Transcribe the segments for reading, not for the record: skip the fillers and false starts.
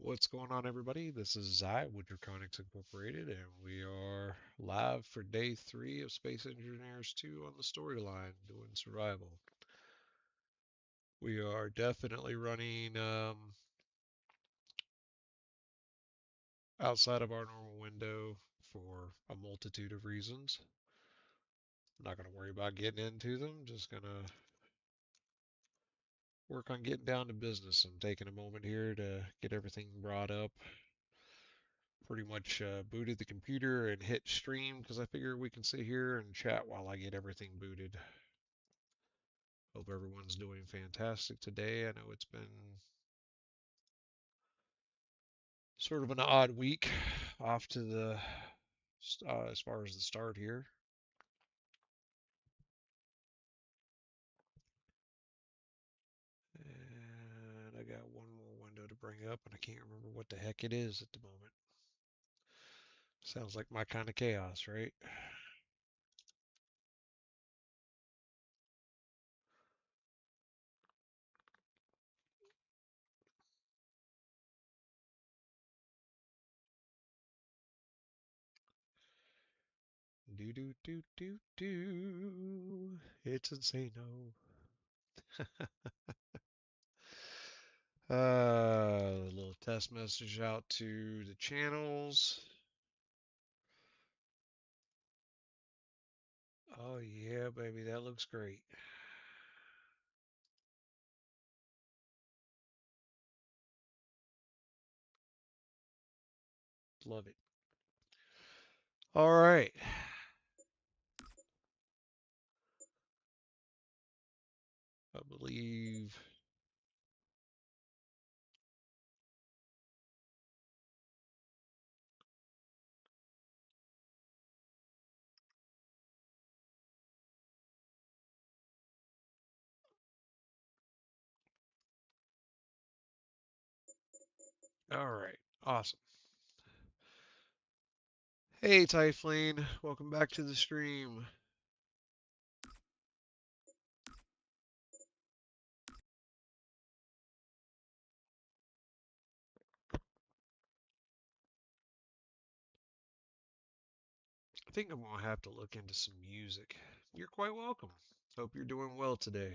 What's going on, everybody? This is Zai, Woodroconics Incorporated, and we are live for day 3 of Space Engineers 2 on the storyline, doing survival. We are definitely running outside of our normal window for a multitude of reasons. I'm not going to worry about getting into them, just going to work on getting down to business. I'm taking a moment here to get everything brought up. Pretty much booted the computer and hit stream because I figure we can sit here and chat while I get everything booted. Hope everyone's doing fantastic today. I know it's been sort of an odd week off to the as far as the start here. And I got one more window to bring up, and I can't remember what the heck it is at the moment. Sounds like my kind of chaos, right? Do do do do do. It's insane. A little test message out to the channels. Oh yeah, baby, that looks great. Love it. All right. I believe. All right. Awesome. Hey, Typhline. Welcome back to the stream. I think I'm going to have to look into some music. You're quite welcome. Hope you're doing well today.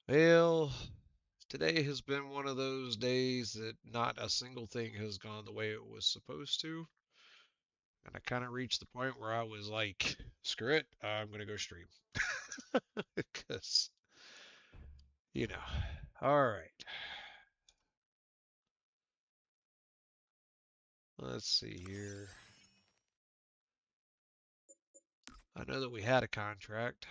Well, today has been one of those days that not a single thing has gone the way it was supposed to. And I kind of reached the point where I was like, screw it, I'm going to go stream. Because, you know. All right. Let's see here. I know that we had a contract.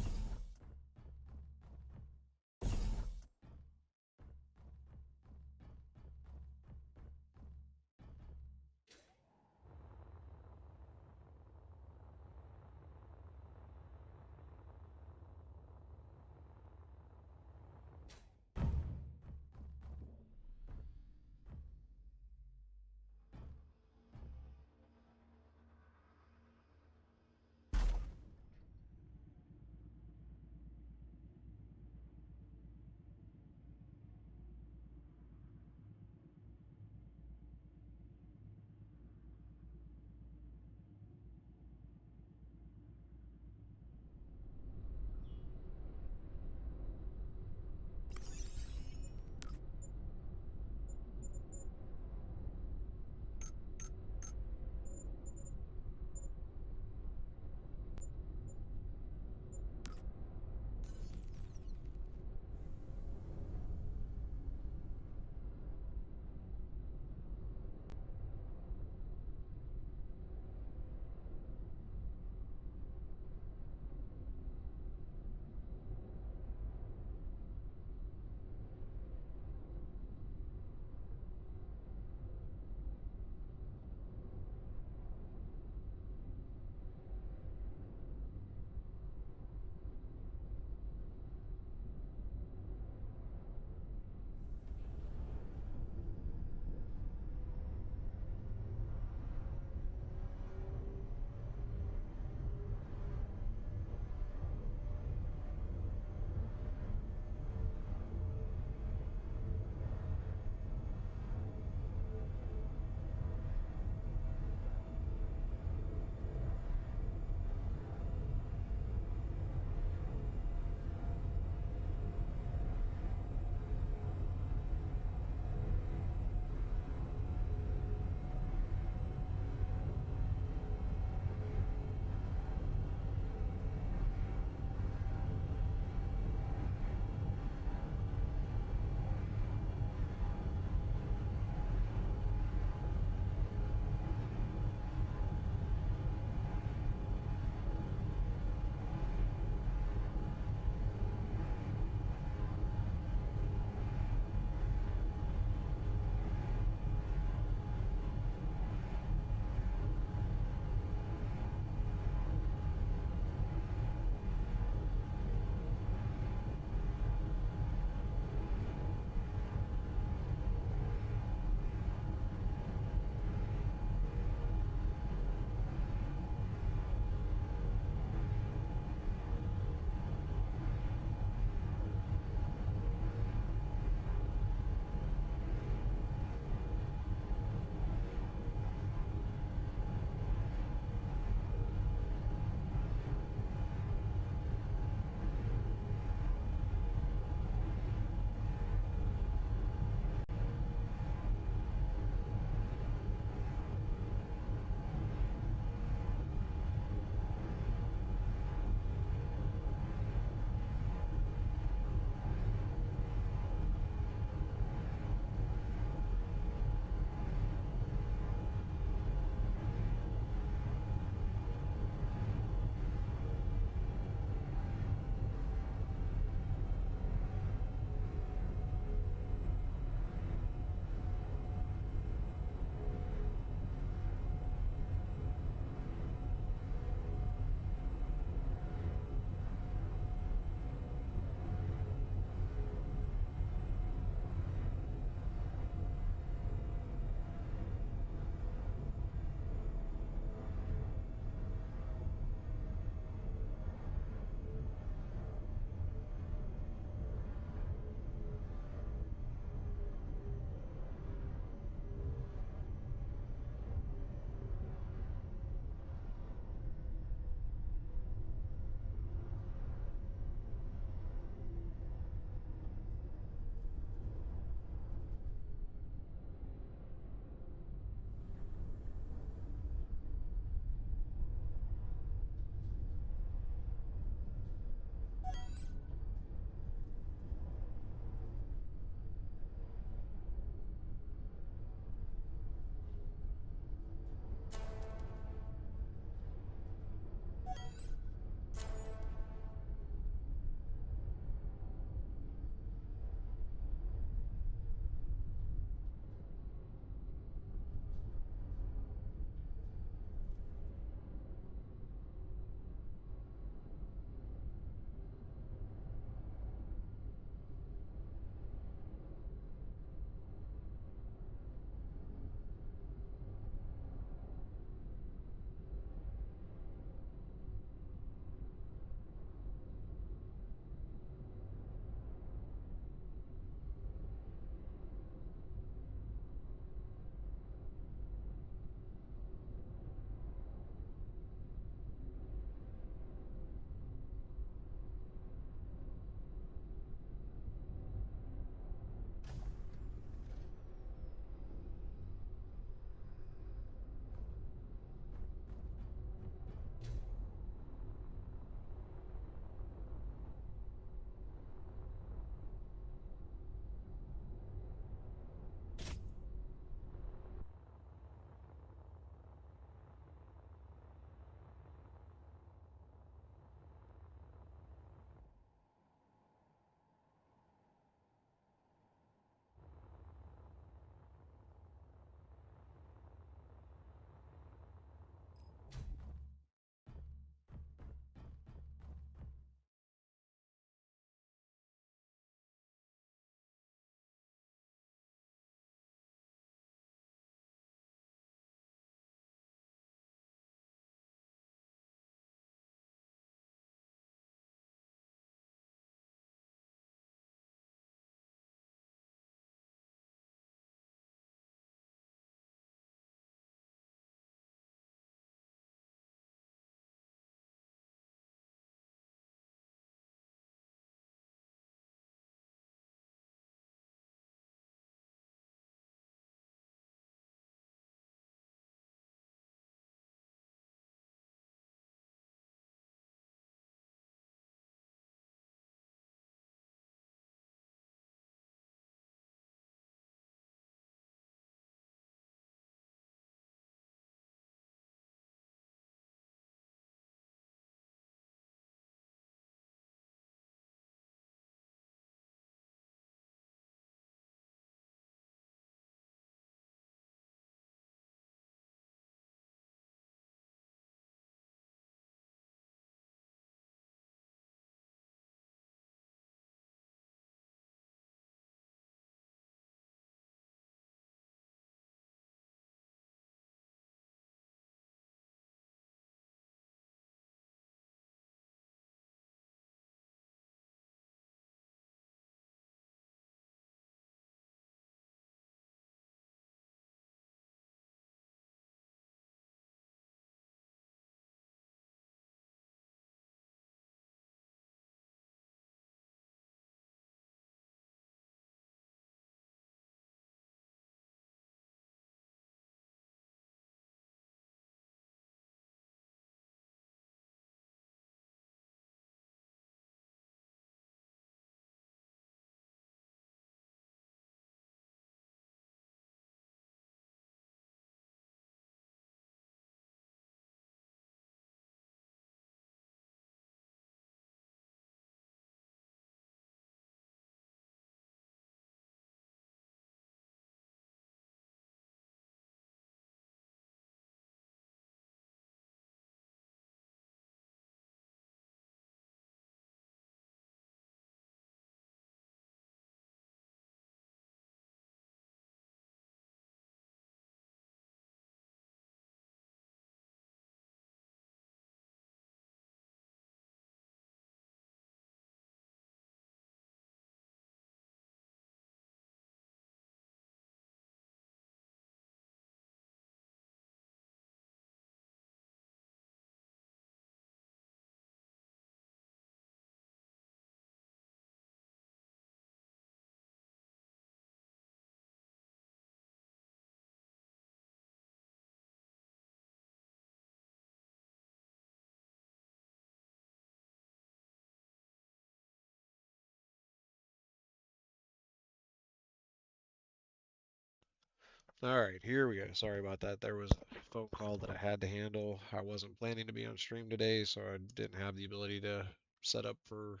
Alright, here we go. Sorry about that. There was a phone call that I had to handle. I wasn't planning to be on stream today, so I didn't have the ability to set up for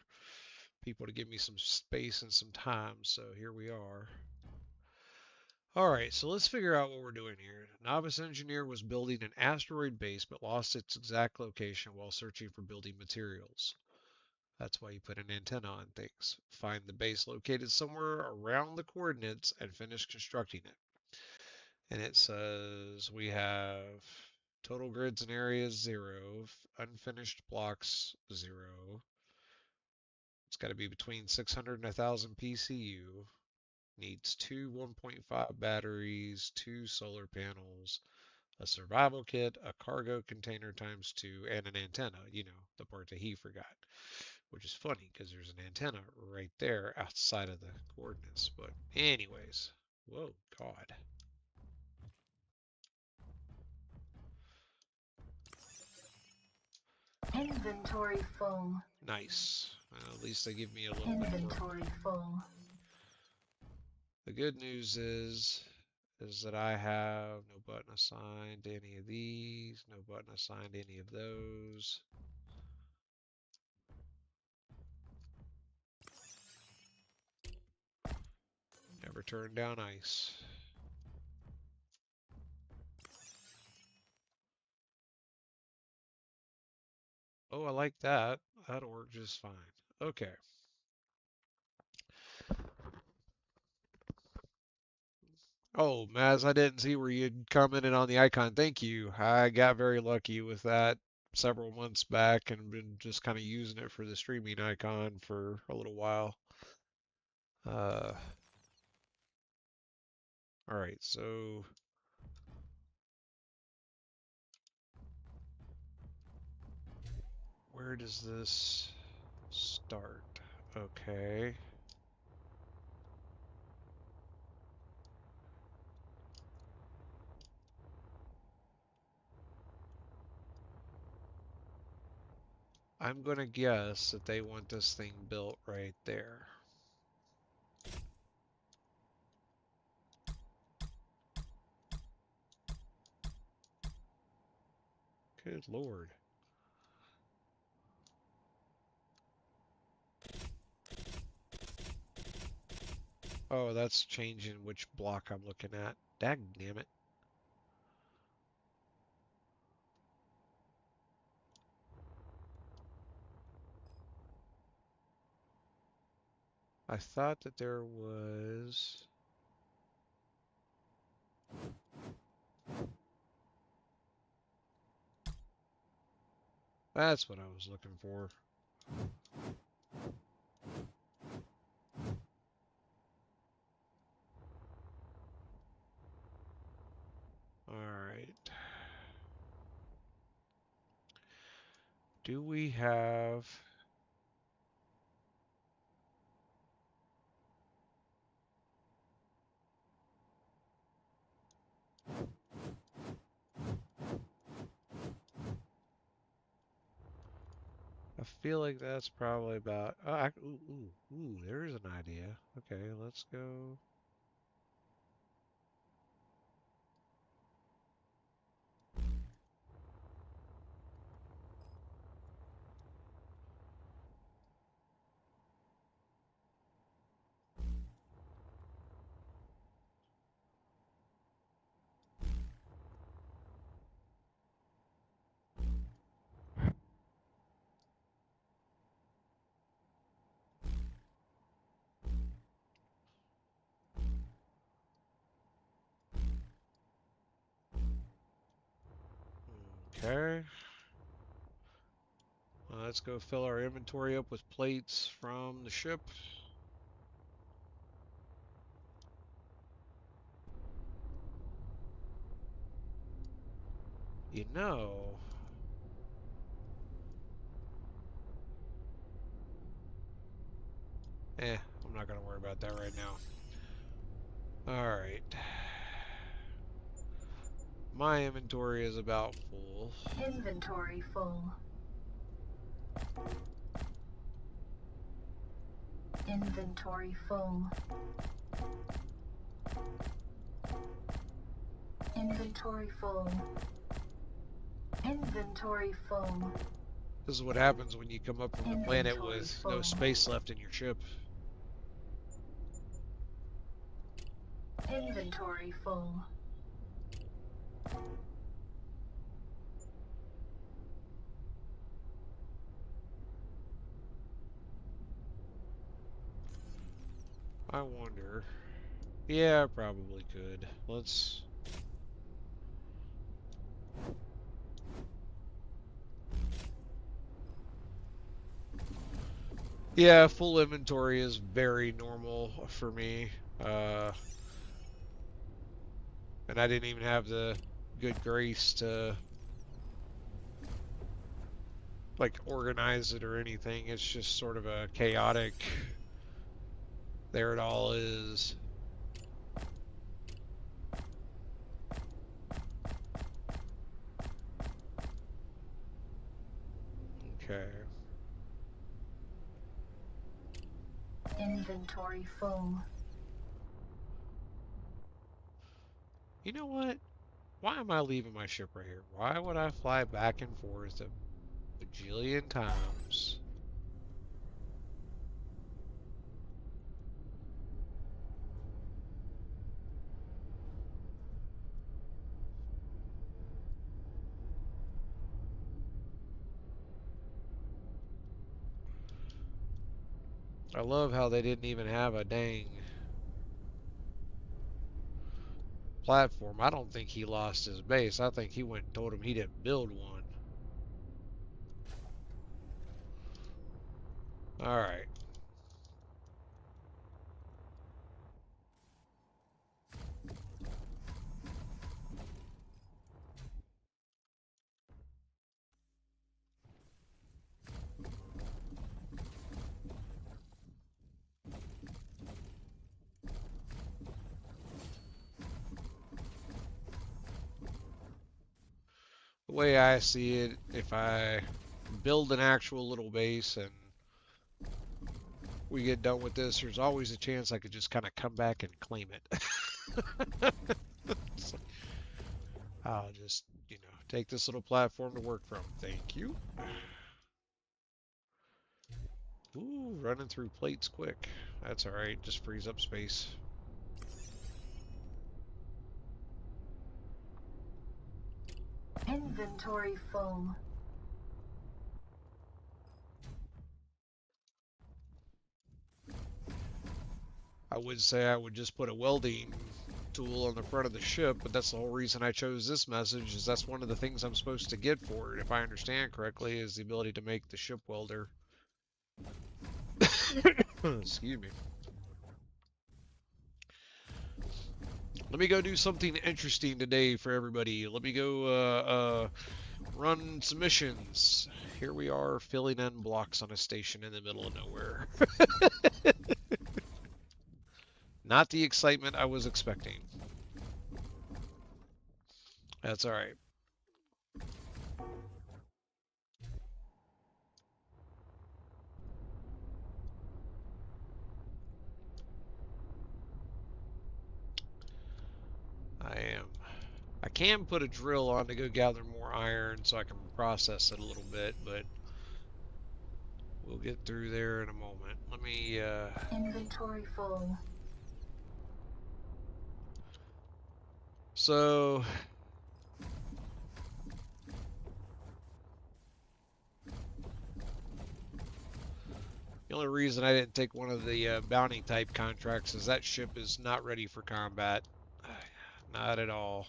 people to give me some space and some time, so here we are. Alright, so let's figure out what we're doing here. Novice engineer was building an asteroid base but lost its exact location while searching for building materials. That's why you put an antenna on things. Find the base located somewhere around the coordinates and finish constructing it. And it says we have total grids and areas 0, unfinished blocks 0. It's got to be between 600 and 1,000 PCU. Needs 2 1.5 batteries, 2 solar panels, a survival kit, a cargo container times 2, and an antenna. You know, the part that he forgot. Which is funny because there's an antenna right there outside of the coordinates. But anyways, whoa, God. Inventory full. Nice. Well, at least they give me a little Inventory bit more. full. The good news is that I have no button assigned to any of these, no button assigned to any of those. Never turn down ice. Oh, I like that. That'll work just fine. Okay. Oh, Maz, I didn't see where you'd commented on the icon. Thank you. I got very lucky with that several months back and been just kind of using it for the streaming icon for a little while. All right, so where does this start? Okay. I'm gonna guess that they want this thing built right there. Good Lord. Oh, that's changing which block I'm looking at. Dag damn it. I thought that there was... That's what I was looking for. Alright. Do we have... I feel like that's probably about... Oh, ooh, there's an idea. Okay, let's go... Okay. Let's go fill our inventory up with plates from the ship. You know... I'm not gonna worry about that right now. Alright. My inventory is about full. Inventory full. Inventory full. Inventory full. Inventory full. This is what happens when you come up from the planet Inventory with full. no space left in your ship. Inventory full. I wonder. Yeah, probably could. Let's... Yeah, full inventory is very normal for me. Uh, and I didn't even have the good grace to like organize it or anything. It's just sort of a chaotic. There it all is. Okay. Inventory full. You know what? Why am I leaving my ship right here? Why would I fly back and forth a bajillion times? I love how they didn't even have a dang platform. I don't think he lost his base. I think he went and told him he didn't build one. Alright. The way I see it, if I build an actual little base and we get done with this, there's always a chance I could just kind of come back and claim it. I'll just, take this little platform to work from. Thank you. Ooh, running through plates quick. That's alright, just frees up space. Inventory full. I would say I would just put a welding tool on the front of the ship, but that's the whole reason I chose this message, is that's one of the things I'm supposed to get for it, if I understand correctly, is the ability to make the ship welder. Excuse me. Let me go do something interesting today for everybody. Let me go run some missions. Here we are filling in blocks on a station in the middle of nowhere. Not the excitement I was expecting. That's alright. I can put a drill on to go gather more iron so I can process it a little bit, but we'll get through there in a moment. Let me, Inventory full. So... The only reason I didn't take one of the bounty type contracts is that ship is not ready for combat. Not at all.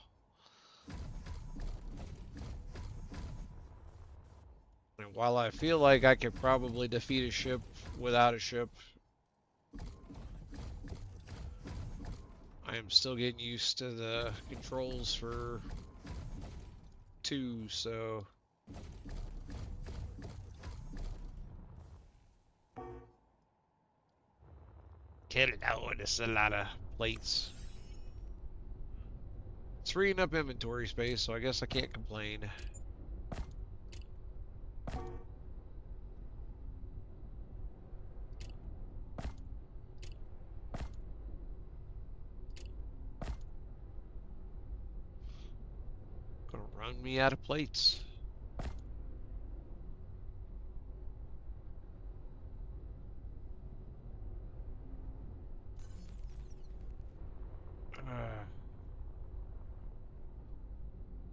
And while I feel like I could probably defeat a ship without a ship, I am still getting used to the controls for 2, so... Hello, this is a lot of plates. It's freeing up inventory space, so I guess I can't complain. send me out of plates.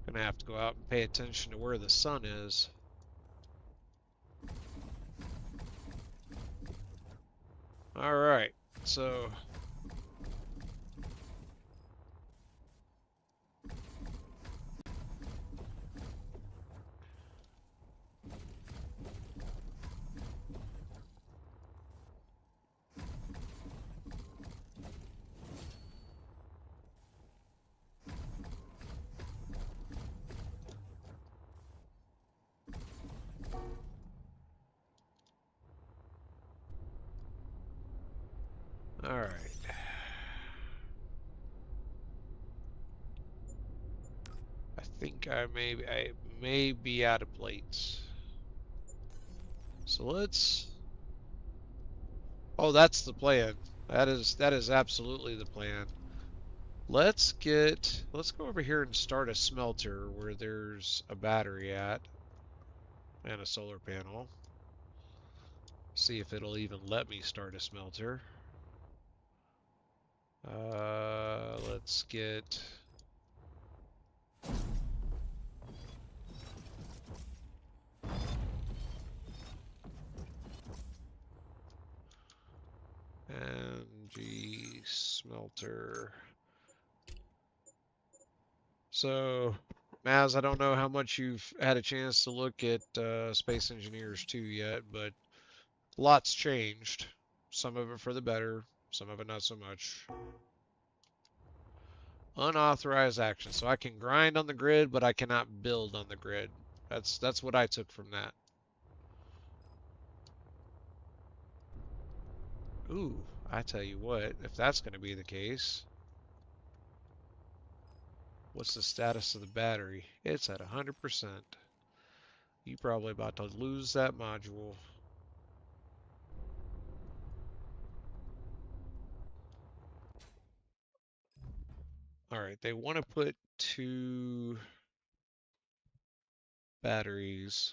Gonna have to go out and pay attention to where the sun is. Alright, so alright. I think I may be out of plates. So let's. Oh, that's the plan. That is absolutely the plan. Let's go over here and start a smelter where there's a battery at and a solar panel. See if it'll even let me start a smelter. Let's get. MG smelter. So, Maz, I don't know how much you've had a chance to look at Space Engineers 2 yet, but lots changed. Some of it for the better, some of it not so much. Unauthorized action. So I can grind on the grid, but I cannot build on the grid. That's what I took from that. Ooh, I tell you what, if that's going to be the case, what's the status of the battery? It's at 100%. You probably about to lose that module. All right, they want to put 2 batteries.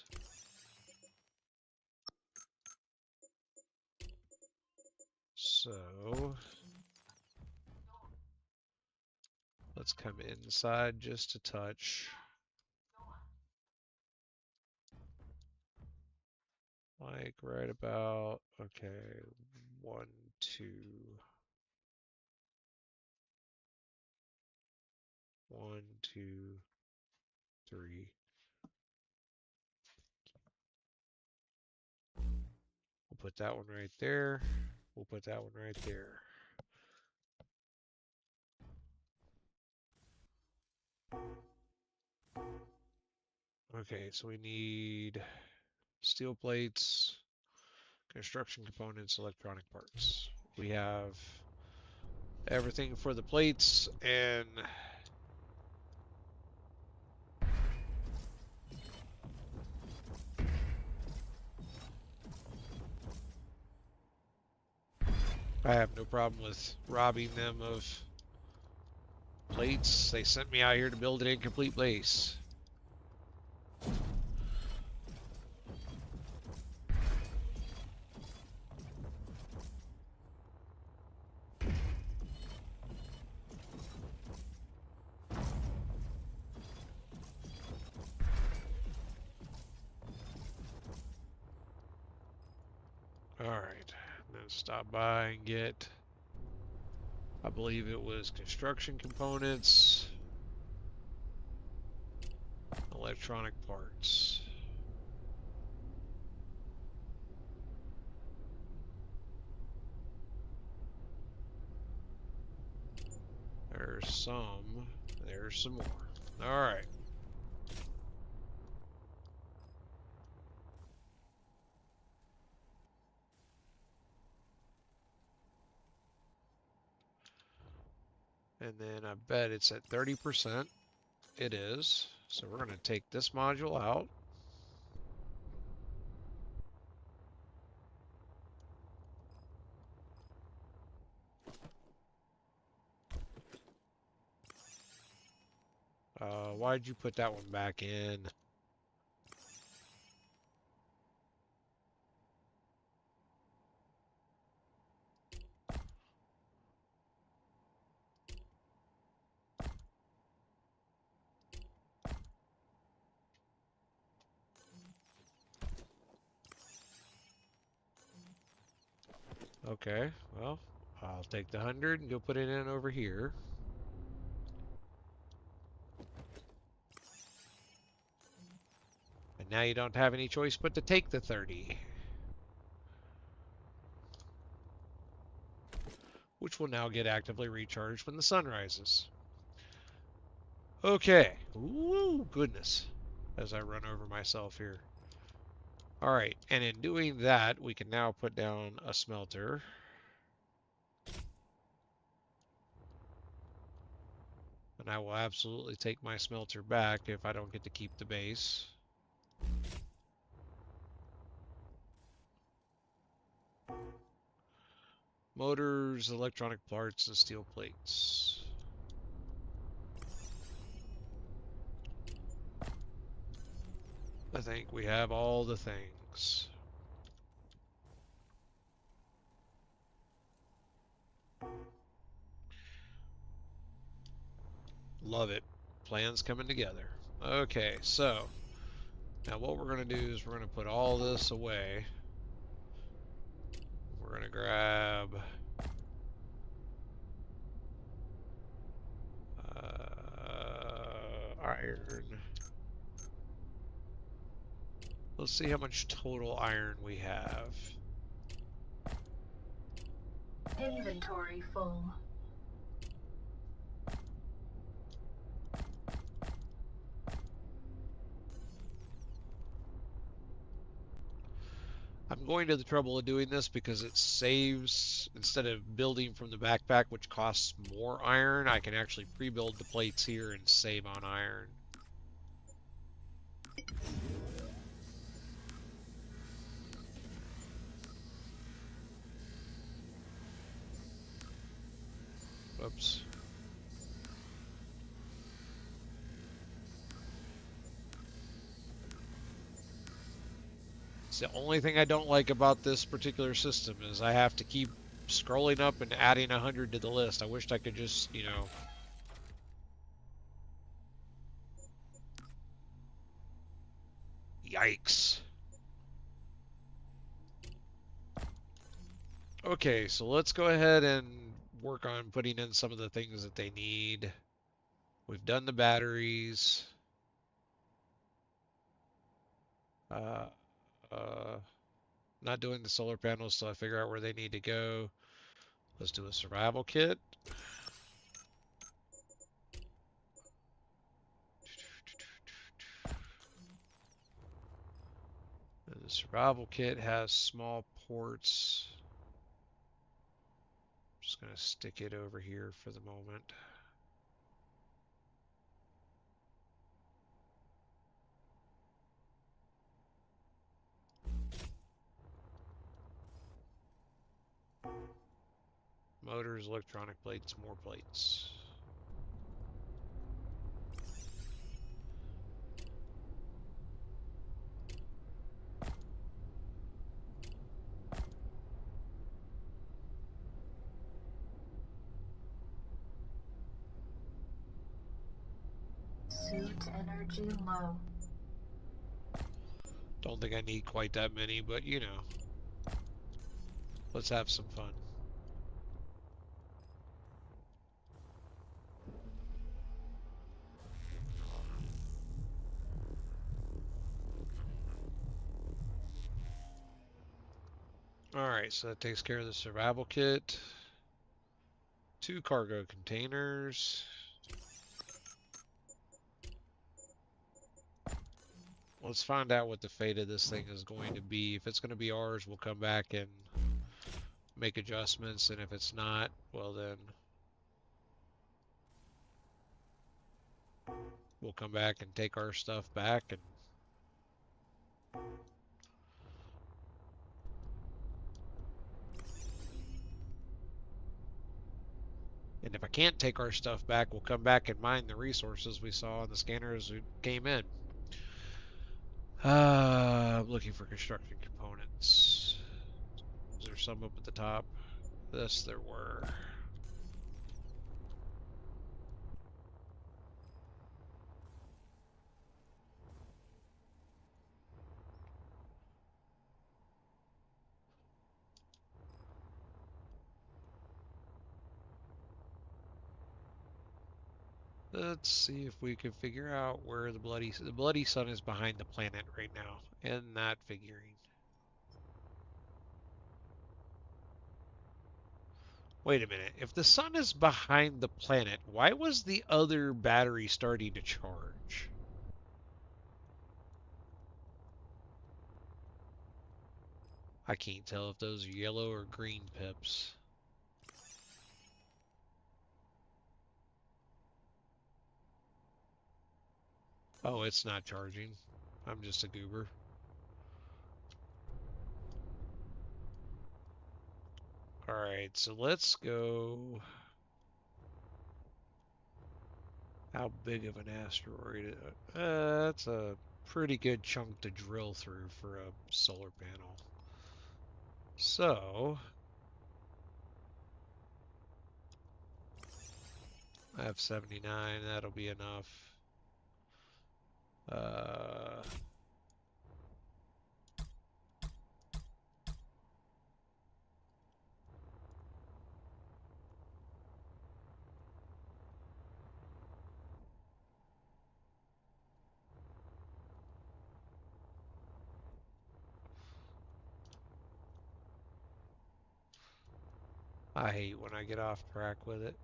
So let's come inside just a touch. Like right about, okay, 1, 2. 1, 2, 3. We'll put that one right there. We'll put that one right there. Okay, so we need steel plates, construction components, electronic parts. We have everything for the plates and I have no problem with robbing them of plates. They sent me out here to build an incomplete base. Alright, then stop by and get, I believe it was construction components, electronic parts. There's some more. Alright. And then I bet it's at 30%. It is. So we're going to take this module out. Why'd you put that one back in? Okay, well, I'll take the 100 and go put it in over here. And now you don't have any choice but to take the 30. Which will now get actively recharged when the sun rises. Okay. Ooh, goodness. As I run over myself here. Alright, and in doing that, we can now put down a smelter. And I will absolutely take my smelter back if I don't get to keep the base. Motors, electronic parts, and steel plates. I think we have all the things. Love it. Plans coming together. Okay, so now what we're going to do is we're going to put all this away. We're going to grab iron. Let's see how much total iron we have. Inventory full. I'm going to the trouble of doing this because it saves, instead of building from the backpack, which costs more iron, I can actually pre-build the plates here and save on iron. Oops. It's the only thing I don't like about this particular system is I have to keep scrolling up and adding 100 to the list. I wished I could just, you know... Yikes. Okay, so let's go ahead and work on putting in some of the things that they need. We've done the batteries. Uh, not doing the solar panels till I figure out where they need to go. Let's do a survival kit. And the survival kit has small ports. Just going to stick it over here for the moment. Motors, electronic plates, more plates. Suit energy low. Don't think I need quite that many, but you know, let's have some fun. Alright, so that takes care of the survival kit. 2 cargo containers. Let's find out what the fate of this thing is going to be. If it's going to be ours, we'll come back and make adjustments, and if it's not, well then we'll come back and take our stuff back and And if I can't take our stuff back, we'll come back and mine the resources we saw on the scanner as we came in. I'm looking for construction components. Is there some up at the top? Yes, there were. Let's see if we can figure out where the bloody sun is behind the planet right now, and that figuring. Wait a minute. If the sun is behind the planet, why was the other battery starting to charge? I can't tell if those are yellow or green pips. Oh, it's not charging. I'm just a goober. Alright, so let's go. How big of an asteroid? That's a pretty good chunk to drill through for a solar panel. So, I have 79, that'll be enough. I hate when I get off track with it.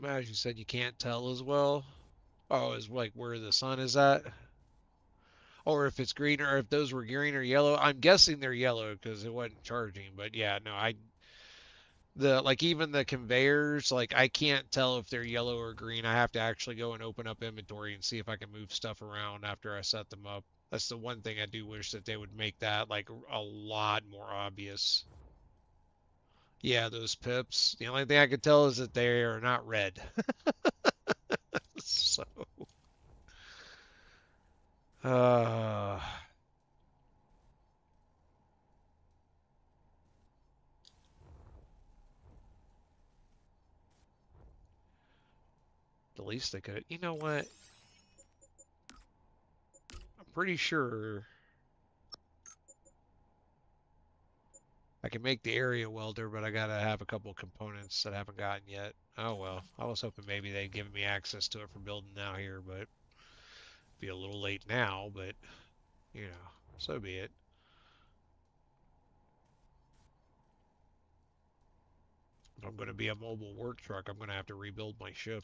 As you said, you can't tell as well. Oh, is like where the sun is at? Or if it's green or if those were green or yellow. I'm guessing they're yellow because it wasn't charging. But yeah, no, like even the conveyors, like I can't tell if they're yellow or green. I have to actually go and open up inventory and see if I can move stuff around after I set them up. That's the one thing I do wish that they would make that like a lot more obvious. Yeah, those pips. The only thing I could tell is that they are not red. So, uh, the least they could. You know what? I'm pretty sure I can make the area welder, but I gotta have a couple of components that I haven't gotten yet. Oh well, I was hoping maybe they'd given me access to it for building now here, but be a little late now, but you know, so be it. If I'm gonna be a mobile work truck, I'm gonna have to rebuild my ship.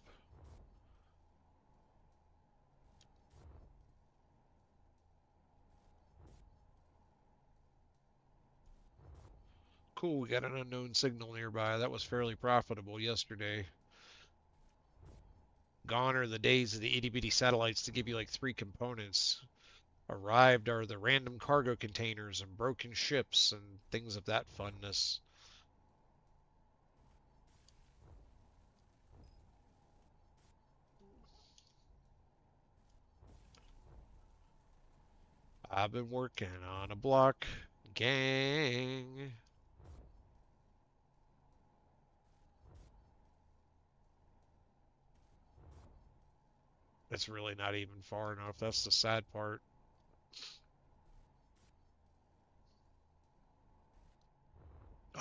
Cool, we got an unknown signal nearby. That was fairly profitable yesterday. Gone are the days of the itty bitty satellites to give you like 3 components. Arrived are the random cargo containers and broken ships and things of that funness. I've been working on a block, gang. It's really not even far enough. That's the sad part.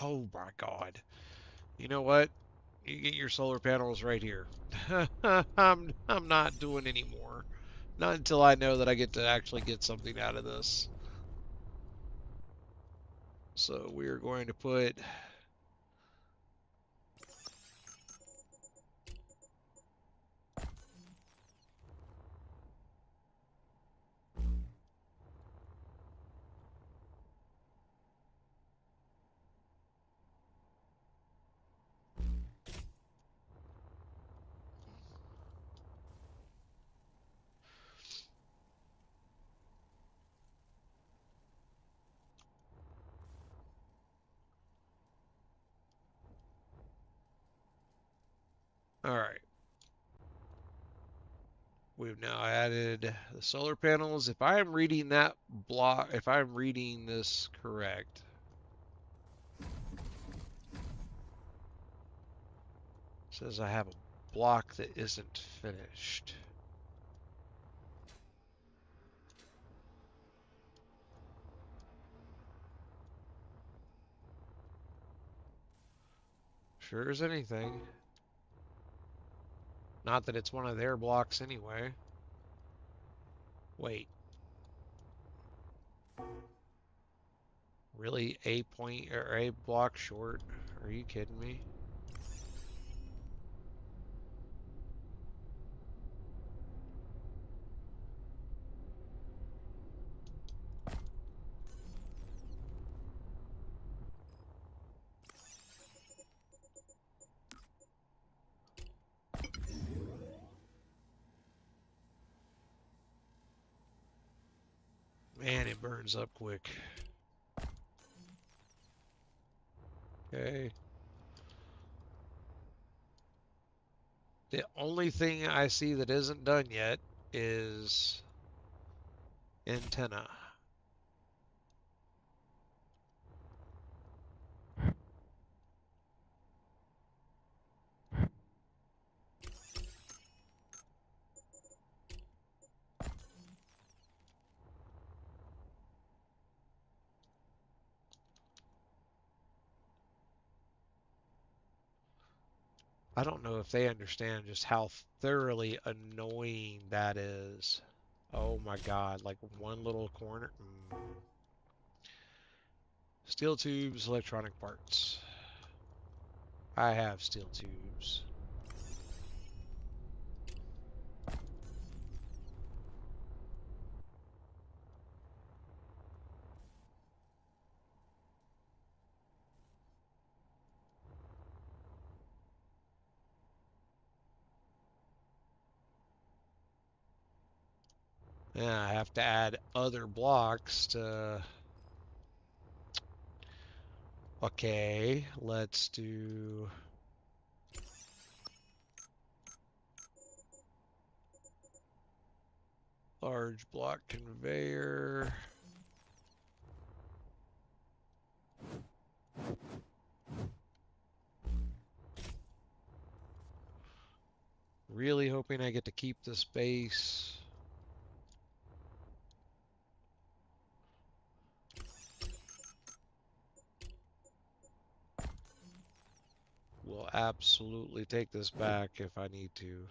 Oh my God. You know what? You get your solar panels right here. I'm not doing any more. Not until I know that I get to actually get something out of this. So we are going to put all right. We've now added the solar panels. If I am reading that block, if I'm reading this correct, it says I have a block that isn't finished. Sure as anything. Not that it's one of their blocks anyway. Wait. Really? A point or a block short? Are you kidding me? Man, it burns up quick. Okay. The only thing I see that isn't done yet is antenna. I don't know if they understand just how thoroughly annoying that is. Oh my God, like one little corner. Steel tubes, electronic parts. I have steel tubes. Yeah, I have to add other blocks to... Okay, let's do... Large block conveyor. Really hoping I get to keep this base. Will absolutely take this back if I need to.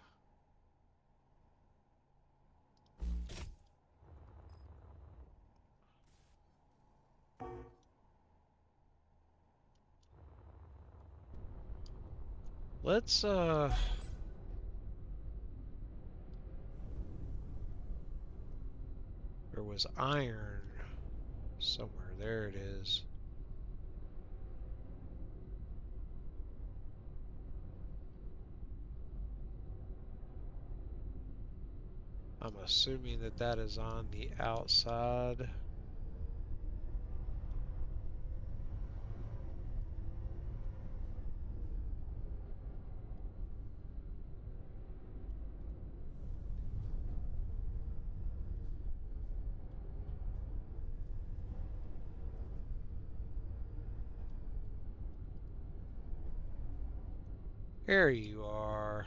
Let's there was iron somewhere. There it is. I'm assuming that that is on the outside. There you are.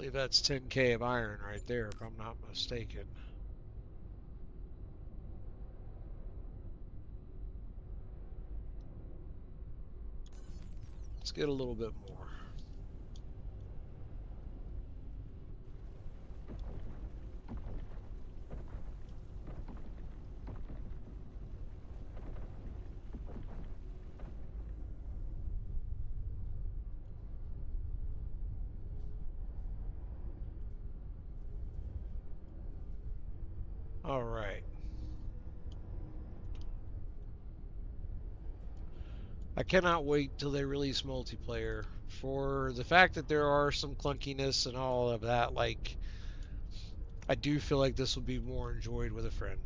believe that's 10K of iron right there, if I'm not mistaken. Let's get a little bit more. All right. I cannot wait till they release multiplayer. For the fact that there are some clunkiness and all of that, like, I do feel like this will be more enjoyed with a friend.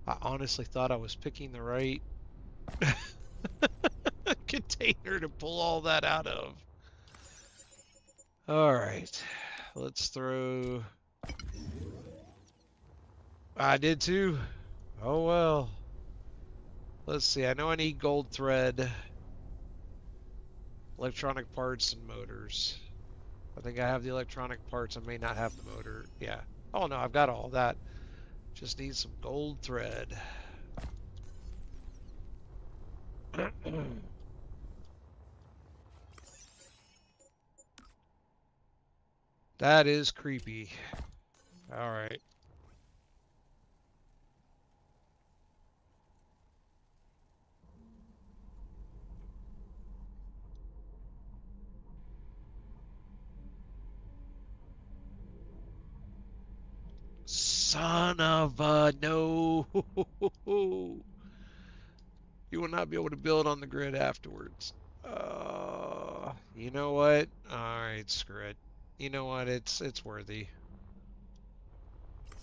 I honestly thought I was picking the right container to pull all that out of. All right, let's throw. I did too. Oh well. Let's see. I know I need gold thread, electronic parts, and motors. I think I have the electronic parts. I may not have the motor. Yeah. Oh no, I've got all that. Just need some gold thread. That is creepy. All right. Son of a no. You will not be able to build on the grid afterwards. You know what? All right, screw it. You know what? It's worthy.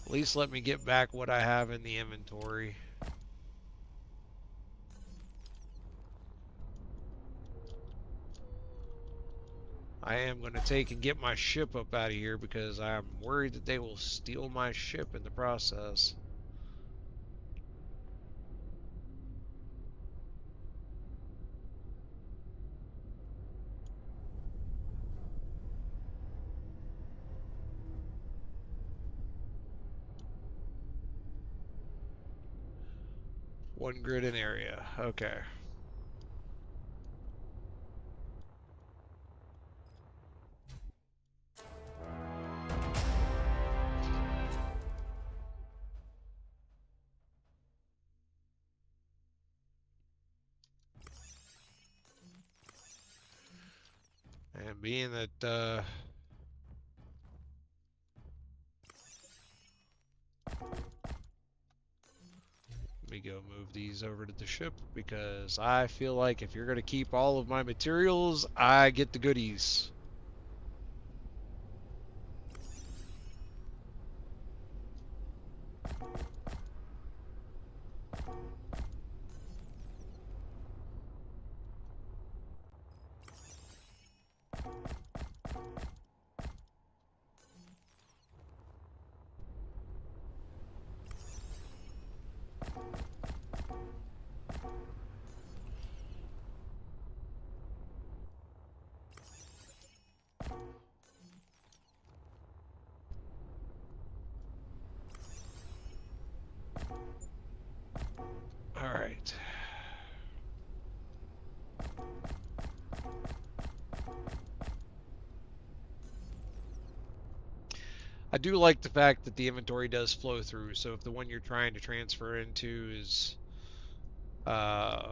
At least let me get back what I have in the inventory. I am going to take and get my ship up out of here because I'm worried that they will steal my ship in the process. One grid in area. Okay. And being that let me go move these over to the ship because I feel like if you're going to keep all of my materials, I get the goodies. All right. I do like the fact that the inventory does flow through, so if the one you're trying to transfer into is uh,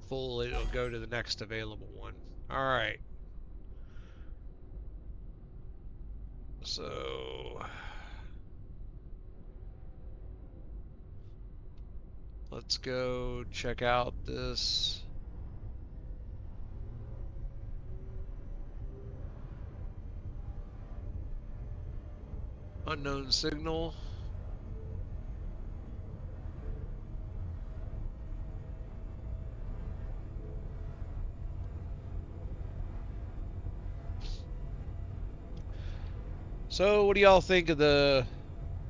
full, it'll go to the next available one. All right. So let's go check out this. Unknown signal. So, what do y'all think of the?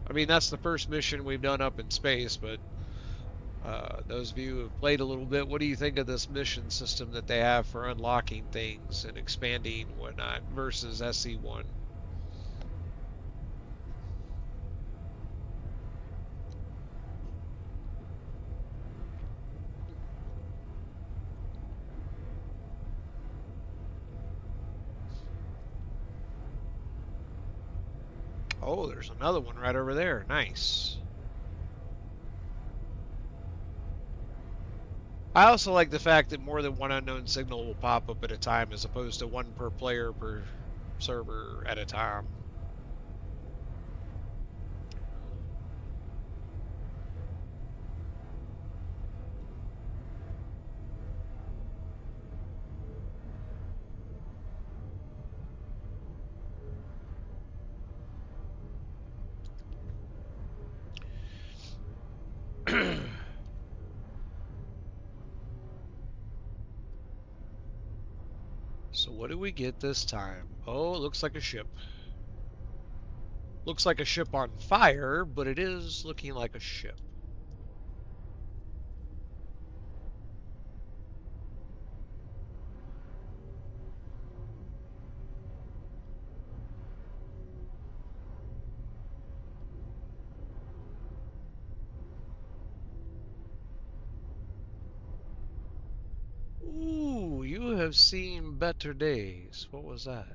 I mean, that's the first mission we've done up in space, but those of you who have played a little bit, what do you think of this mission system that they have for unlocking things and expanding whatnot versus SC1? Oh, there's another one right over there. Nice. I also like the fact that more than one unknown signal will pop up at a time as opposed to one per player per server at a time. So what do we get this time? Oh, it looks like a ship. Looks like a ship on fire, but it is looking like a ship. Ooh, you have seen better days. What was that?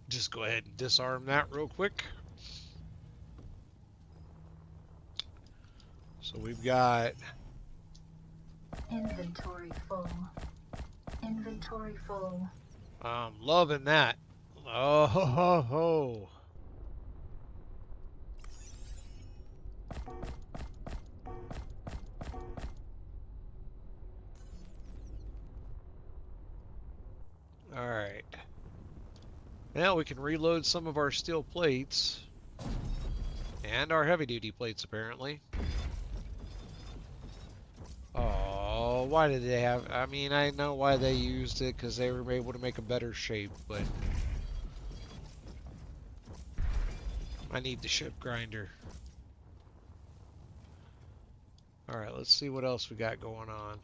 Just go ahead and disarm that real quick. So we've got Inventory full. Inventory full. loving that. Oh ho ho ho. All right. Now we can reload some of our steel plates and our heavy duty plates apparently. Oh, why did they have? I mean, I know why they used it because they were able to make a better shape, but I need the ship grinder. All right, let's see what else we got going on.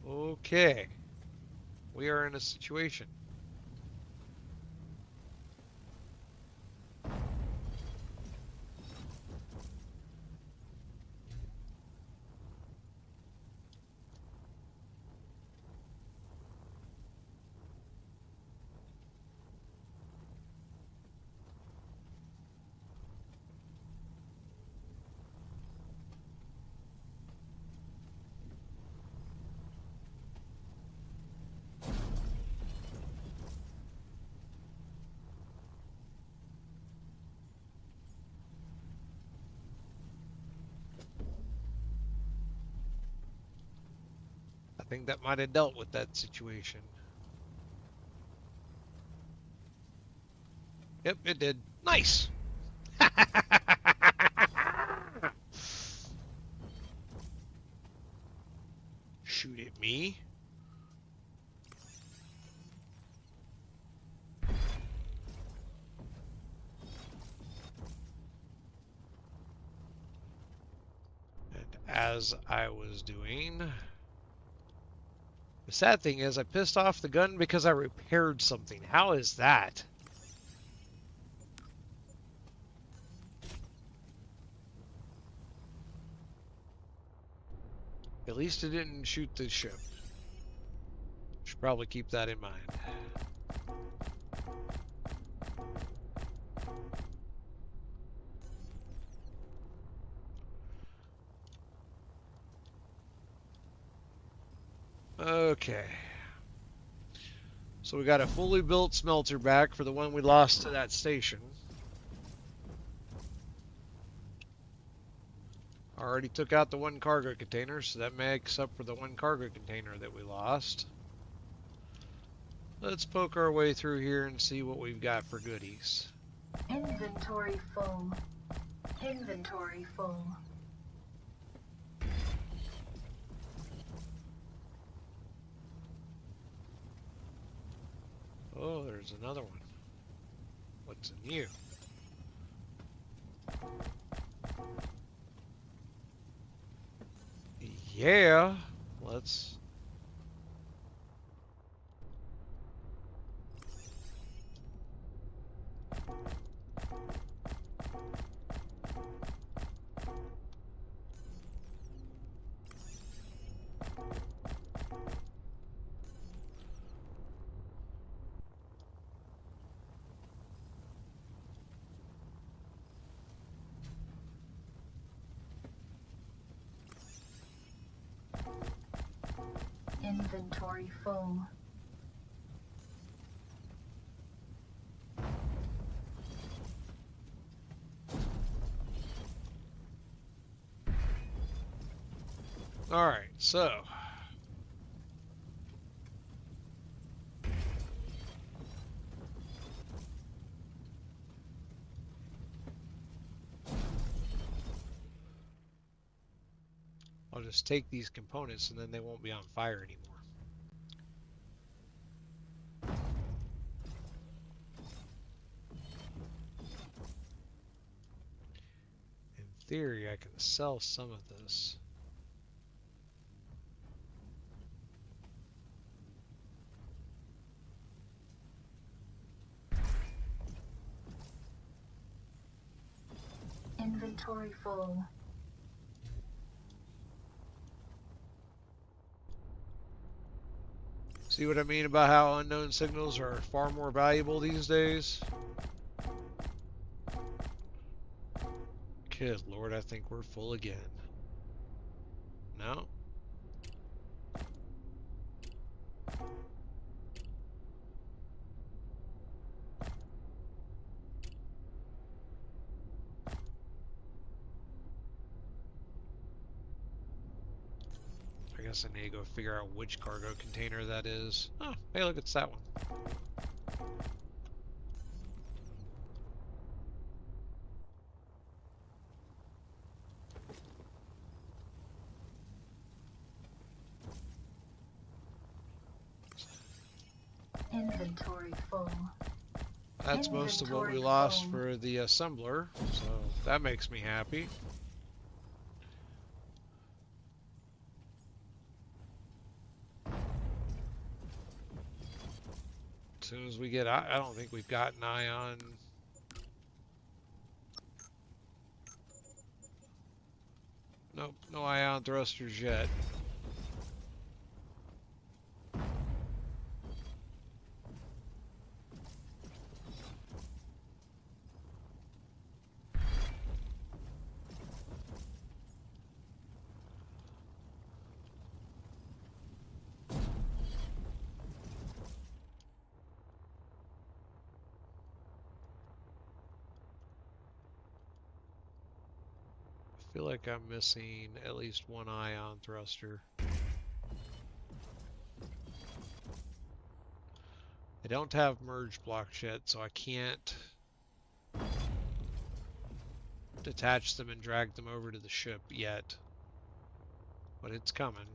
Okay, we are in a situation. I think that might have dealt with that situation. Yep, it did. Nice. Shoot at me. And as I was doing, the sad thing is I pissed off the gun because I repaired something. How is that? At least it didn't shoot the ship. Probably keep that in mind. Okay. So we got a fully built smelter back for the one we lost to that station. Already took out the one cargo container, so that makes up for the one cargo container that we lost. Let's poke our way through here and see what we've got for goodies. Inventory full. Inventory full. Oh, there's another one. What's in you? Yeah, let's... Inventory full. Alright, so... I'll just take these components and then they won't be on fire anymore. In theory, I can sell some of this. Inventory full. See what I mean about how unknown signals are far more valuable these days? Good Lord, I think we're full again. No? I guess I need to go figure out which cargo container that is. Oh, hey, look, it's that one. Inventory full. That's most of what we lost for the assembler, so that makes me happy. As soon as we get, I don't think we've got an ion. Nope, no ion thrusters yet. I feel like I'm missing at least one ion thruster. I don't have merge blocks yet, so I can't detach them and drag them over to the ship yet. But it's coming.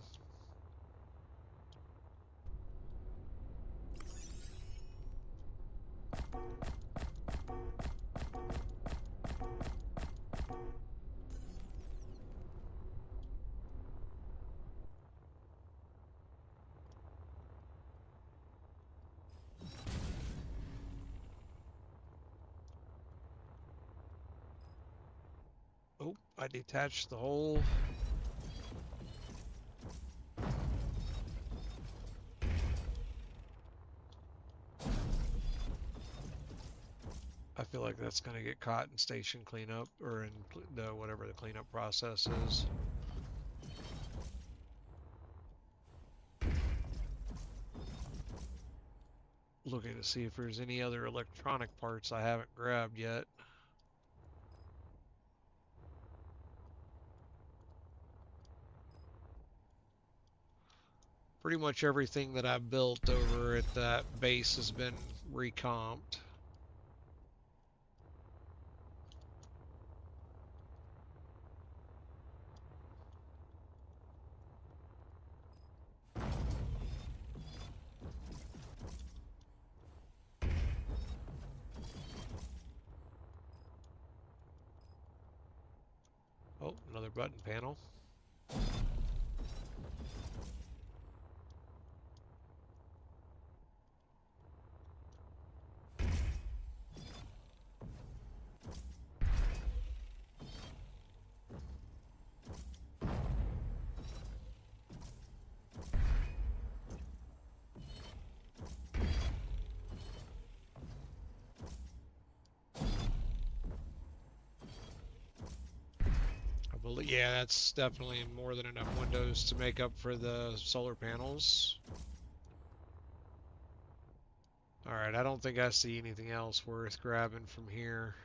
Oh, I detached the whole... that's going to get caught in station cleanup, or in the whatever the cleanup process is. Looking to see if there's any other electronic parts I haven't grabbed yet. Pretty much everything that I built over at that base has been recomped. Oh, another button panel. Yeah, that's definitely more than enough windows to make up for the solar panels. Alright, I don't think I see anything else worth grabbing from here.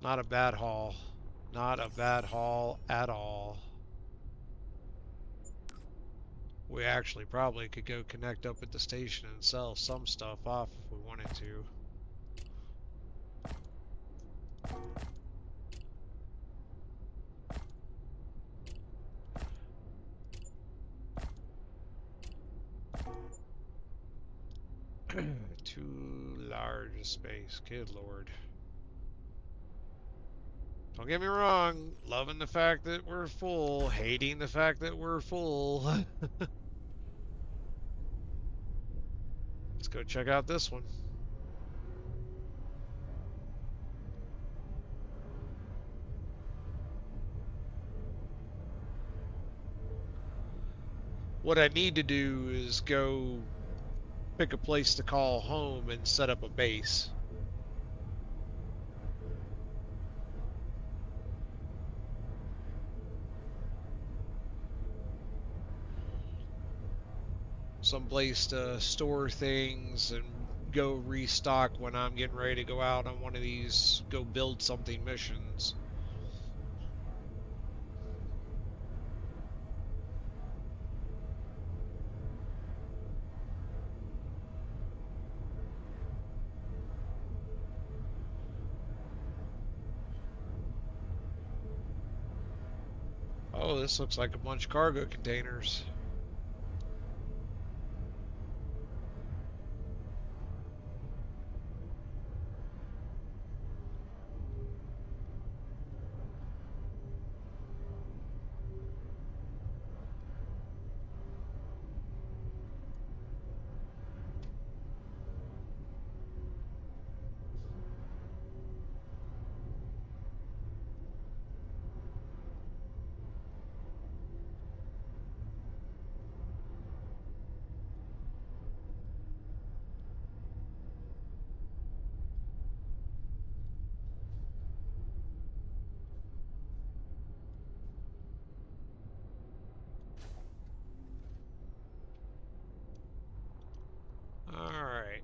Not a bad haul. Not a bad haul at all. We actually probably could go connect up at the station and sell some stuff off if we wanted to. Too large a space, good lord. Don't get me wrong, loving the fact that we're full, hating the fact that we're full. Let's go check out this one. What I need to do is go pick a place to call home and set up a base. Some place to store things and go restock when I'm getting ready to go out on one of these go build something missions. Oh, this looks like a bunch of cargo containers. Alright.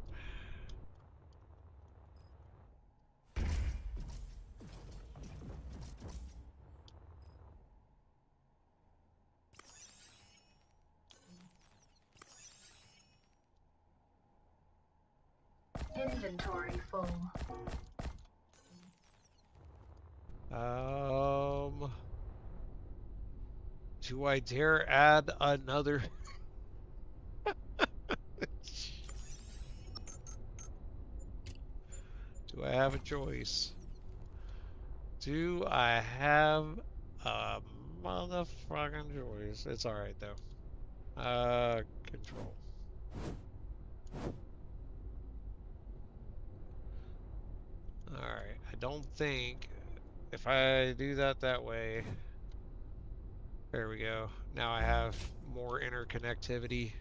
Inventory full. Do I dare add another? Do I have a choice? Do I have a motherfucking choice? It's alright though. Control. Alright, I don't think if I do that way, there we go. Now I have more interconnectivity.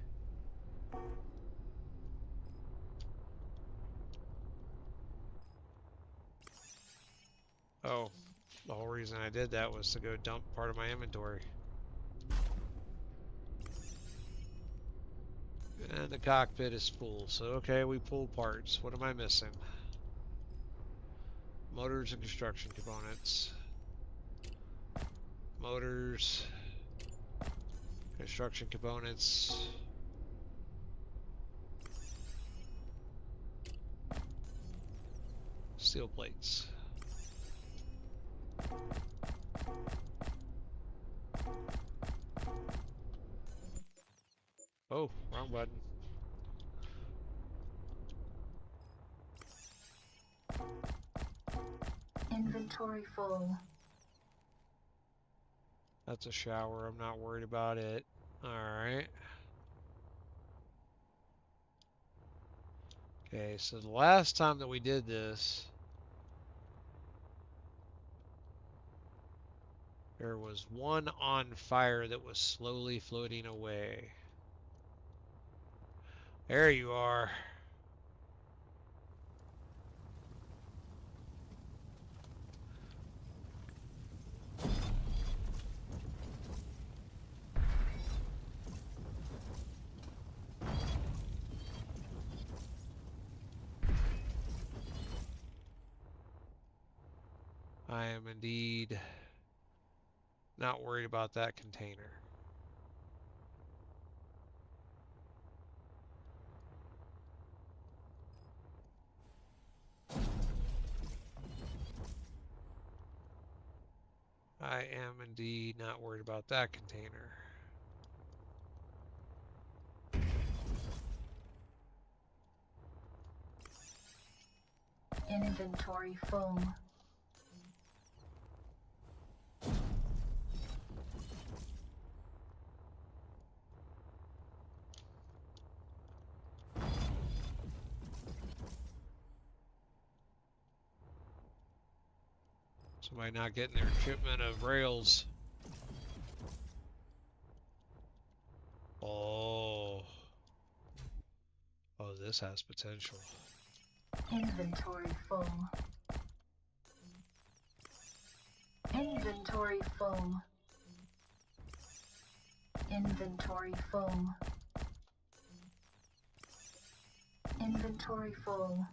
Oh, the whole reason I did that was to go dump part of my inventory. And the cockpit is full, so okay, we pull parts. What am I missing? Motors and construction components. Motors. Construction components. Steel plates. Oh, wrong button. Inventory full. That's a shower. I'm not worried about it. Alright. Okay, so the last time that we did this, there was one on fire that was slowly floating away. There you are. I am indeed not worried about that container. I am indeed not worried about that container. Inventory full. Somebody not getting their shipment of rails. Oh. Oh, this has potential. Inventory full. Inventory full. Inventory full. Inventory full.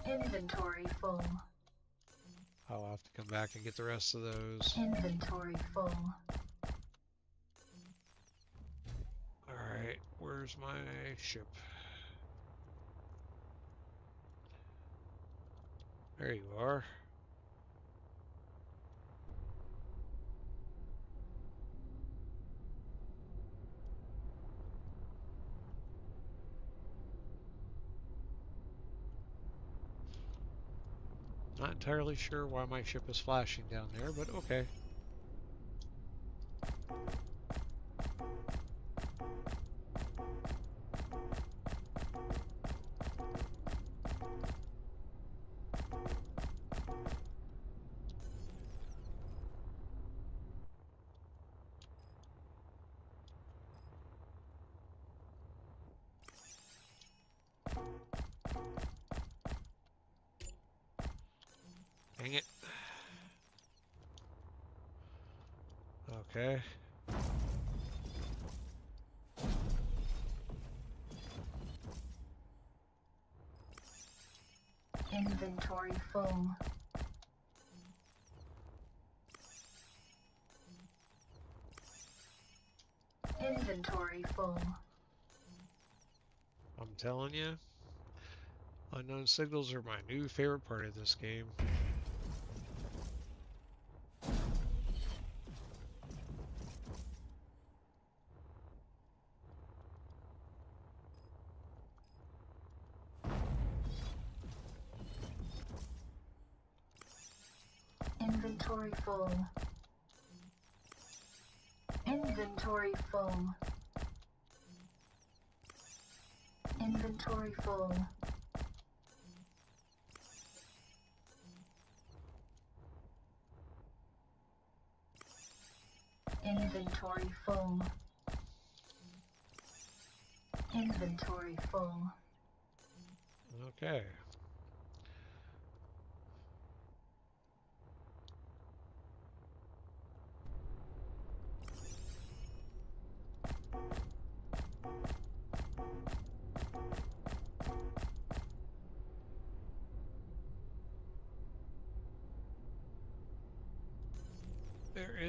Inventory full. I'll have to come back and get the rest of those. Inventory full. Alright, where's my ship? There you are. Not entirely sure why my ship is flashing down there, but okay. Dang it. Okay. Inventory full. Inventory full. I'm telling you, unknown signals are my new favorite part of this game. Inventory full. Inventory full. Inventory full. Inventory full. Inventory full. Okay.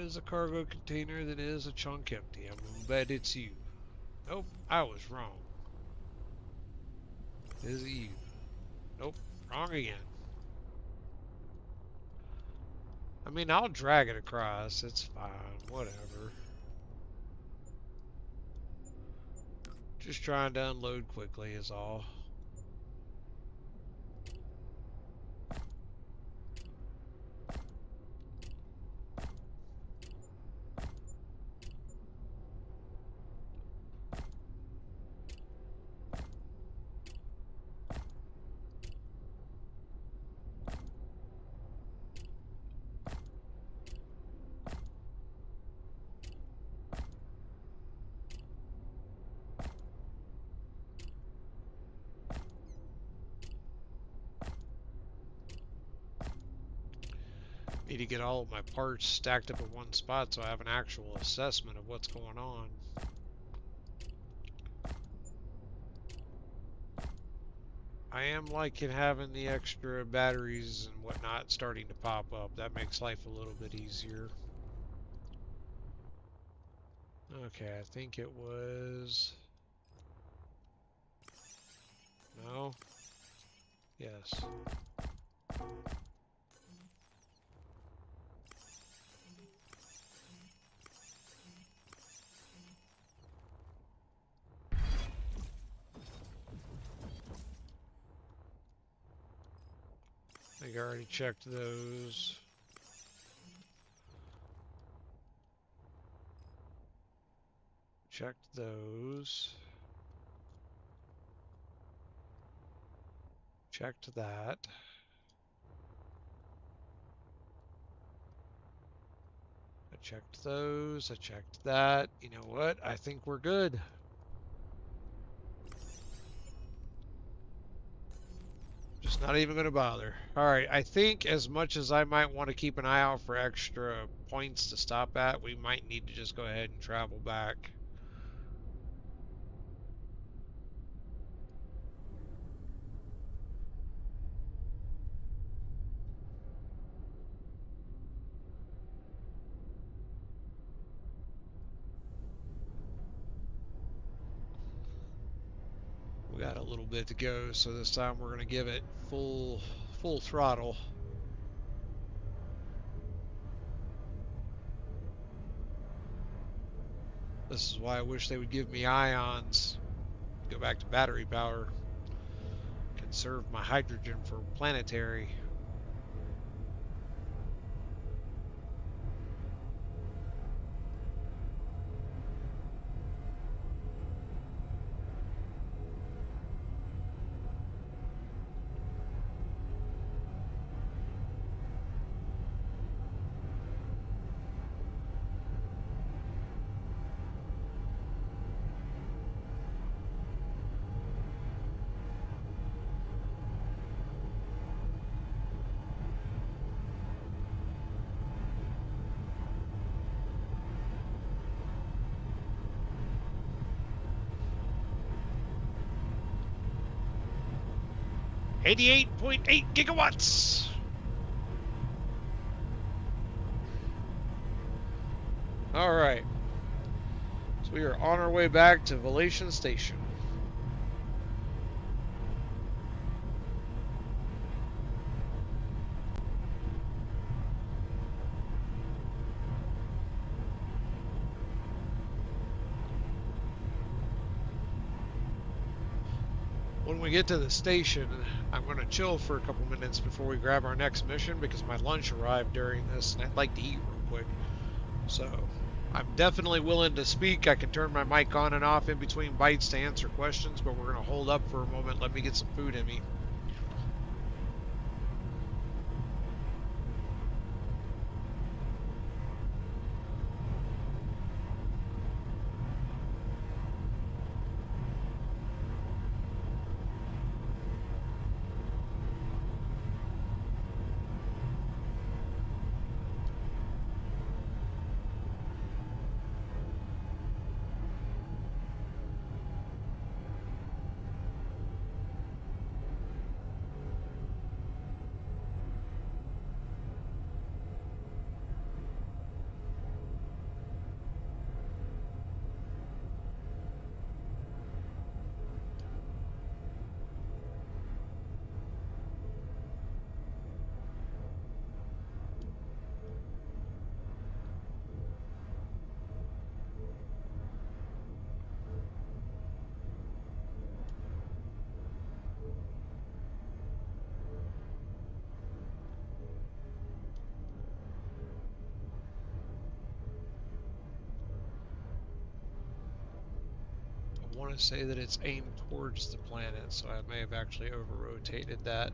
is a cargo container that is a chunk empty. I'm gonna bet it's you. Nope, I was wrong. Is it you? Nope, wrong again. I mean, I'll drag it across. It's fine. Whatever. Just trying to unload quickly is all. Need to get all of my parts stacked up in one spot so I have an actual assessment of what's going on. I am liking having the extra batteries and whatnot starting to pop up. That makes life a little bit easier. Okay, I think it was... No? Yes. I think I already checked those. Checked those. Checked that. I checked those. I checked that. You know what? I think we're good. Just not even going to bother. Alright, I think as much as I might want to keep an eye out for extra points to stop at, we might need to just go ahead and travel back. We got a little bit to go, so this time we're going to give it full throttle. This is why I wish they would give me ions. Go back to battery power. Conserve my hydrogen for planetary. $88.8 gigawatts. All right. So we are on our way back to Valation Station. When we get to the station, I'm going to chill for a couple minutes before we grab our next mission because my lunch arrived during this and I'd like to eat real quick. So I'm definitely willing to speak. I can turn my mic on and off in between bites to answer questions, but we're going to hold up for a moment. Let me get some food in me. want to say that it's aimed towards the planet, so I may have actually over-rotated that.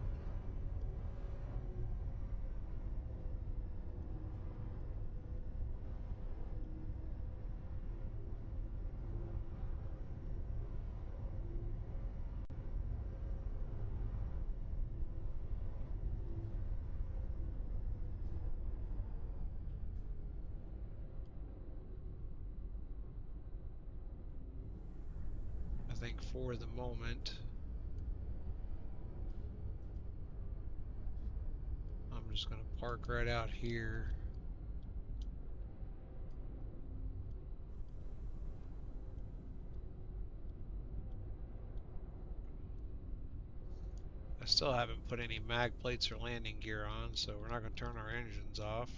I think for the moment, I'm just going to park right out here. I still haven't put any mag plates or landing gear on, so we're not going to turn our engines off.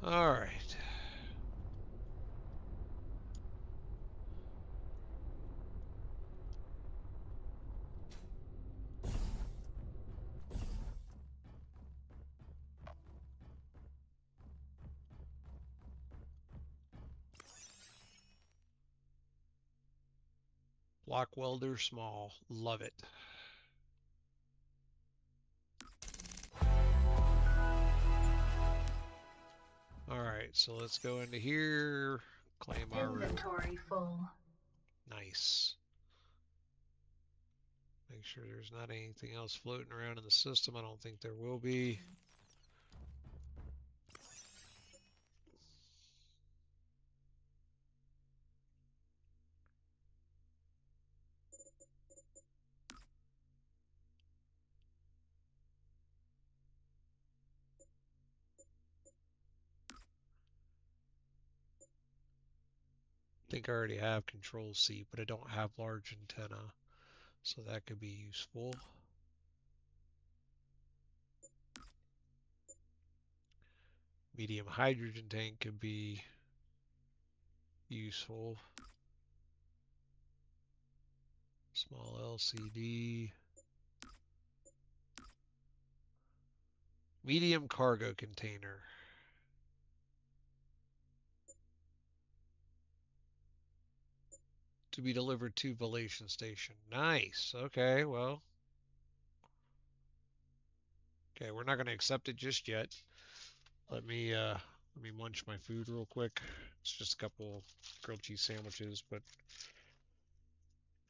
All right. Block welder small. Love it. Alright, so let's go into here, claim our room. Inventory full. Nice. Make sure there's not anything else floating around in the system. I don't think there will be. I think I already have Control C, but I don't have large antenna, so that could be useful. Medium hydrogen tank could be useful. Small LCD. Medium cargo container. To be delivered to Velation Station. Nice. Okay, well. Okay, we're not going to accept it just yet. Let me munch my food real quick. It's just a couple grilled cheese sandwiches, but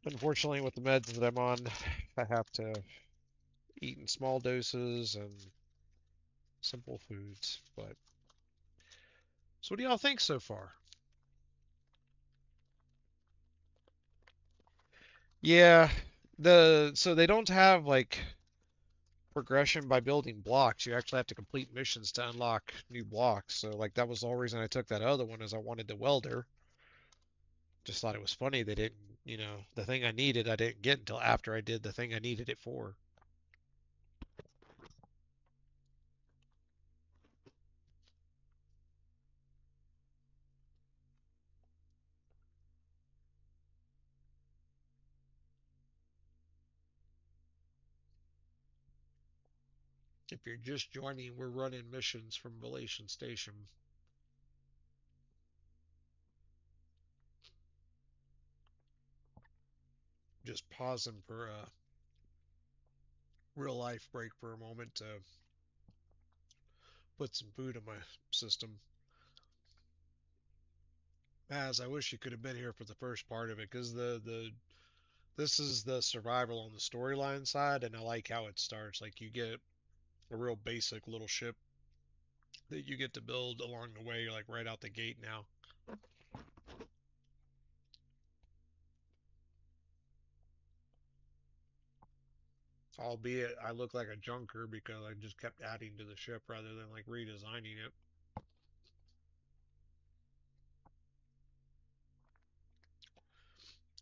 unfortunately with the meds that I'm on, I have to eat in small doses and simple foods. But so what do y'all think so far? Yeah, so they don't have like progression by building blocks. You actually have to complete missions to unlock new blocks. So like that was the whole reason I took that other one, is I wanted the welder. Just thought it was funny they didn't, the thing I needed I didn't get until after I did the thing I needed it for. If you're just joining, we're running missions from Velation Station. Just pausing for a real life break for a moment to put some food in my system. As I wish you could have been here for the first part of it, because this is the survival on the storyline side, and I like how it starts. Like you get a real basic little ship that you get to build along the way, like right out the gate now. Albeit I look like a junker because I just kept adding to the ship rather than like redesigning it.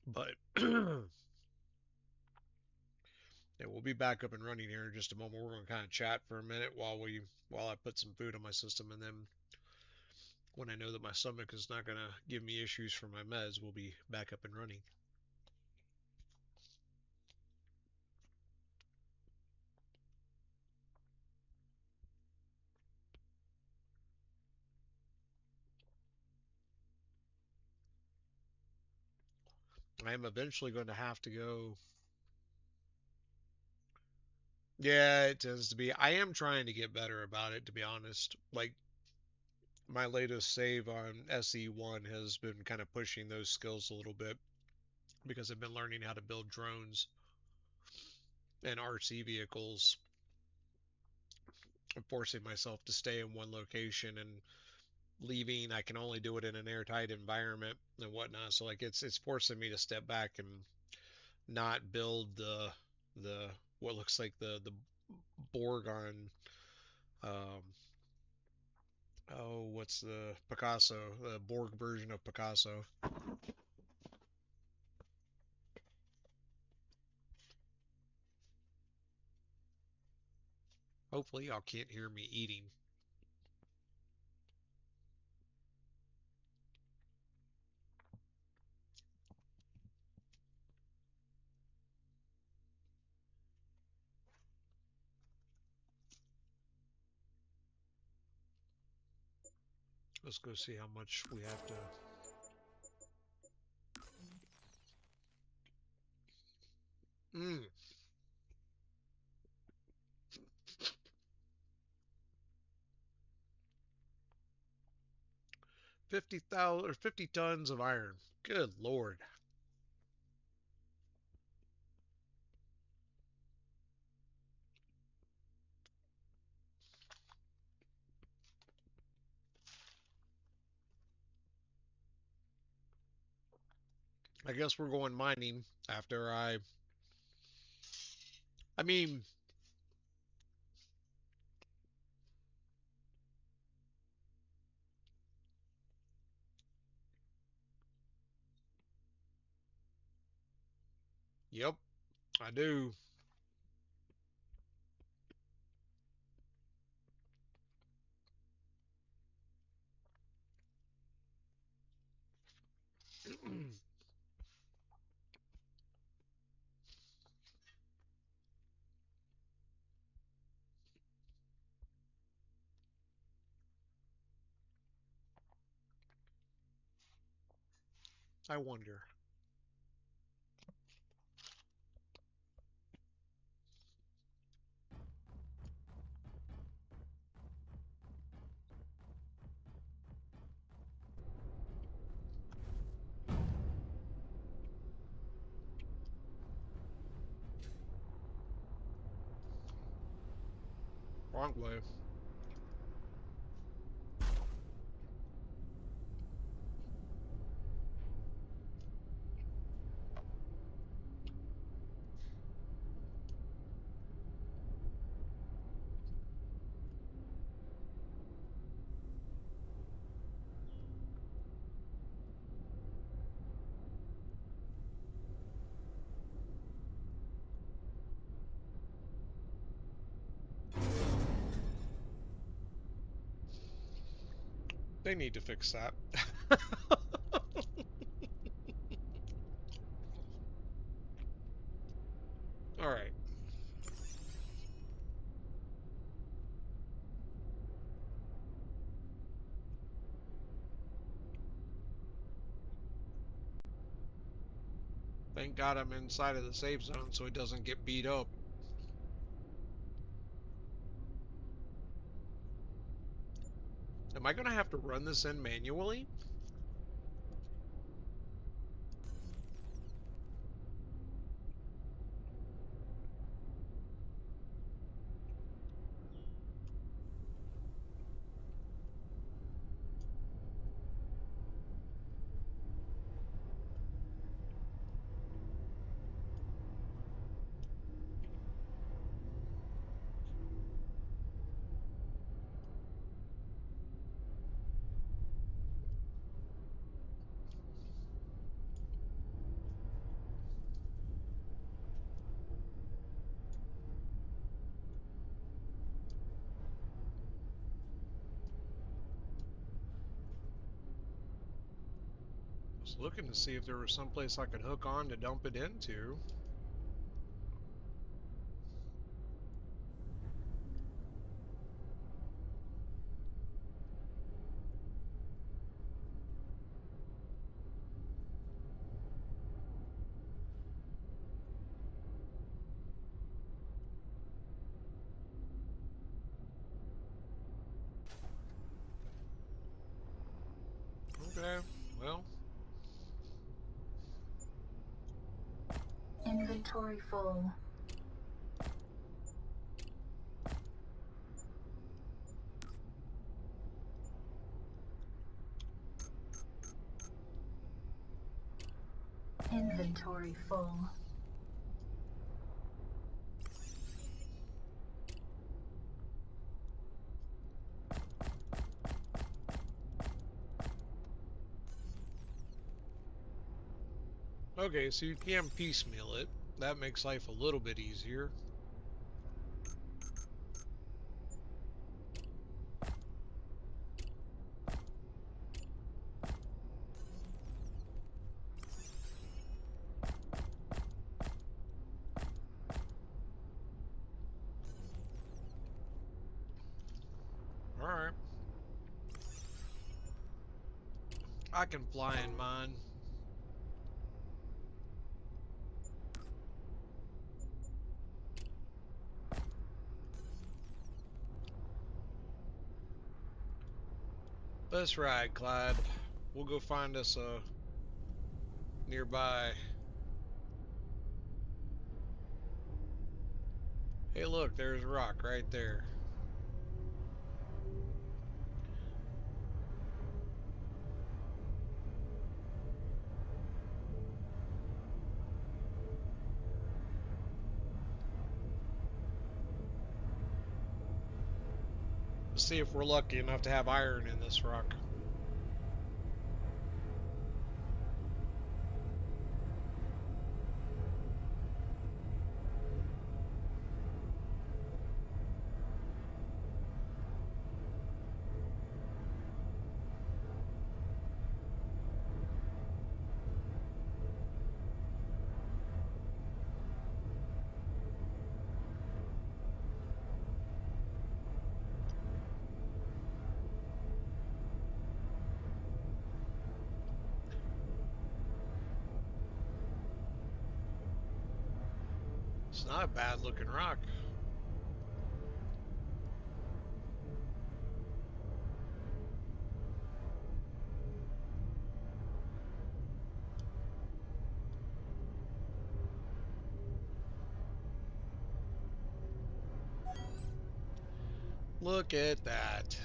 But yeah, we'll be back up and running here in just a moment. We're going to kind of chat for a minute while I put some food on my system, and then when I know that my stomach is not going to give me issues for my meds, we'll be back up and running. I am eventually going to have to go. Yeah, it tends to be. I am trying to get better about it, to be honest. Like, my latest save on SE1 has been kind of pushing those skills a little bit because I've been learning how to build drones and RC vehicles and forcing myself to stay in one location and leaving. I can only do it in an airtight environment and whatnot. So like it's forcing me to step back and not build the what looks like the Borg on um oh what's the Picasso, the Borg version of Picasso. Hopefully y'all can't hear me eating. Let's go see how much we have to. 50,000 or 50 tons of iron. Good lord. I guess we're going mining after I mean, yep, I do. I wonder. Wrong way. They need to fix that. All right. Thank God I'm inside of the safe zone so it doesn't get beat up. Am I going to have to run this in manually? I was looking to see if there was someplace I could hook on to dump it into. Okay, well, Inventory full. Inventory full. okay, so you can piecemeal it. That makes life a little bit easier. Alright. I can fly in mine. Let's ride, Clyde. We'll go find us a nearby. Hey, look, there's a rock right there. Let's see if we're lucky enough to have iron in this rock. It's not a bad looking rock. Look at that.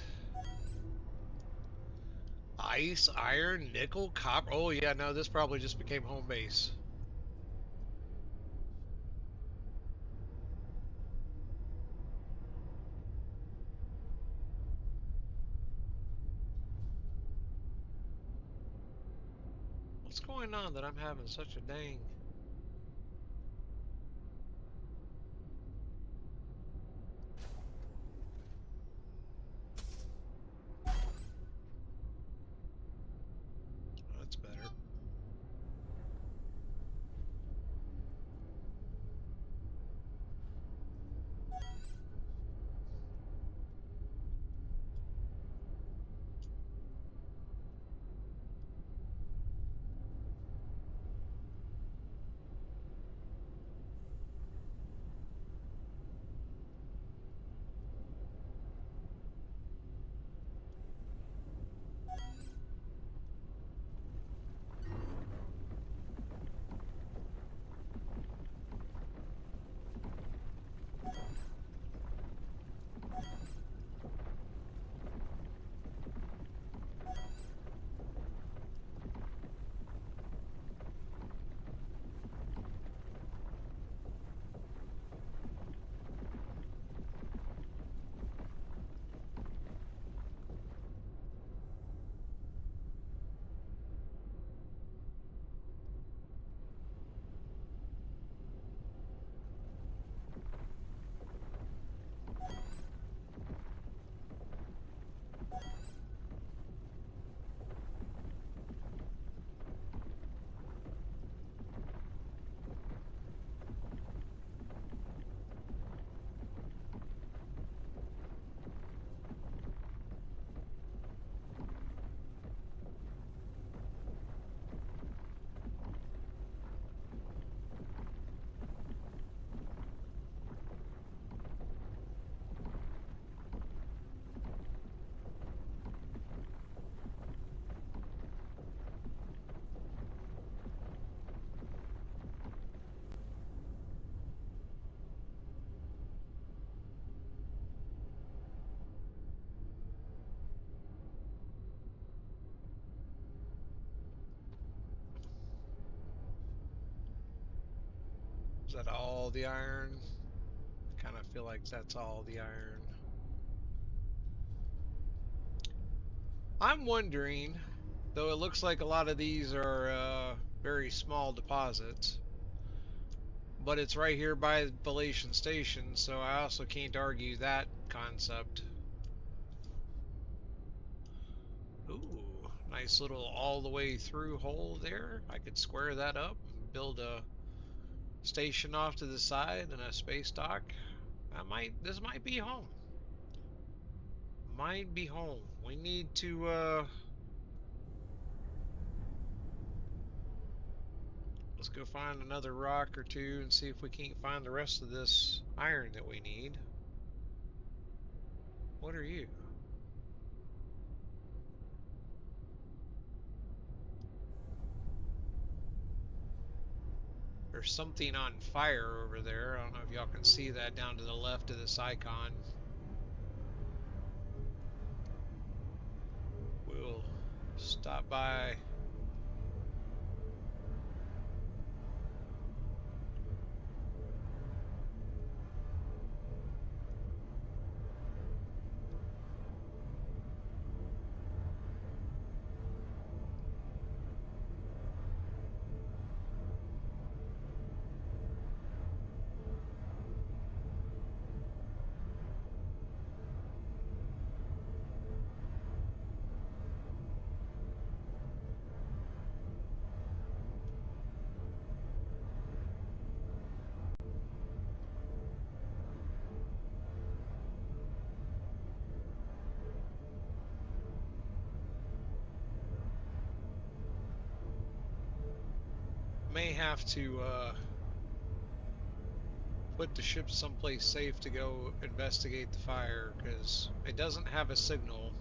Ice, iron, nickel, copper. Oh, yeah, no, this probably just became home base. What's going on that I'm having such a dang... That's better. Is that all the iron? Kind of feel like that's all the iron. I'm wondering, though it looks like a lot of these are very small deposits, but it's right here by Valation Station, so I also can't argue that concept. Ooh, nice little all the way through hole there. I could square that up and build a station off to the side and a space dock. This might be home. Might be home. We need to let's go find another rock or two and see if we can't find the rest of this iron that we need. What are you? There's something on fire over there. I don't know if y'all can see that down to the left of this icon. We'll stop by. May have to put the ship someplace safe to go investigate the fire because it doesn't have a signal.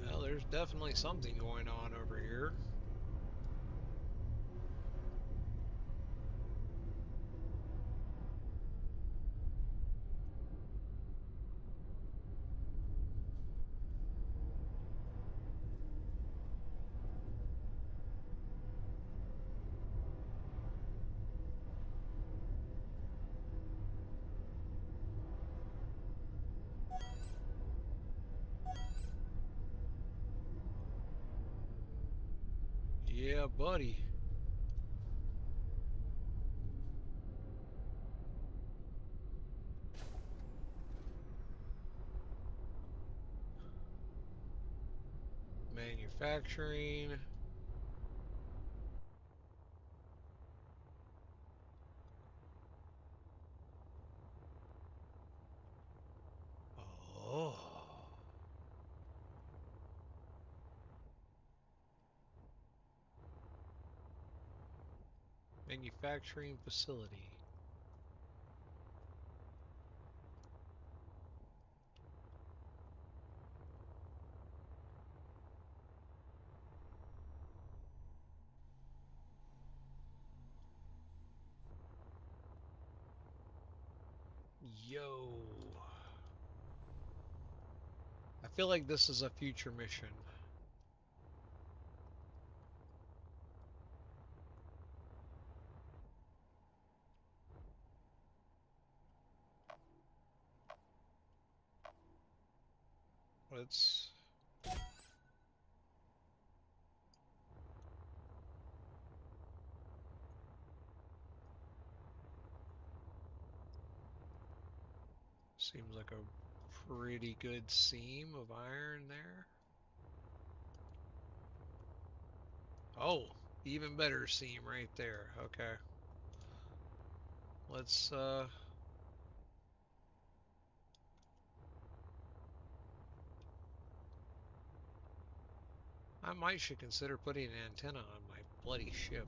Well, there's definitely something going on over here. Yeah, buddy. Manufacturing. Oh. Manufacturing facility. Yo. I feel like this is a future mission. Let's seems like a pretty good seam of iron there. Oh, even better seam right there. Okay. Let's I might should consider putting an antenna on my bloody ship.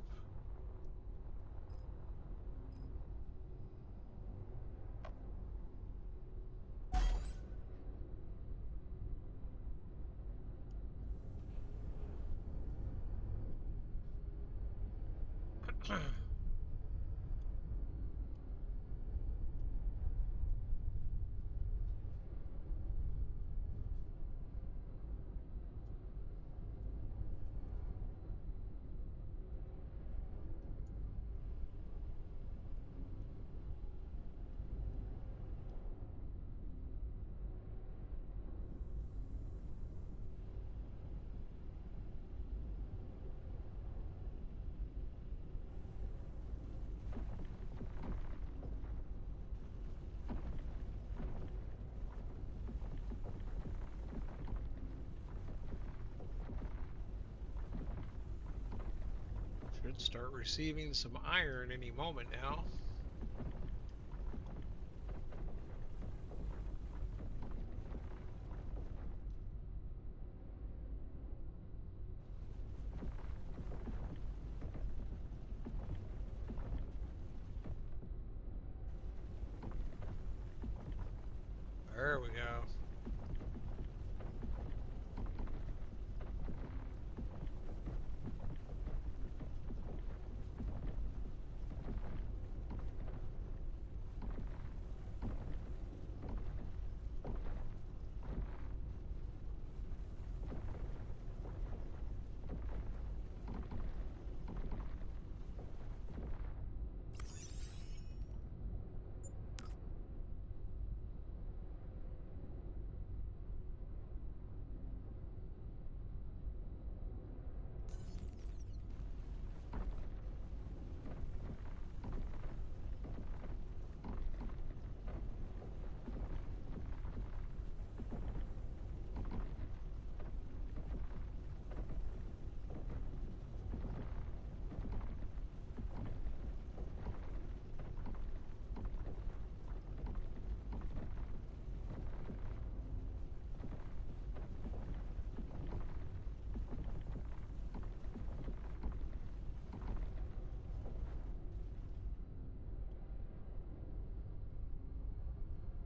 Should start receiving some iron any moment now. There we go.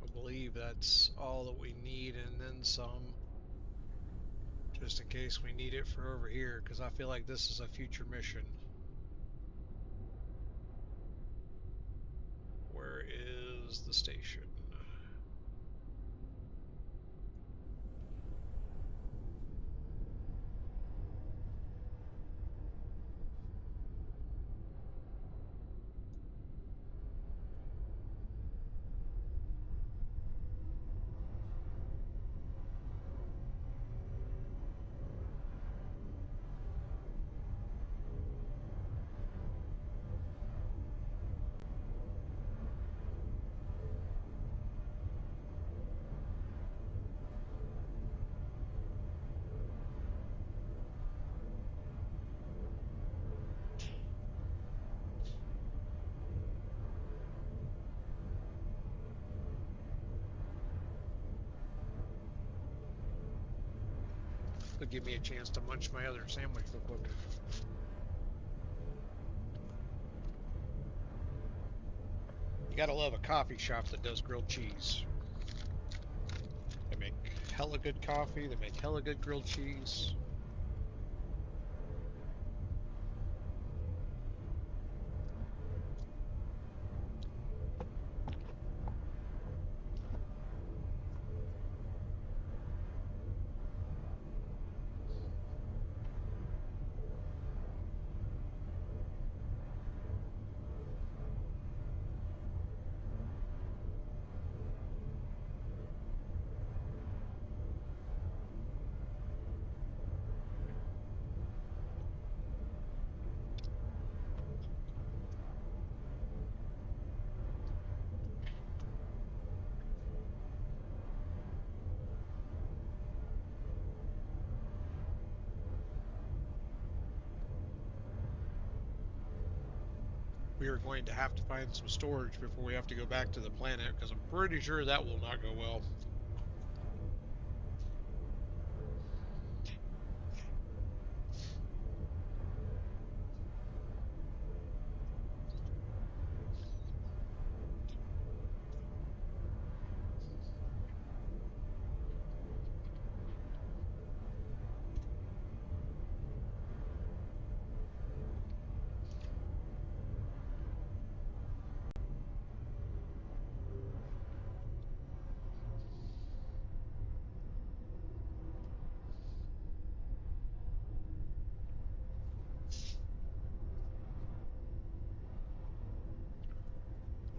I believe that's all that we need and then some, just in case we need it for over here, because I feel like this is a future mission. Where is the station? It'll give me a chance to munch my other sandwich equipment. You gotta love a coffee shop that does grilled cheese. They make hella good coffee, they make hella good grilled cheese. We are going to have to find some storage before we have to go back to the planet, because I'm pretty sure that will not go well.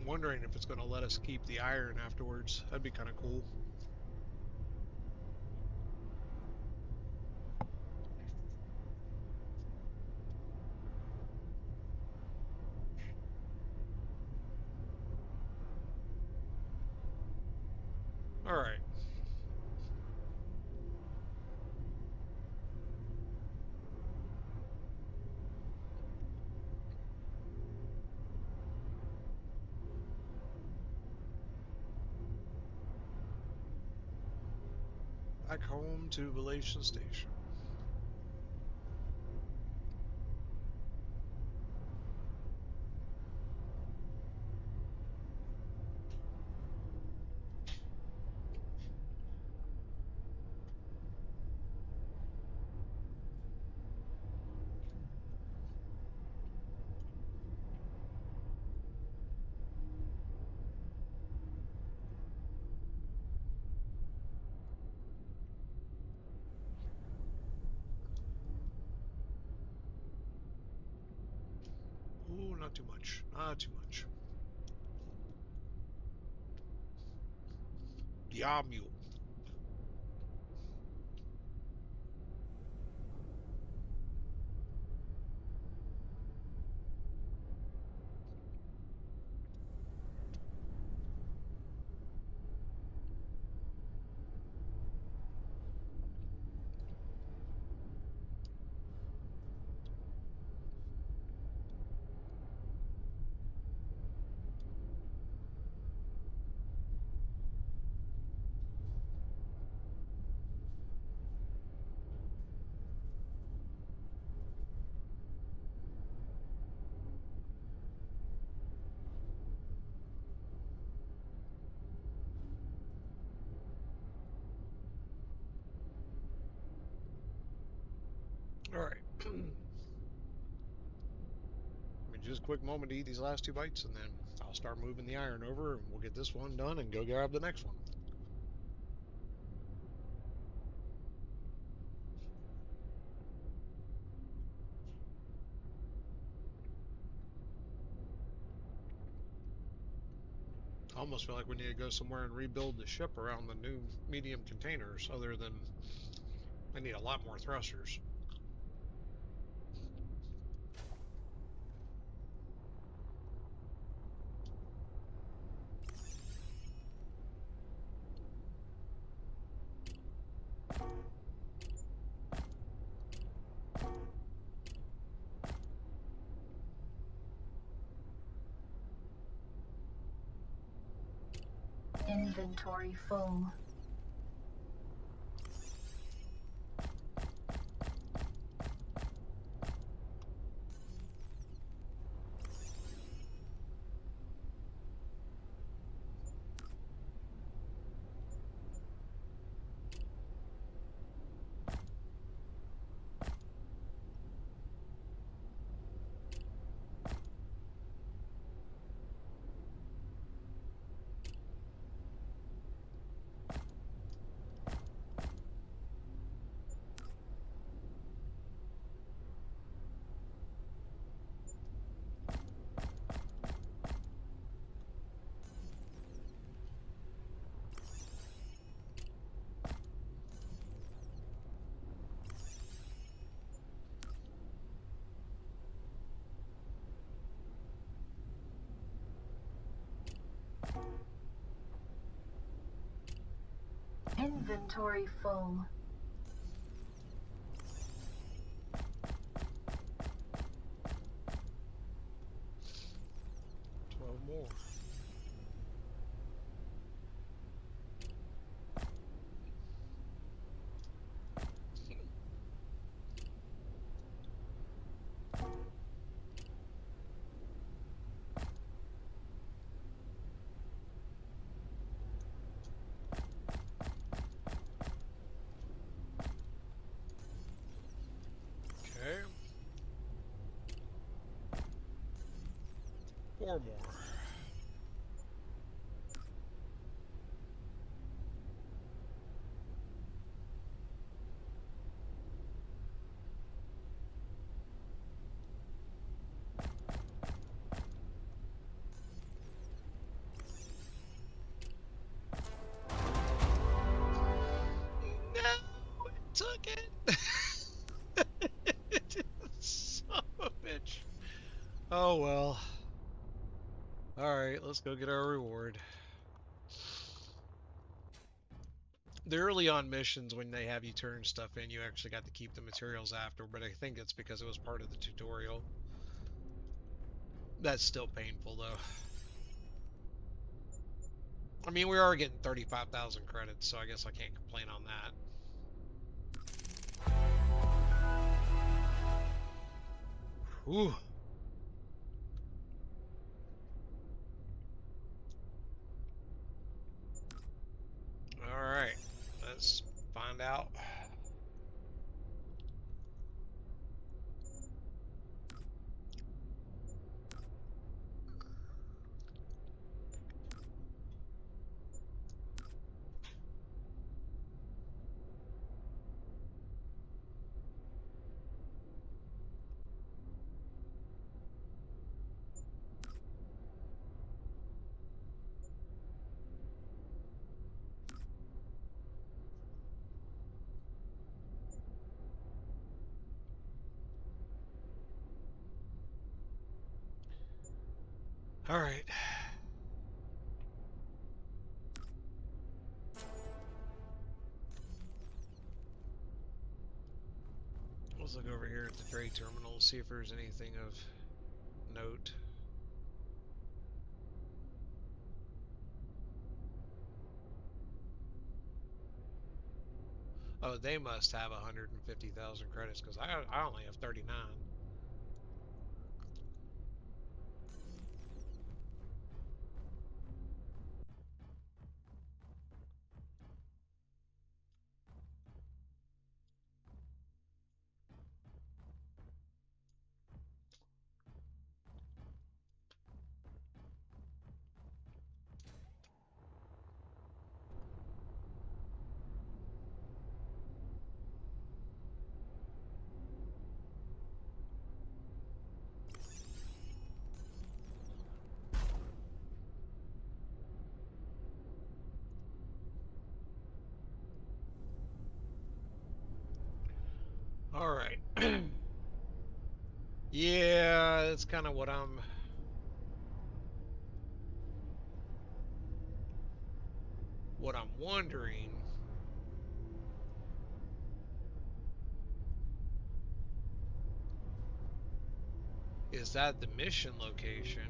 wondering if it's going to let us keep the iron afterwards. That'd be kind of cool. All right. Back home to Relation Station. Ooh, not too much. Not too much. Yeah, mule. All right. I mean, just a quick moment to eat these last 2 bites, and then I'll start moving the iron over, and we'll get this one done and go grab the next one. I almost feel like we need to go somewhere and rebuild the ship around the new medium containers, other than I need a lot more thrusters. Inventory full. Inventory full. More. Okay. 4 more. Oh well. Alright, let's go get our reward. The early on missions, when they have you turn stuff in, you actually got to keep the materials after, but I think it's because it was part of the tutorial. That's still painful though. I mean, we are getting 35,000 credits, so I guess I can't complain on that. Whew. Alright, let's find out. Alright. Let's look over here at the trade terminal, see if there's anything of note. Oh, they must have 150,000 credits because I only have 39. Alright. Yeah, that's kind of what I'm wondering. Is that the mission location?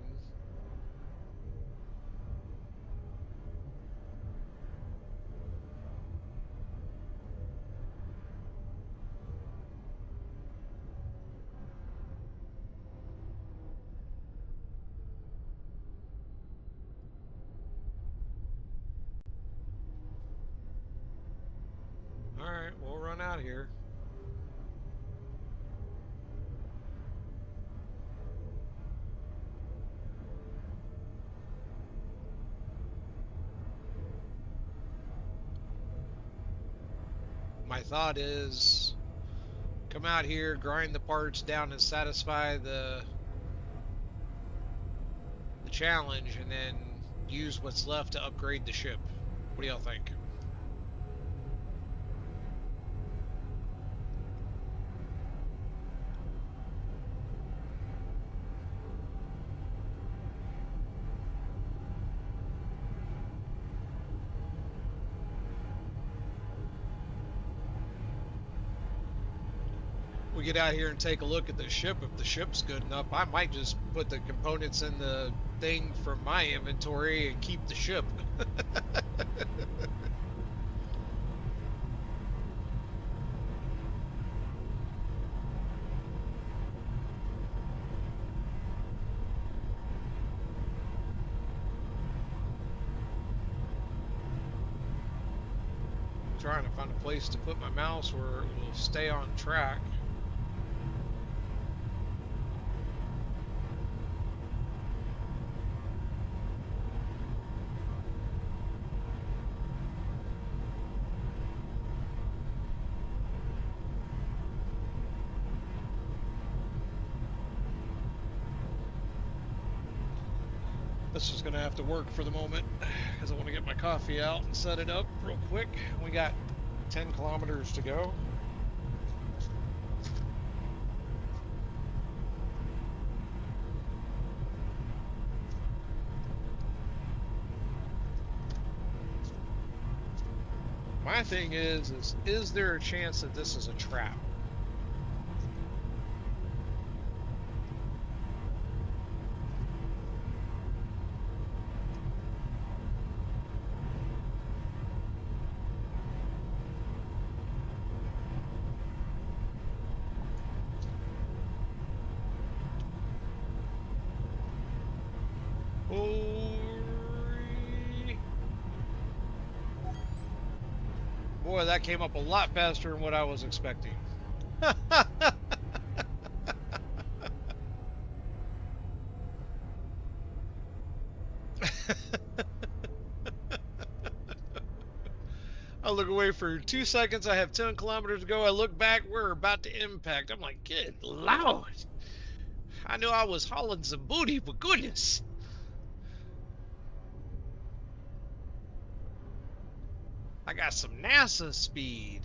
Alright, we'll run out here. My thought is come out here, grind the parts down and satisfy the challenge, and then use what's left to upgrade the ship. What do y'all think? We get out here and take a look at the ship. If the ship's good enough, I might just put the components in the thing from my inventory and keep the ship. Trying to find a place to put my mouse where it will stay on track. This is going to have to work for the moment because I want to get my coffee out and set it up real quick. We got 10 kilometers to go. My thing is there a chance that this is a trap? Boy, that came up a lot faster than what I was expecting. I look away for 2 seconds. I have 10 kilometers to go. I look back. We're about to impact. I'm like, good Lord. I knew I was hauling some booty, but goodness. I got some NASA speed.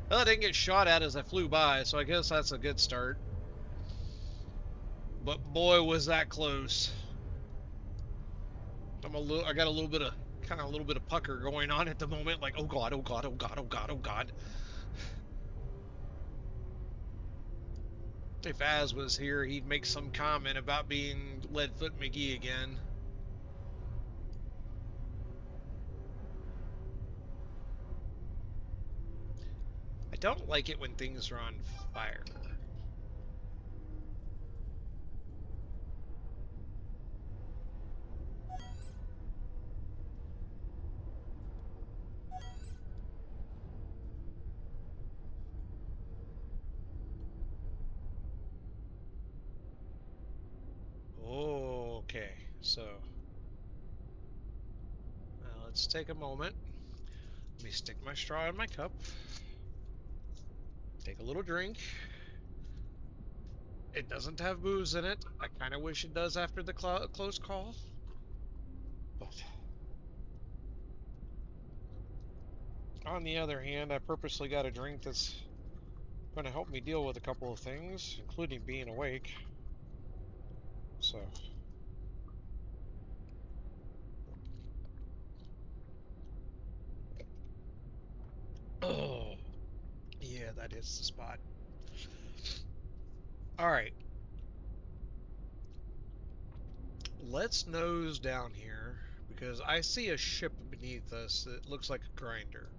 Well, I didn't get shot at as I flew by, so I guess that's a good start. But boy, was that close. I got a little bit of pucker going on at the moment. Like, oh god, oh god, oh god, oh god, oh god. If Az was here, he'd make some comment about being Leadfoot McGee again. I don't like it when things are on fire. Okay, so now let's take a moment. Let me stick my straw in my cup. Take a little drink. It doesn't have booze in it. I kind of wish it does after the close call. But on the other hand, I purposely got a drink that's going to help me deal with a couple of things, including being awake. So, oh, yeah, that is the spot. All right, let's nose down here because I see a ship beneath us that looks like a grinder.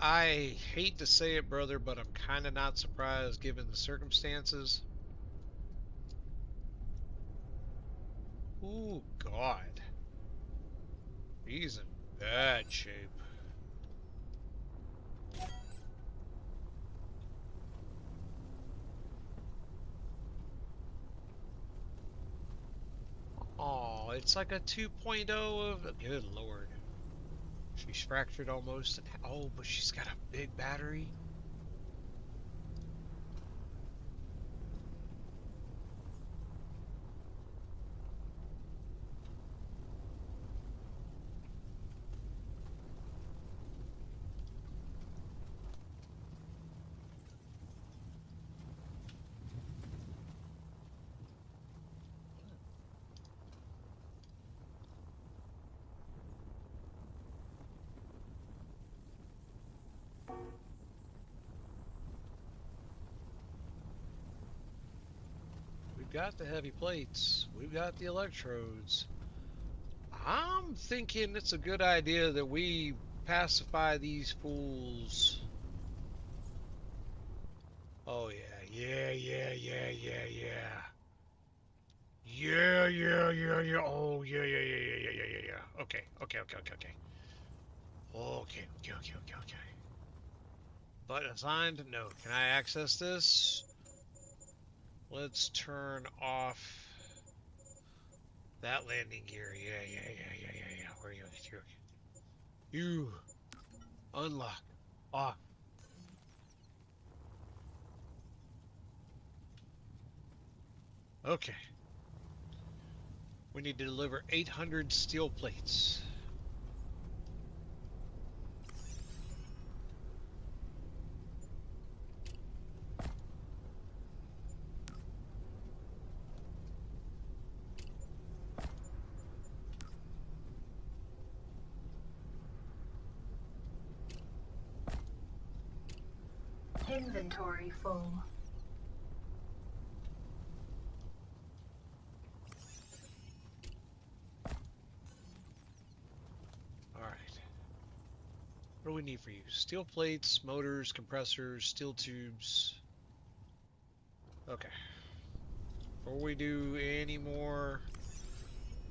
I hate to say it, brother, but I'm kind of not surprised given the circumstances. Ooh, God. He's in bad shape. Oh, it's like a 2.0 of... Good Lord. She's fractured almost. And, oh, but she's got a big battery. We've got the heavy plates. We've got the electrodes. I'm thinking it's a good idea that we pacify these fools. Oh, yeah. Yeah, yeah, yeah, yeah, yeah. Yeah, yeah, yeah, yeah. Oh, yeah, yeah, yeah, yeah, yeah, yeah, yeah, yeah. Okay, okay, okay, okay, okay. Okay, okay, okay, okay, okay. Button assigned? No. Can I access this? Let's turn off that landing gear. Yeah, yeah, yeah, yeah, yeah, yeah. Where are you? You unlock. Off. Okay. We need to deliver 800 steel plates. Inventory full. All right. What do we need for you? Steel plates, motors, compressors, steel tubes. Okay. Before we do any more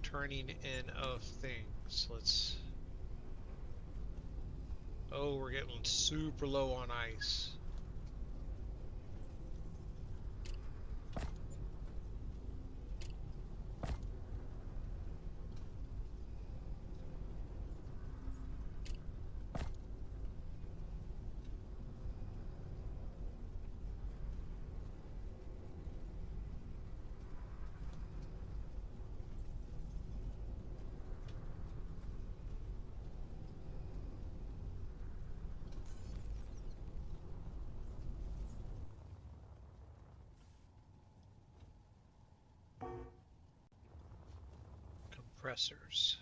turning in of things, let's... Oh, we're getting super low on ice. Compressors.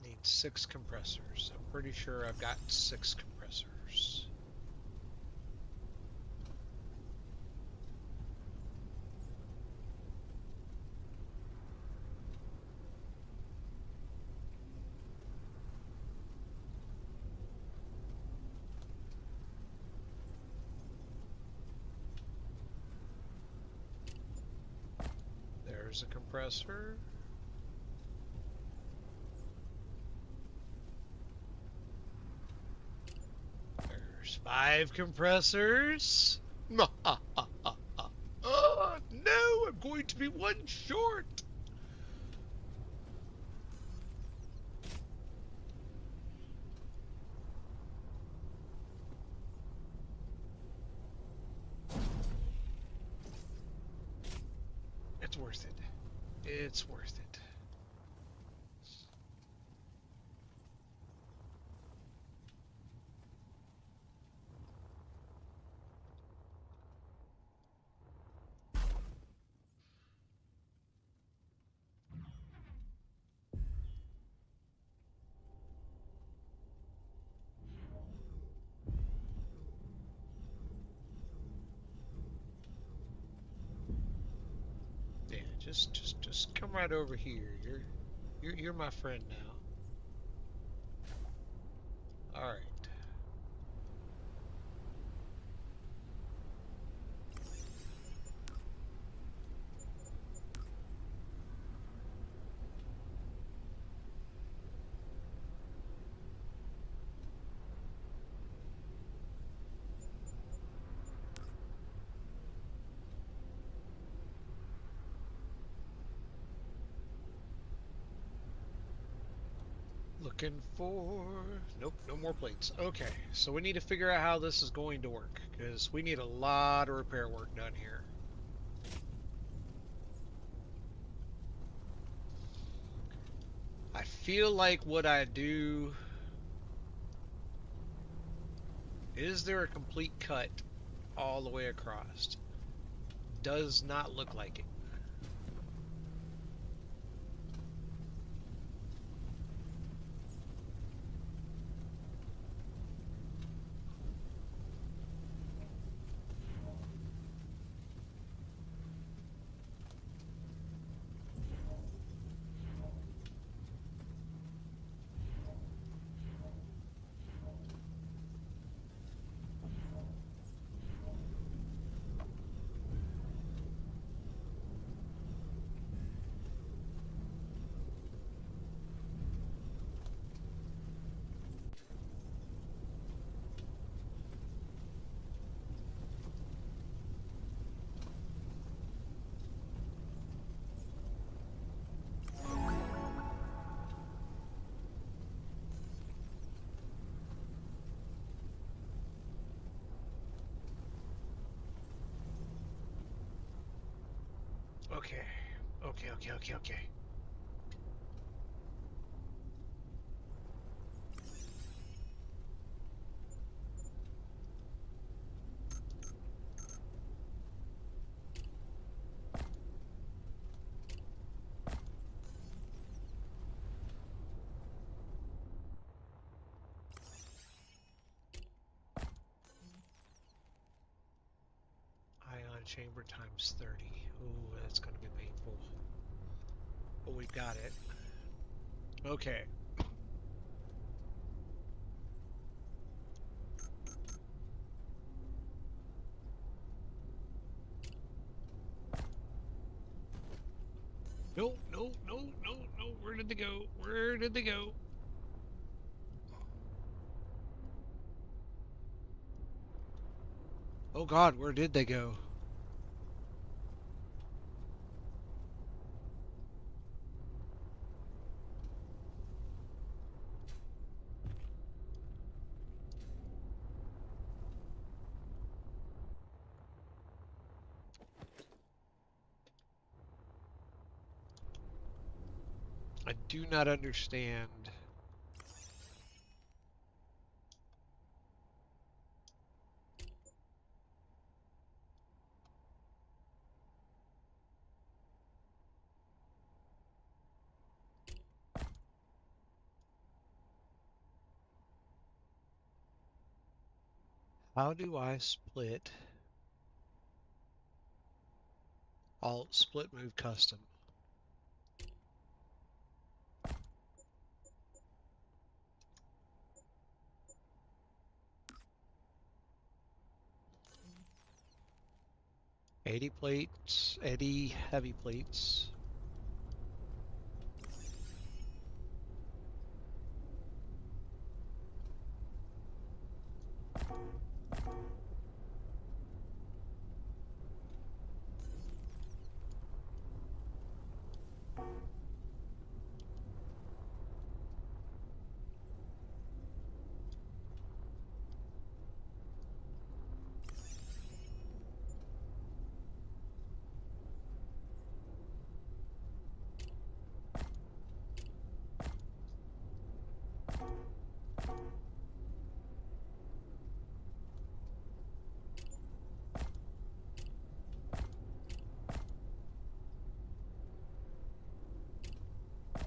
Need 6 compressors. I'm pretty sure I've got 6 compressors. There's a compressor. There's 5 compressors. No, I'm going to be one short. It's worth it. It's worth it. Yeah, just come right over here. You're my friend now. All right. Looking for... Nope, no more plates. Okay, so we need to figure out how this is going to work, because we need a lot of repair work done here. I feel like what I do... Is there a complete cut all the way across? Does not look like it. Okay. Okay. Ion chamber times 30. Ooh, that's going to be painful. But we got it. Okay. No. Where did they go? Where did they go? Oh God, where did they go? I do not understand. How do I split? Alt split move custom. Eighty plates, 80 heavy plates.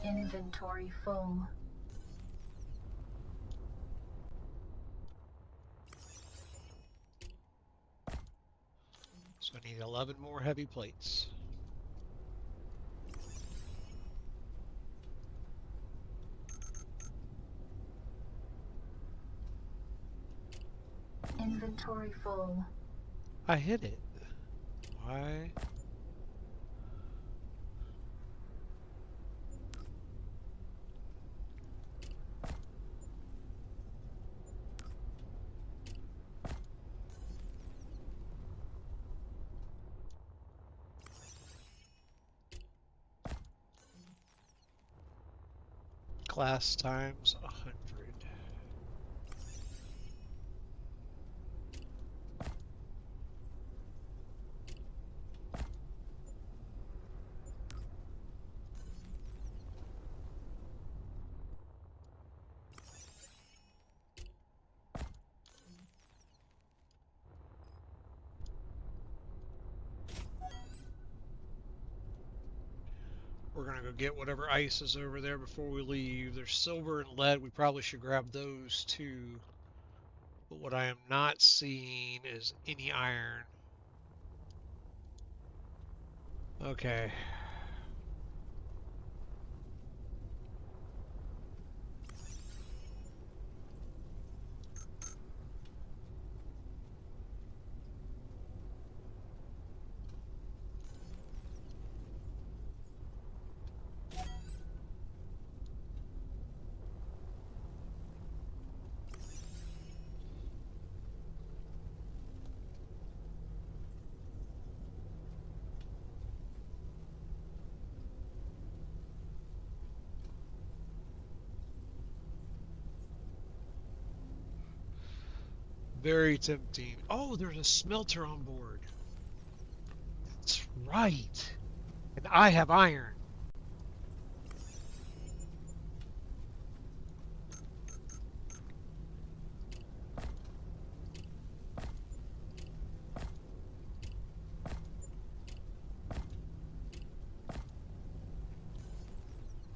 Inventory full. So I need 11 more heavy plates. Inventory full. I hit it. Why? Class times 100. We're gonna go get whatever ice is over there before we leave. There's silver and lead. We probably should grab those too. But what I am not seeing is any iron. Okay. Very tempting. Oh, there's a smelter on board. That's right. And I have iron.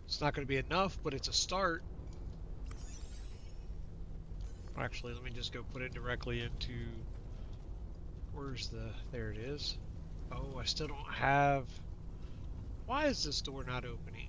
It's not going to be enough, but it's a start. Actually, let me just go put it directly into... Where's the... There it is. Oh, I still don't have... Why is this door not opening?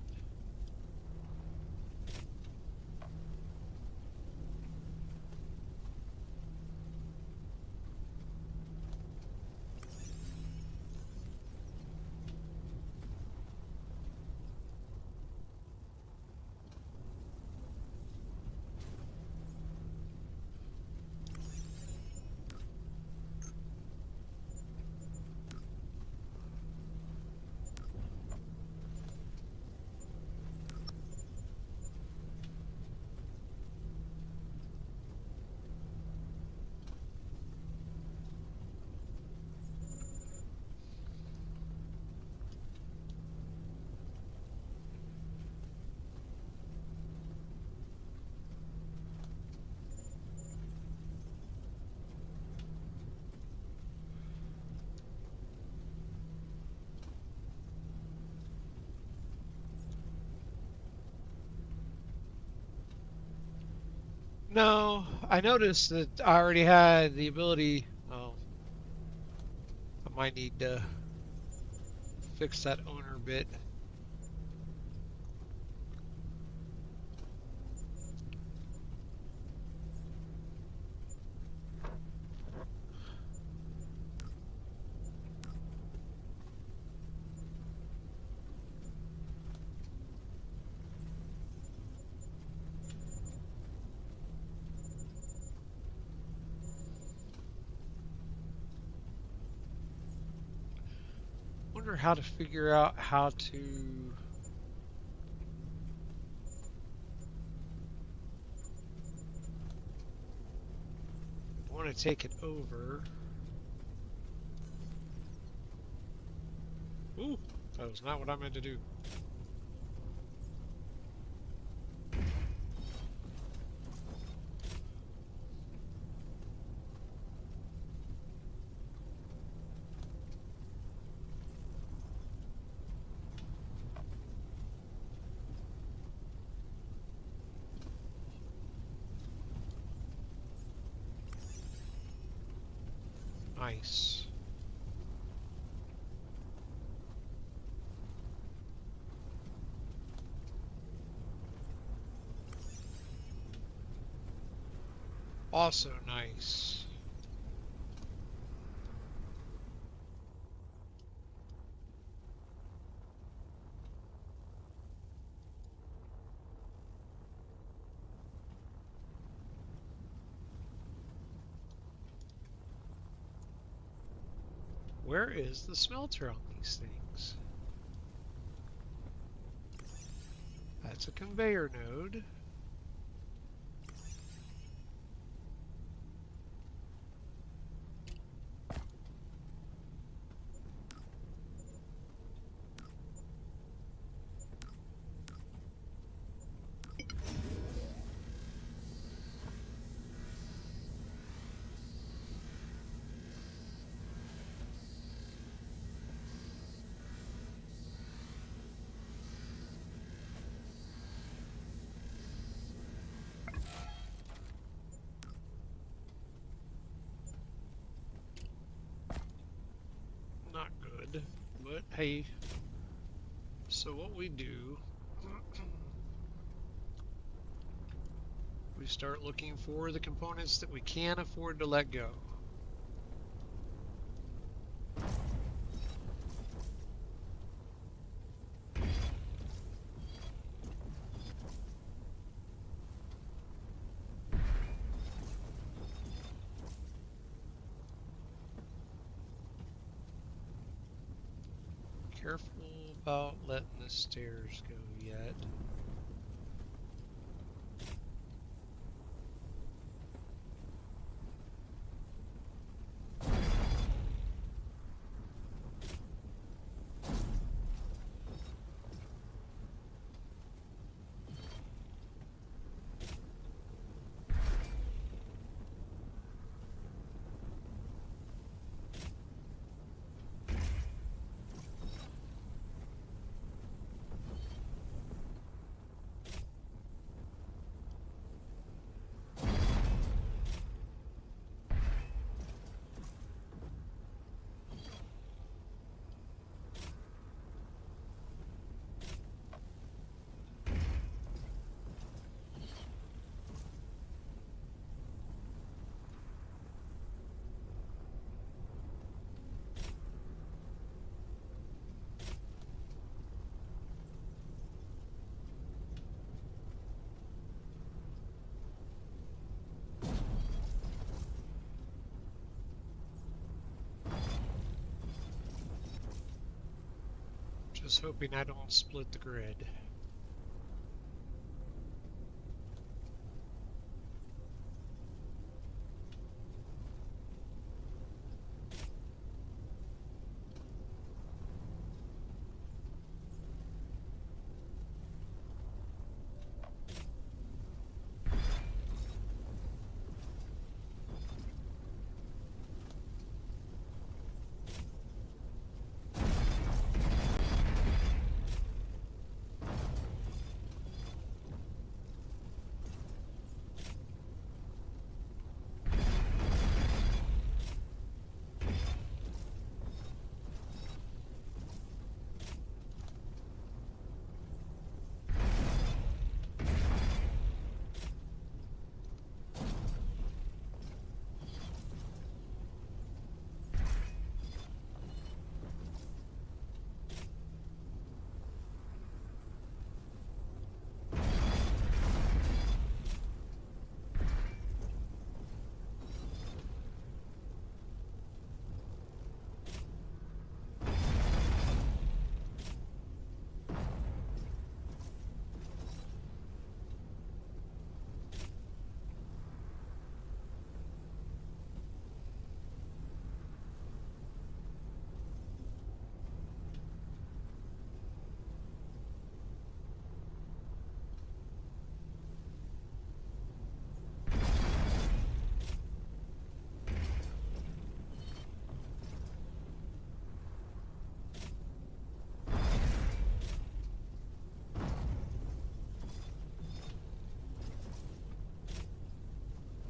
No, I noticed that I already had the ability. Oh, I might need to fix that owner bit. Wonder how to figure out how to... I want to take it over. Ooh, that was not what I meant to do. Nice. Also nice. Where is the smelter on these things? That's a conveyor node. Not good, but hey. So what we do, we start looking for the components that we can afford to let go. Careful about letting the stairs go yet. Just hoping I don't split the grid.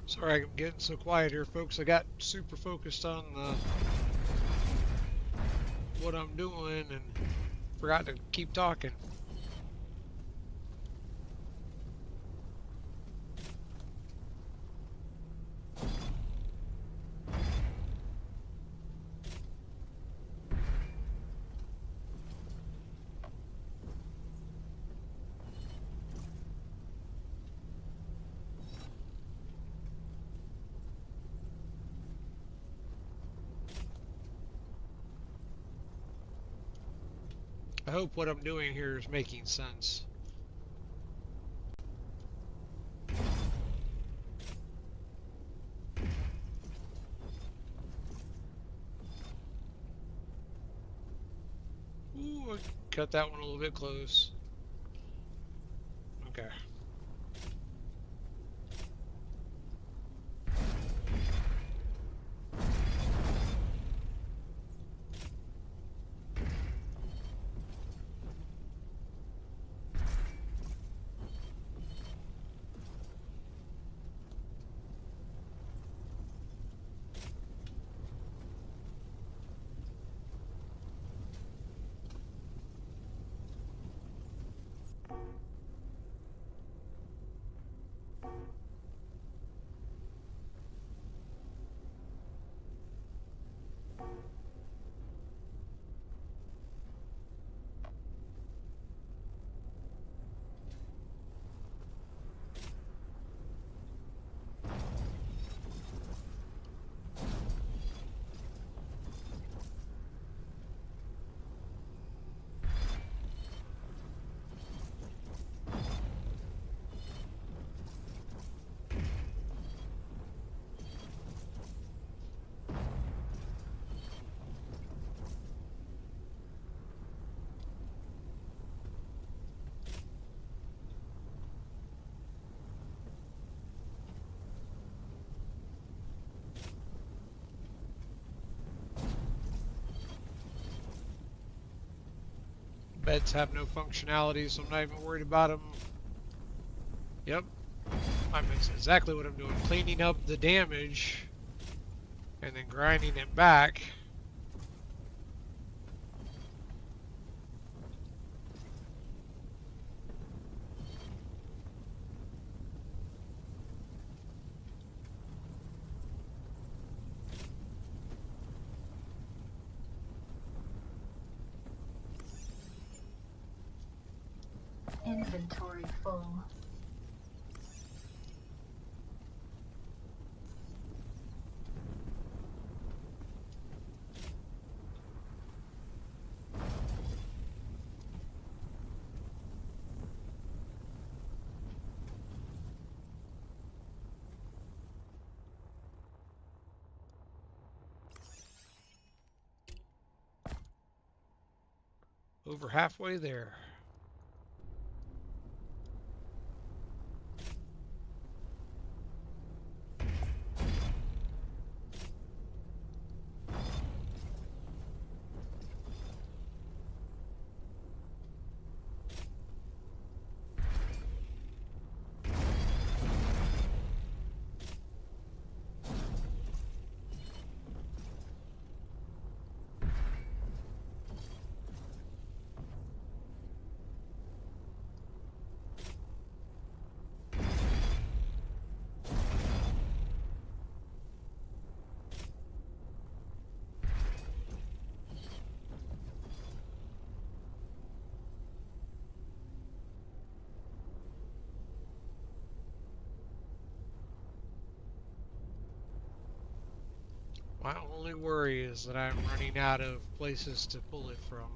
Sorry I'm getting so quiet here, folks. I got super focused on what I'm doing and forgot to keep talking. I hope what I'm doing here is making sense. Ooh, I cut that one a little bit close. Okay. Beds have no functionality, so I'm not even worried about them. Yep. That's exactly what I'm doing. Cleaning up the damage and then grinding it back. Inventory full. Over halfway there. My only worry is that I'm running out of places to pull it from.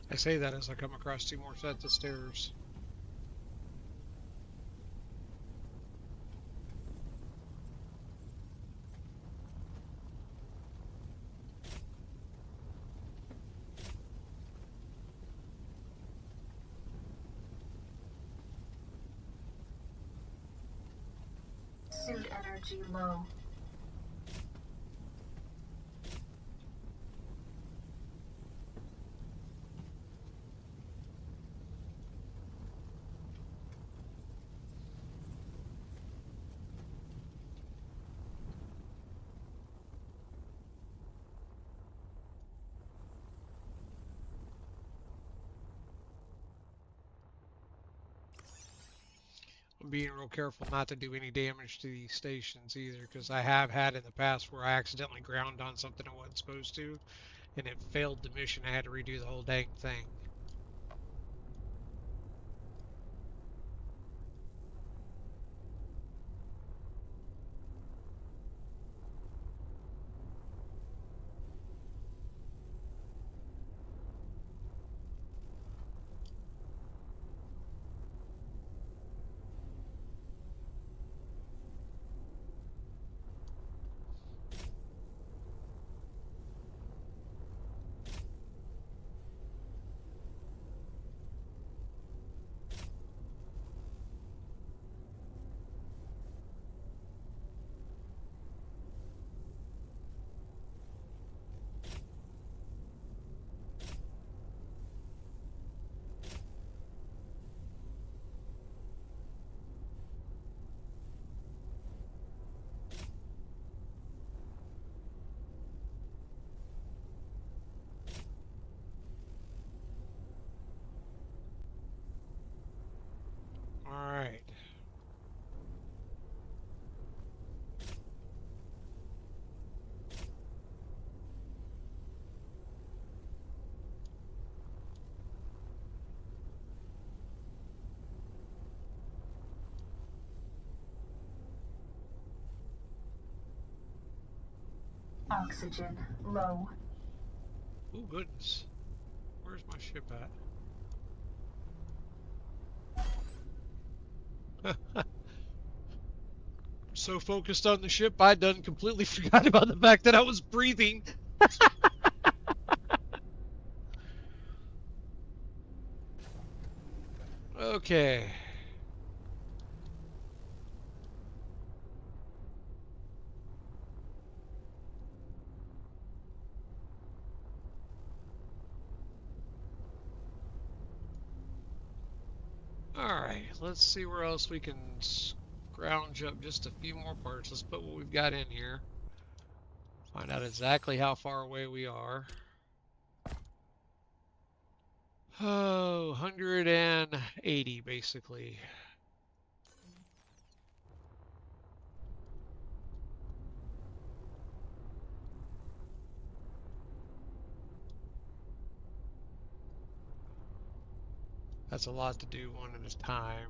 I say that as I come across 2 more sets of stairs. Suit energy low. I'm being real careful not to do any damage to these stations either, because I have had in the past where I accidentally ground on something I wasn't supposed to, and it failed the mission. I had to redo the whole dang thing. Alright. Oxygen low. Oh, goodness. Where's my ship at? So focused on the ship, I done completely forgot about the fact that I was breathing. Okay. Alright, let's see where else we can scrounge up just a few more parts. Let's put what we've got in here. Find out exactly how far away we are. Oh, 180 basically. That's a lot to do one at a time.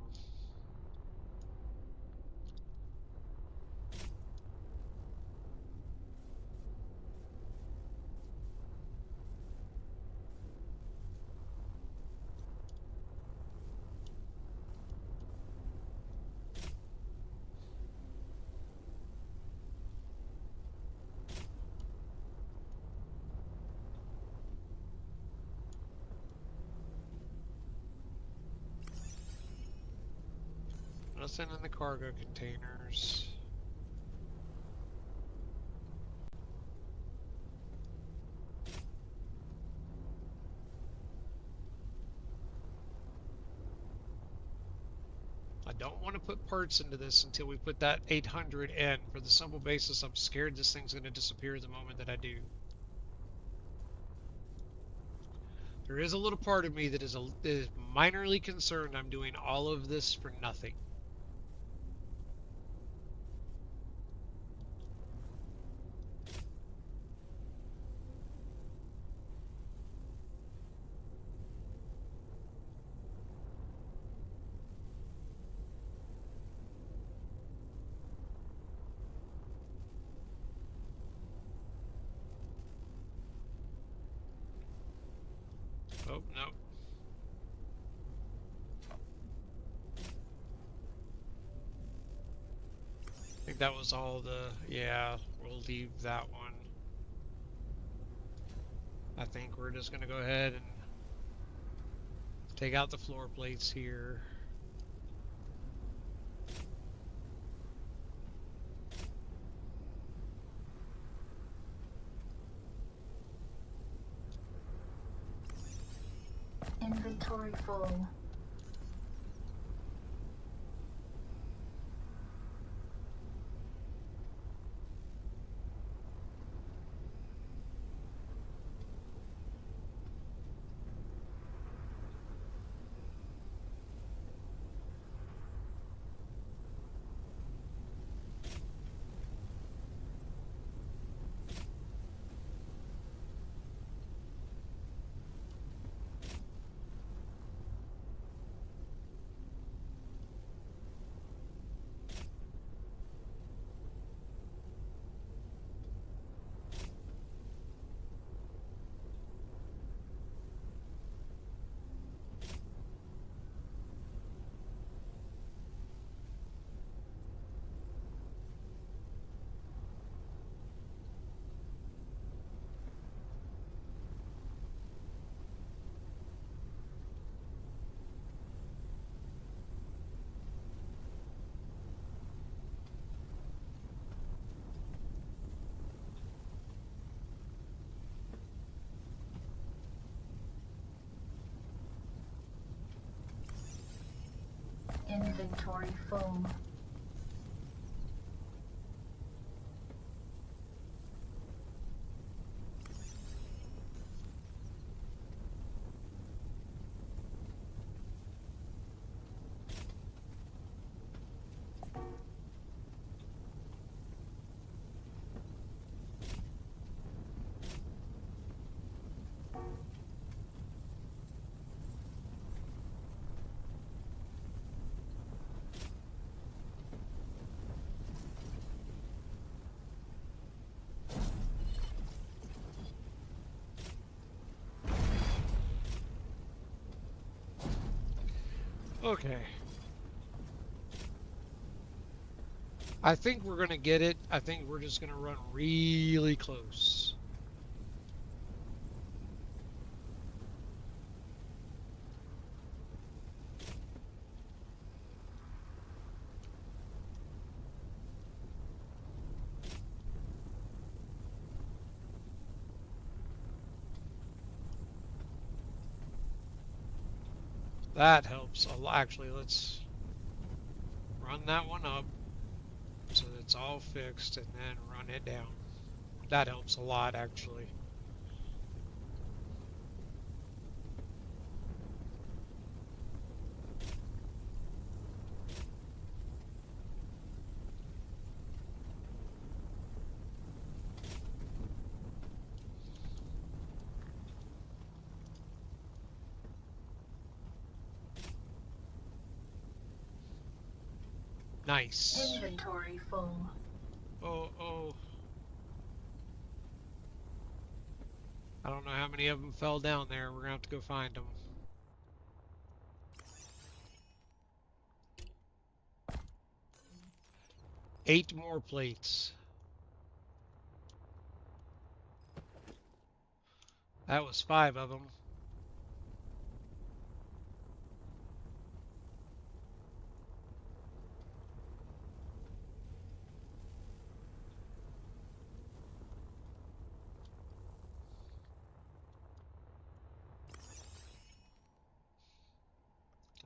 Nothing in the cargo containers. I don't want to put parts into this until we put that 800 in, for the simple basis I'm scared this thing's going to disappear the moment that I do. There is a little part of me that is minorly concerned I'm doing all of this for nothing. Oh, no. I think that was all the... Yeah, we'll leave that one. I think we're just going to go ahead and take out the floor plates here. Inventory full. Inventory full. Okay. I think we're going to get it. I think we're just going to run really close. That helps a lot. Actually, let's run that one up so that it's all fixed and then run it down. That helps a lot, actually. Nice. Inventory full. Oh, oh. I don't know how many of them fell down there. We're gonna have to go find them. Eight more plates. That was 5 of them.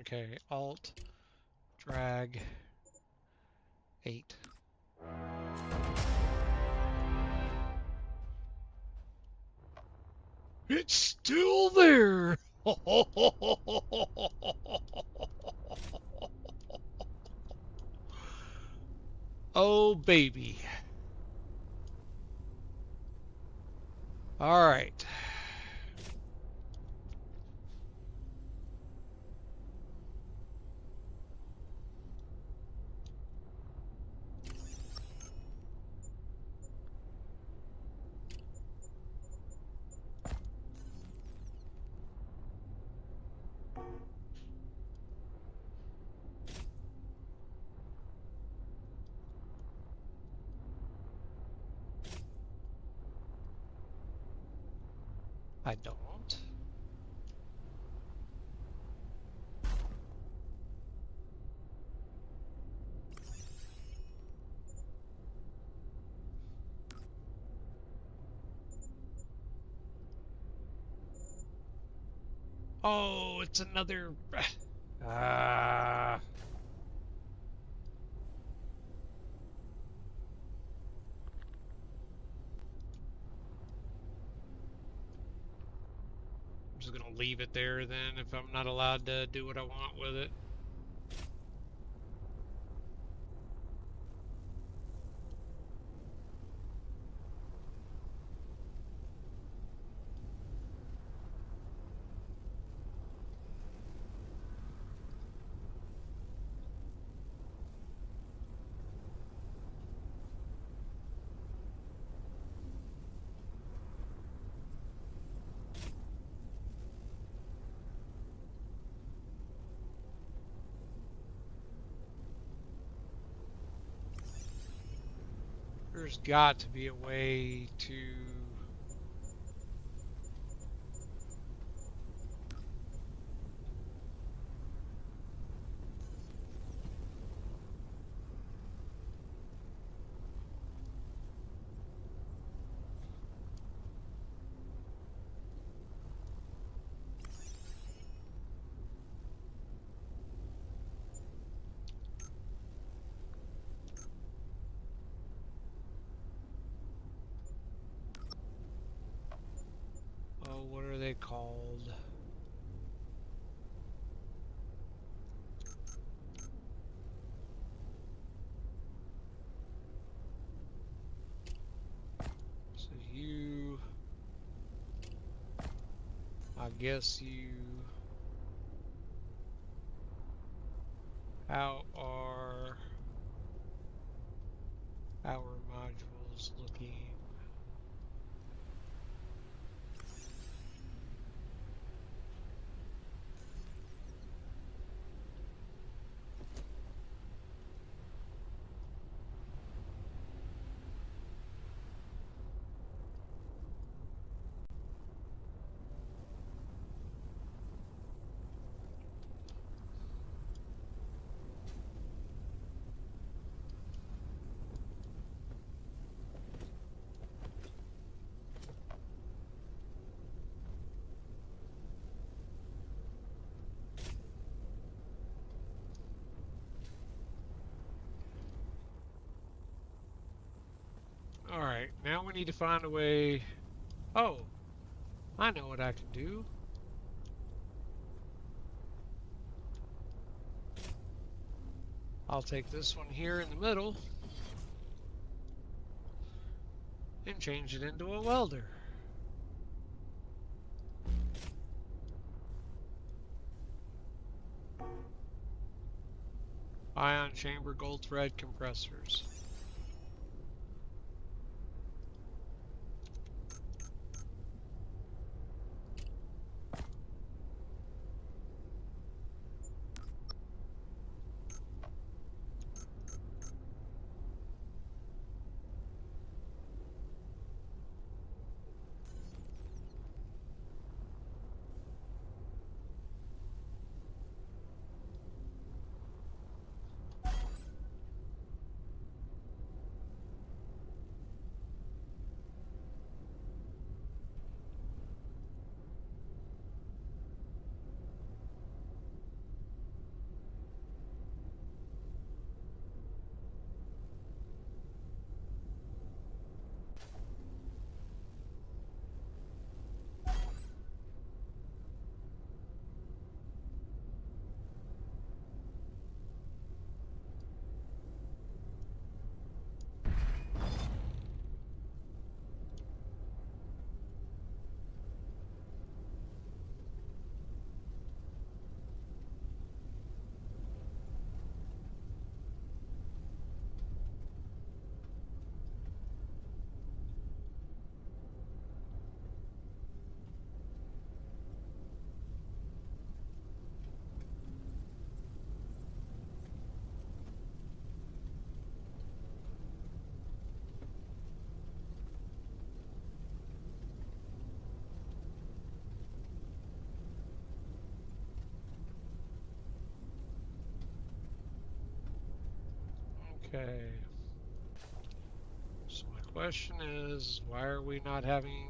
Okay, Alt, drag, 8. It's still there! Oh, baby. All right. I don't. Oh, it's another. Ah. I'm just gonna leave it there then if I'm not allowed to do what I want with it. There's got to be a way to. Oh, what are they called? So you. I guess you. How are our modules looking? Alright, now we need to find a way. Oh, I know what I can do. I'll take this one here in the middle and change it into a welder. Ion chamber gold thread compressors. Okay. So my question is, why are we not having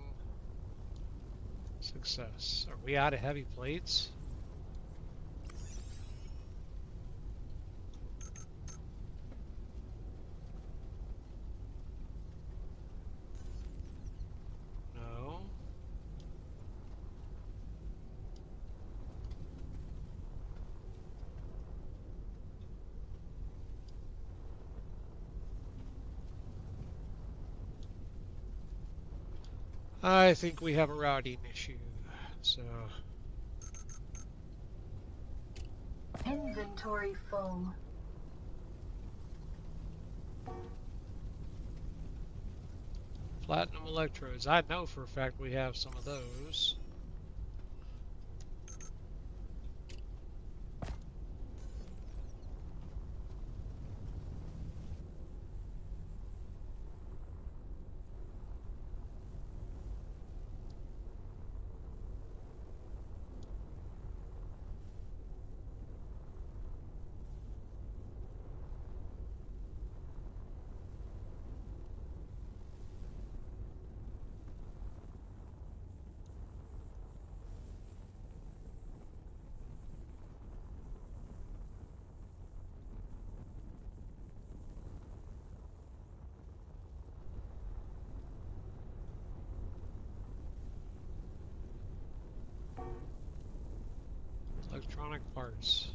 success? Are we out of heavy plates? No. I think we have a routing issue. So, Inventory full. platinum electrodes. I know for a fact we have some of those. Electronic parts.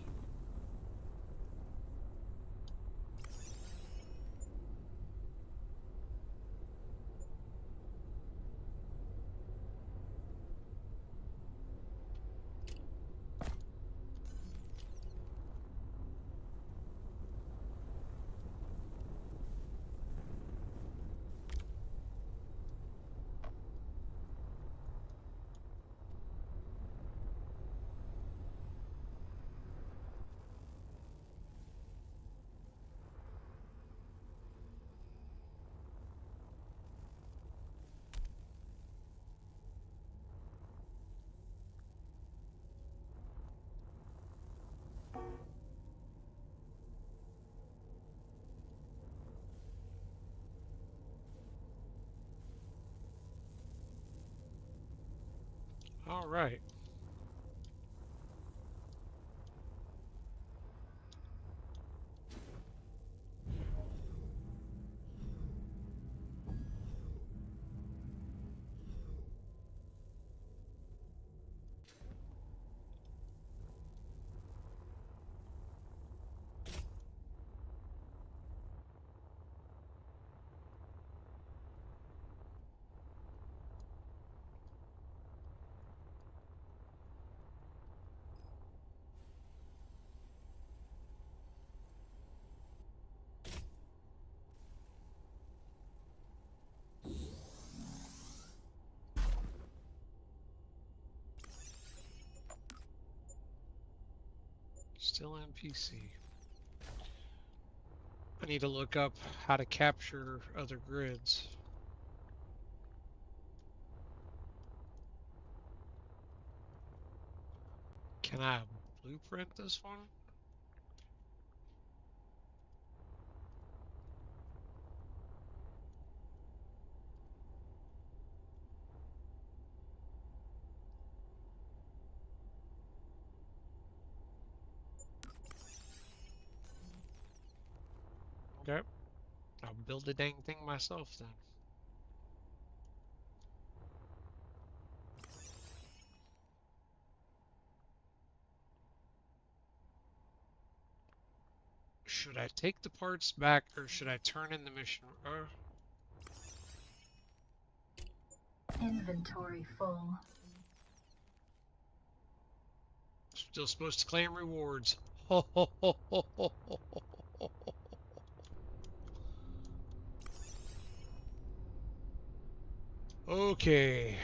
All right. Still NPC. I need to look up how to capture other grids. Can I blueprint this one? Okay. I'll build the dang thing myself then. Should I take the parts back or should I turn in the mission? Inventory full. Still supposed to claim rewards. Ho ho ho ho ho ho ho ho. Okay.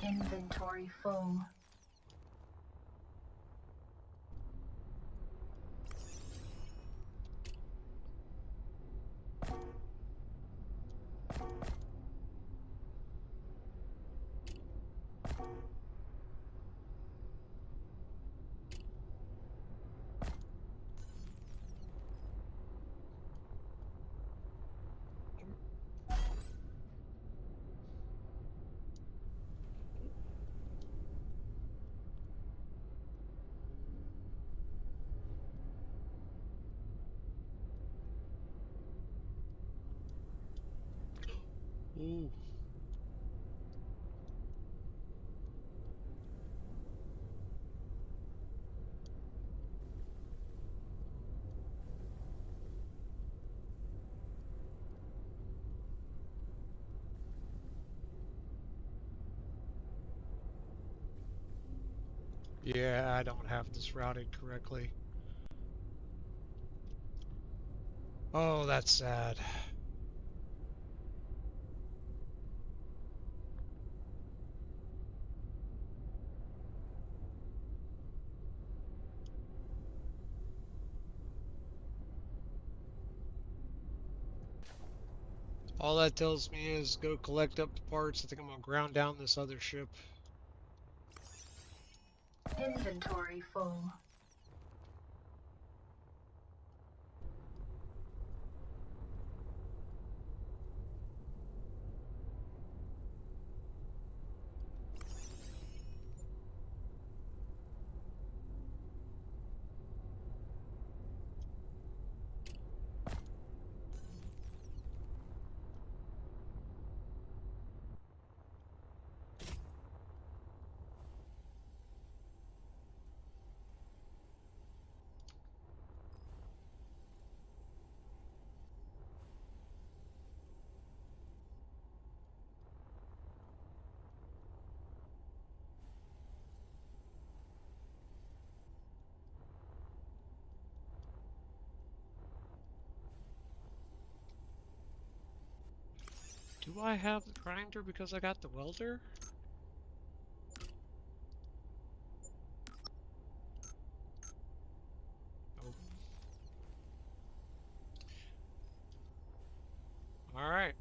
Inventory full. Ooh. Yeah, I don't have this routed correctly. Oh, that's sad. All that tells me is go collect up the parts. I think I'm gonna ground down this other ship. Inventory full. Do I have the grinder because I got the welder? Nope. Alright.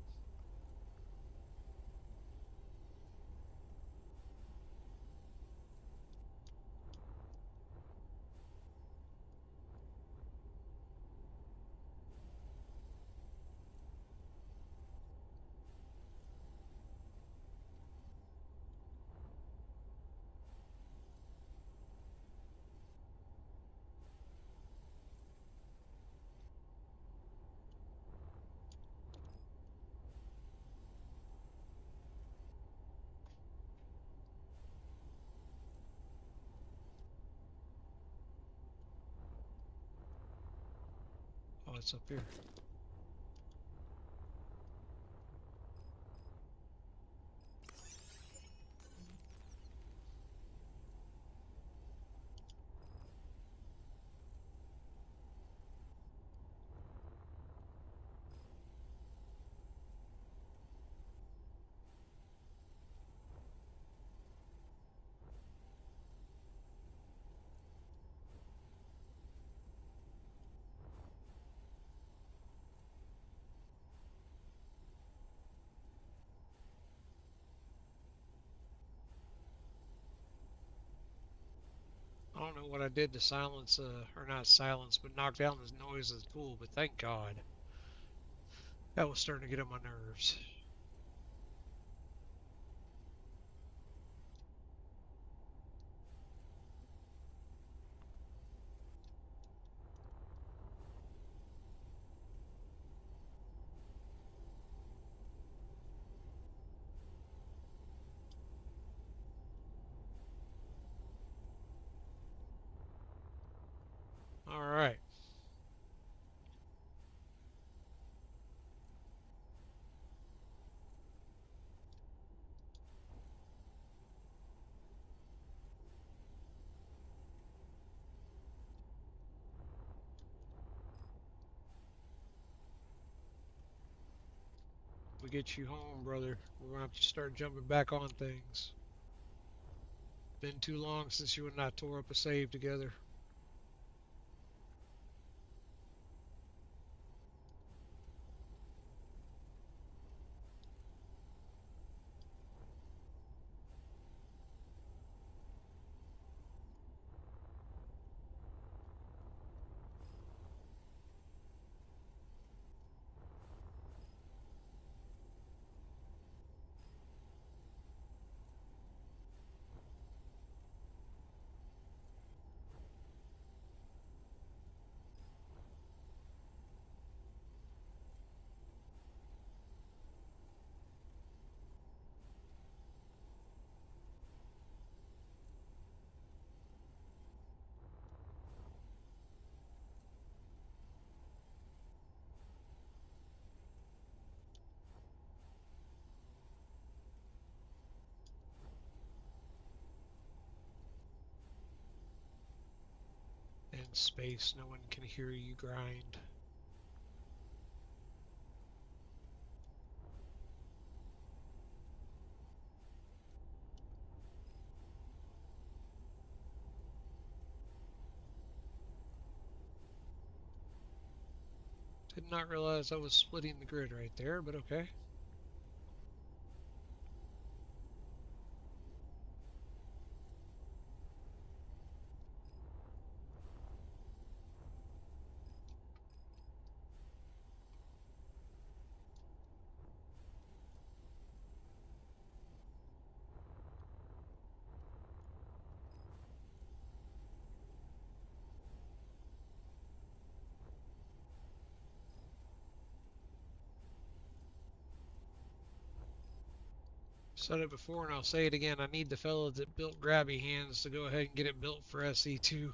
Oh, it's up here. don't know what I did to silence, or not silence, but knock down this noise of the pool, but thank God. That was starting to get on my nerves. Alright. We get you home, brother. We're gonna have to start jumping back on things. Been too long since you and I tore up a save together. In space, no one can hear you grind. Did not realize I was splitting the grid right there, but okay. Said it before and I'll say it again. I need the fellow that built Grabby Hands to go ahead and get it built for SE2.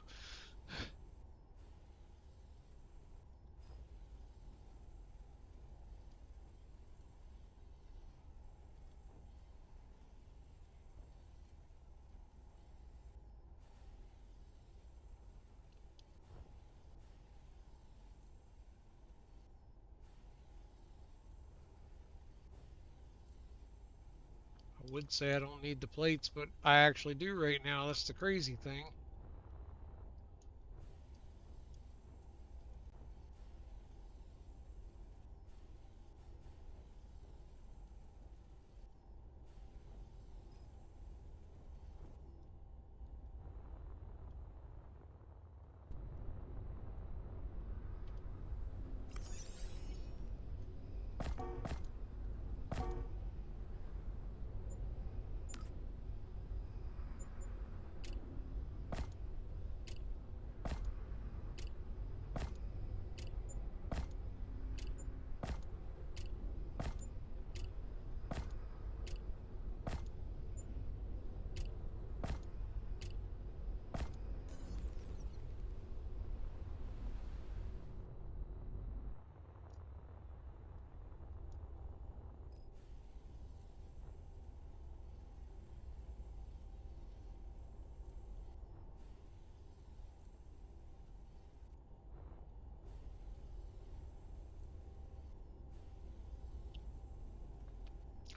I would say I don't need the plates, but I actually do right now. That's the crazy thing.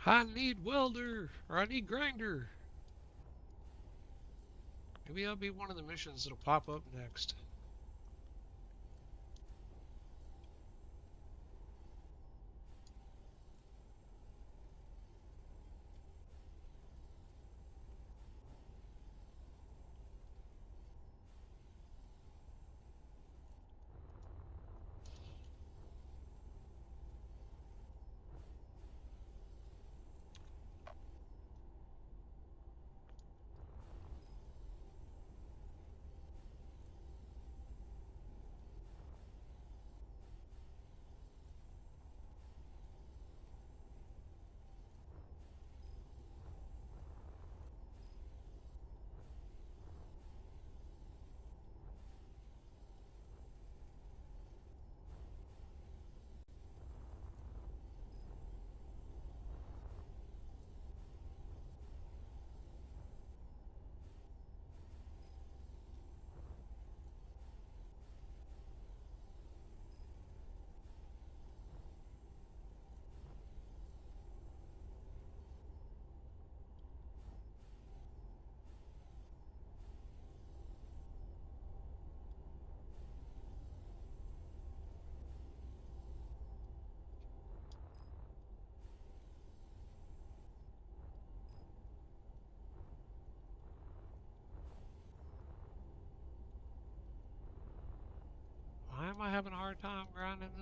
I need welder, or I need grinder. Maybe that'll be one of the missions that'll pop up next.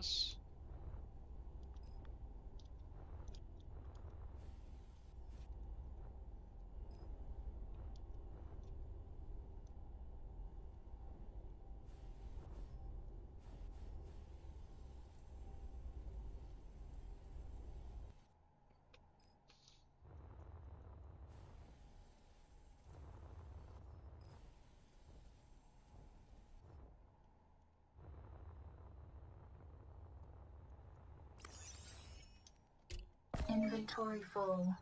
this? Inventory full.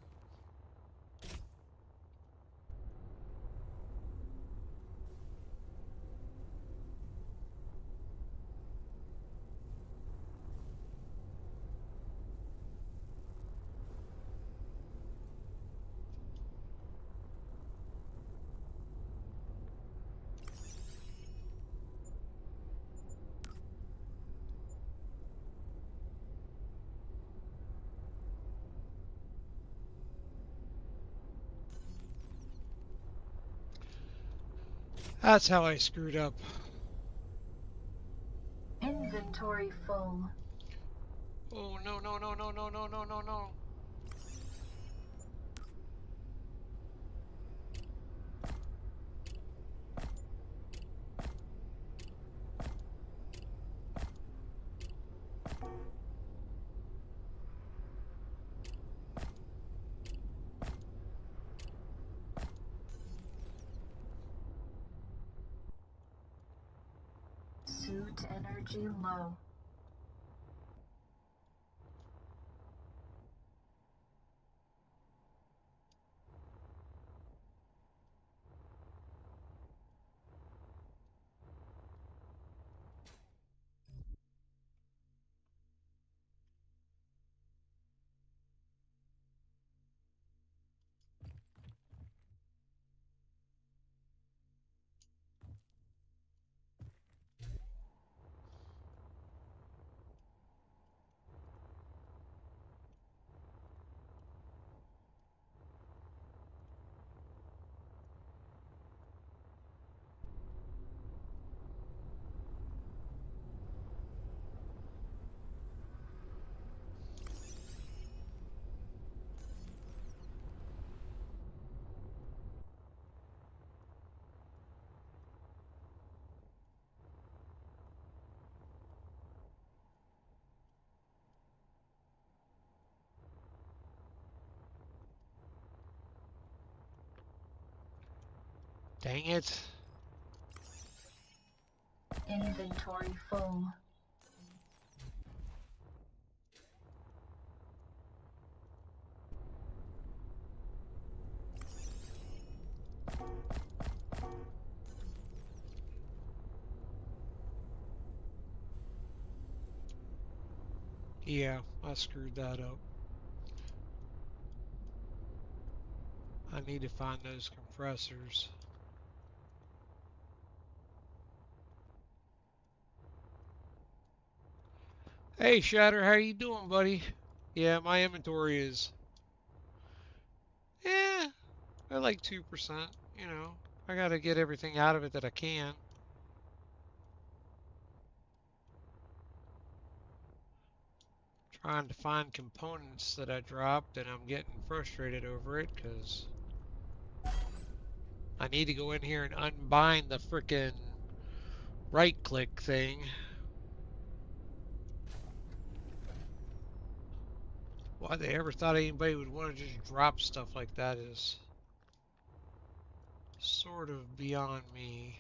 That's how I screwed up. Inventory full. Oh, no, no, no, no, no, no, no, no, no. Suit energy low. Dang it. Inventory full. Yeah, I screwed that up. I need to find those compressors. Hey, Shatter, how you doing, buddy? Yeah, my inventory is, eh, at like 2%, you know. I gotta get everything out of it that I can. Trying to find components that I dropped, and I'm getting frustrated over it, because I need to go in here and unbind the frickin' right-click thing. Why they ever thought anybody would want to just drop stuff like that is sort of beyond me.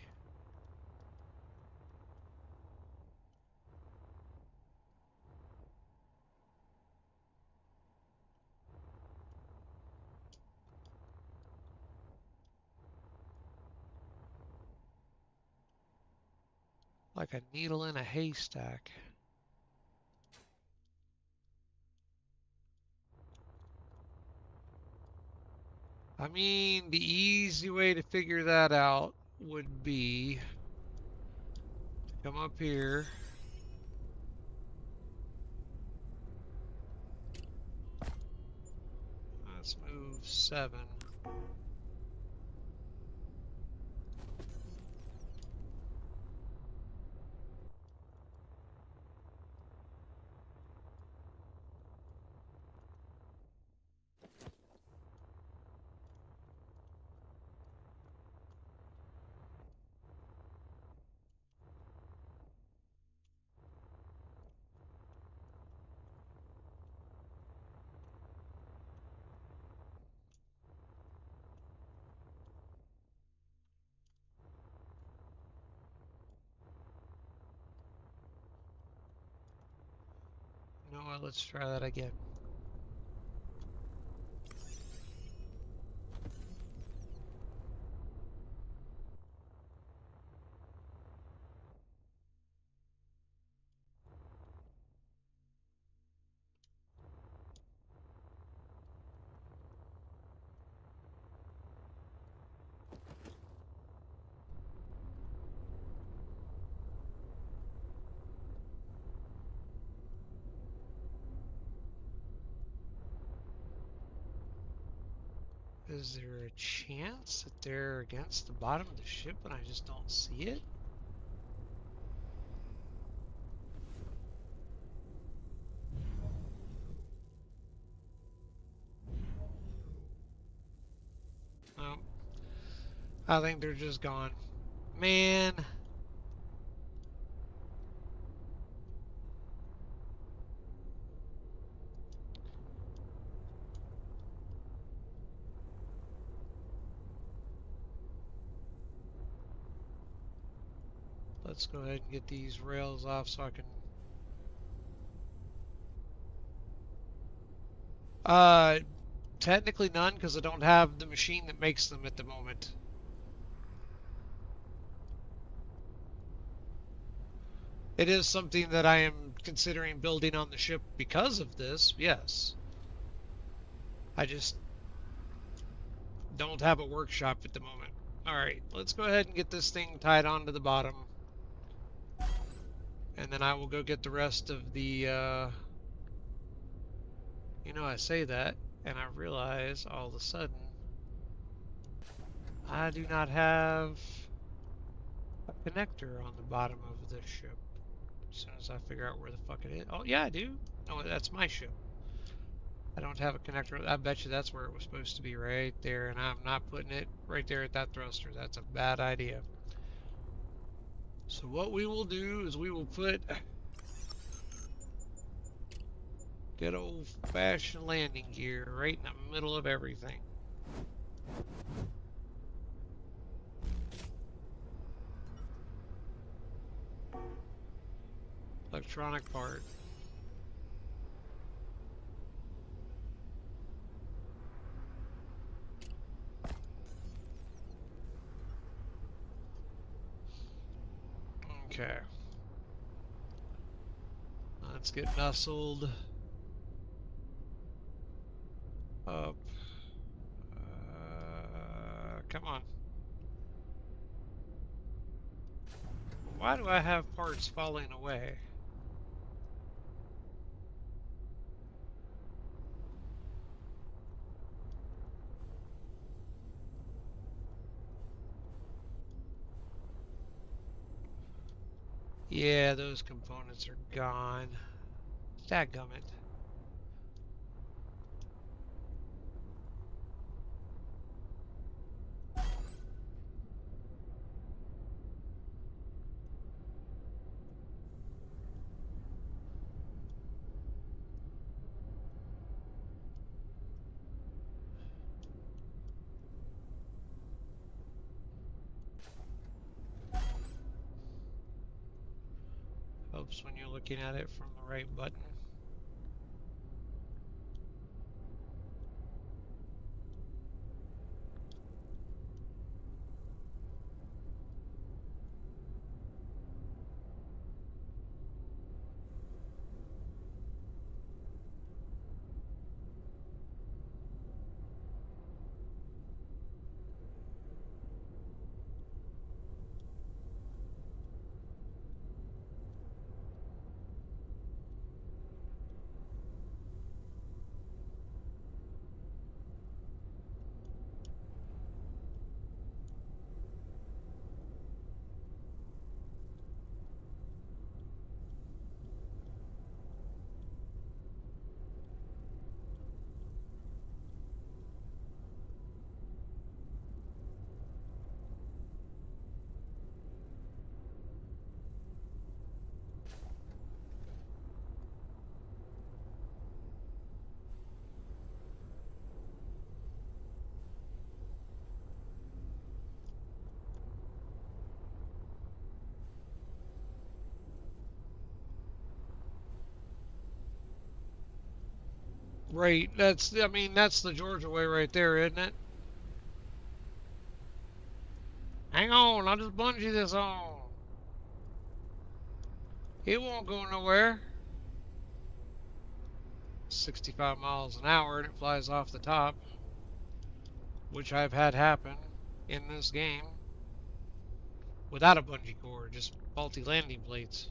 Like a needle in a haystack. I mean, the easy way to figure that out would be come up here. Let's move 7. know what? Let's try that again. Is there a chance that they're against the bottom of the ship and I just don't see it? No. I think they're just gone. Man. Let's go ahead and get these rails off so I can... Technically none, because I don't have the machine that makes them at the moment. It is something that I am considering building on the ship because of this, yes. I just don't have a workshop at the moment. Alright, let's go ahead and get this thing tied onto the bottom. And then I will go get the rest of the, You know, I say that, and I realize all of a sudden I do not have a connector on the bottom of this ship. As soon as I figure out where the fuck it is. Oh, yeah, I do. Oh, that's my ship. I don't have a connector. I bet you that's where it was supposed to be, right there, and I'm not putting it right there at that thruster. That's a bad idea. So what we will do is we will put good old-fashioned landing gear right in the middle of everything. Electronic part. Okay. Let's get nestled up. Come on. Why do I have parts falling away? Yeah, those components are gone. Dadgummit. Helps when you're looking at it from the right button. Right. That's, I mean, that's the Georgia way right there, isn't it? Hang on, I'll just bungee this on. It won't go nowhere. 65 miles an hour and it flies off the top, which I've had happen in this game without a bungee cord, just faulty landing plates.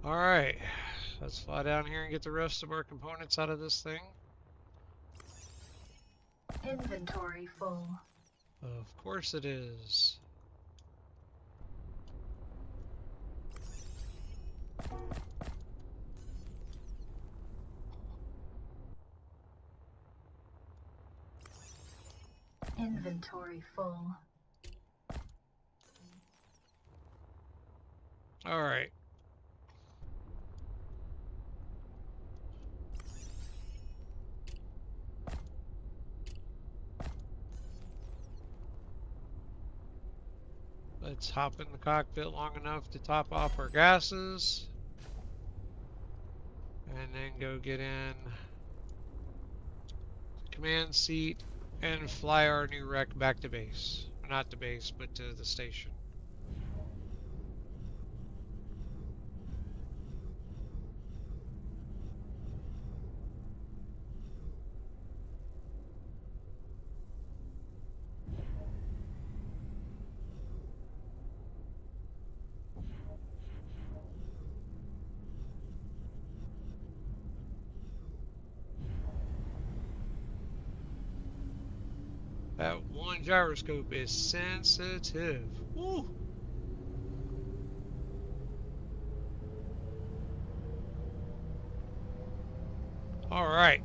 Alright, let's fly down here and get the rest of our components out of this thing. Inventory full. Of course it is. Inventory full. Alright. Let's hop in the cockpit long enough to top off our gases. And then go get in command seat and fly our new wreck back to base. Not to base, but to the station. That one gyroscope is sensitive. Woo! All right.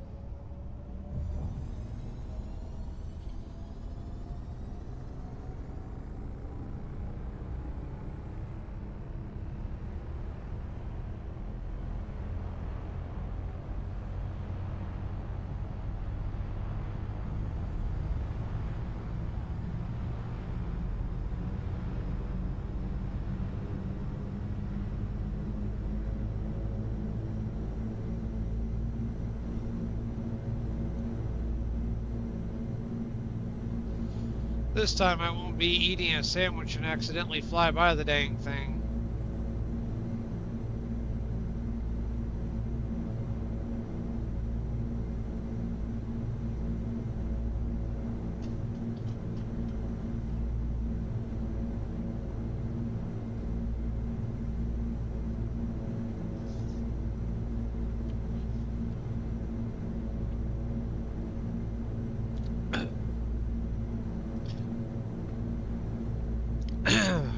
This time I won't be eating a sandwich and accidentally fly by the dang thing.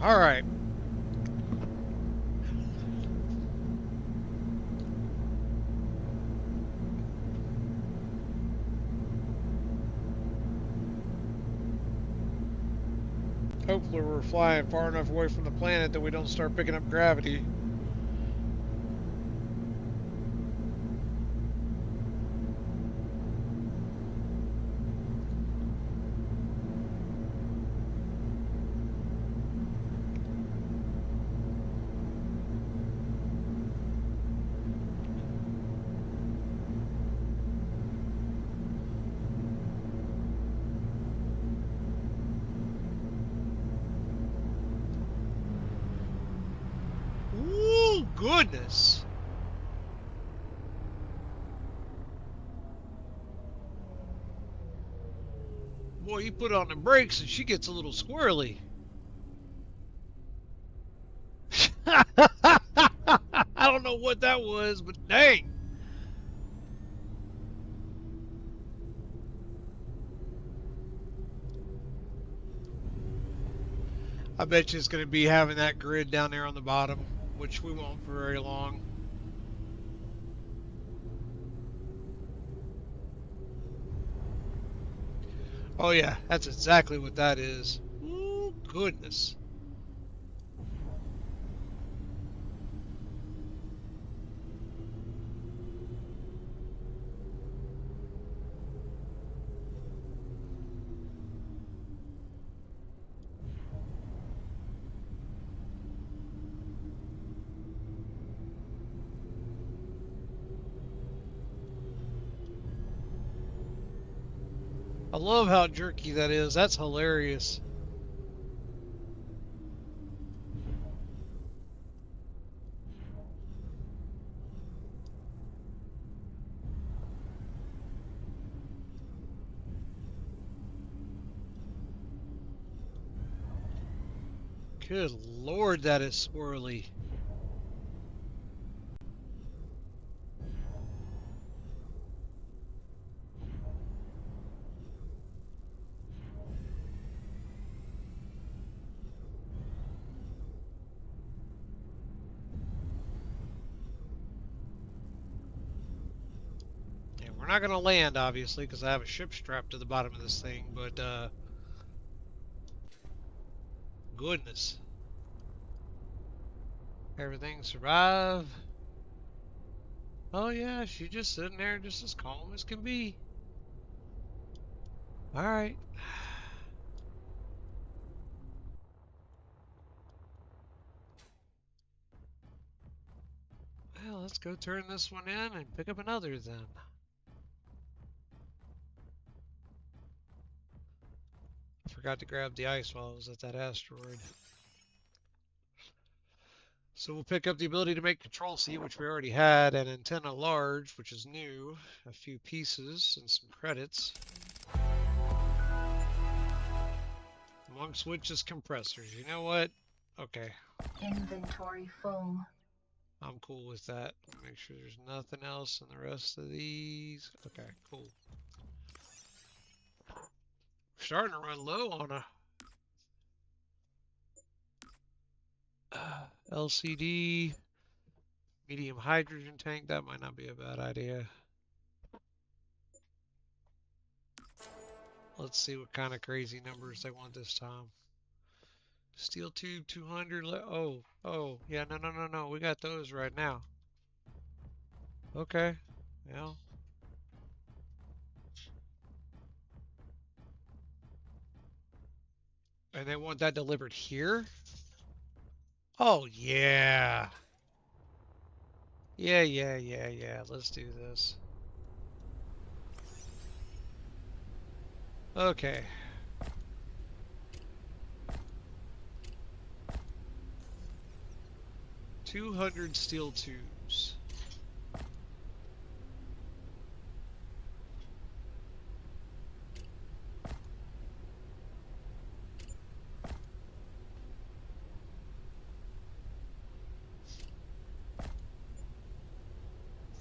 All right. Hopefully we're flying far enough away from the planet that we don't start picking up gravity. Ooh, goodness. Boy, you put on the brakes and she gets a little squirrely. I don't know what that was, but dang. I bet you it's going to be having that grid down there on the bottom, which we won't for very long. Oh yeah, that's exactly what that is. Ooh, goodness. I love how jerky that is. That's hilarious. Good Lord, that is swirly. Yeah, we're not gonna land, obviously, because I have a ship strapped to the bottom of this thing, but, goodness. Everything survive. Oh yeah, she's just sitting there just as calm as can be. Alright. Well, let's go turn this one in and pick up another then. I forgot to grab the ice while I was at that asteroid. So we'll pick up the ability to make control seat, which we already had, and antenna large, which is new, a few pieces, and some credits. Amongst which is compressors. You know what? Okay, Inventory full. I'm cool with that. Make sure there's nothing else in the rest of these. Okay, cool. Starting to run low on a LCD medium hydrogen tank. That might not be a bad idea. Let's see what kind of crazy numbers they want this time. Steel tube 200. Oh, yeah, no. We got those right now. Okay, yeah. And they want that delivered here? Oh, yeah. Yeah. Let's do this. Okay. $200 steel tubes.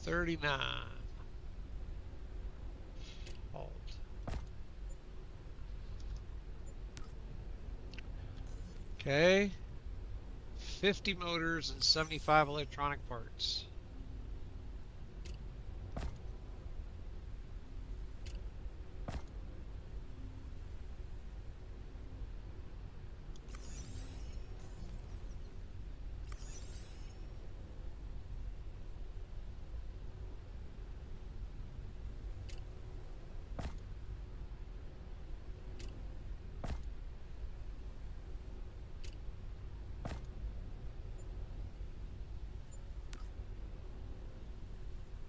$39. Hold. Okay. 50 motors and 75 electronic parts.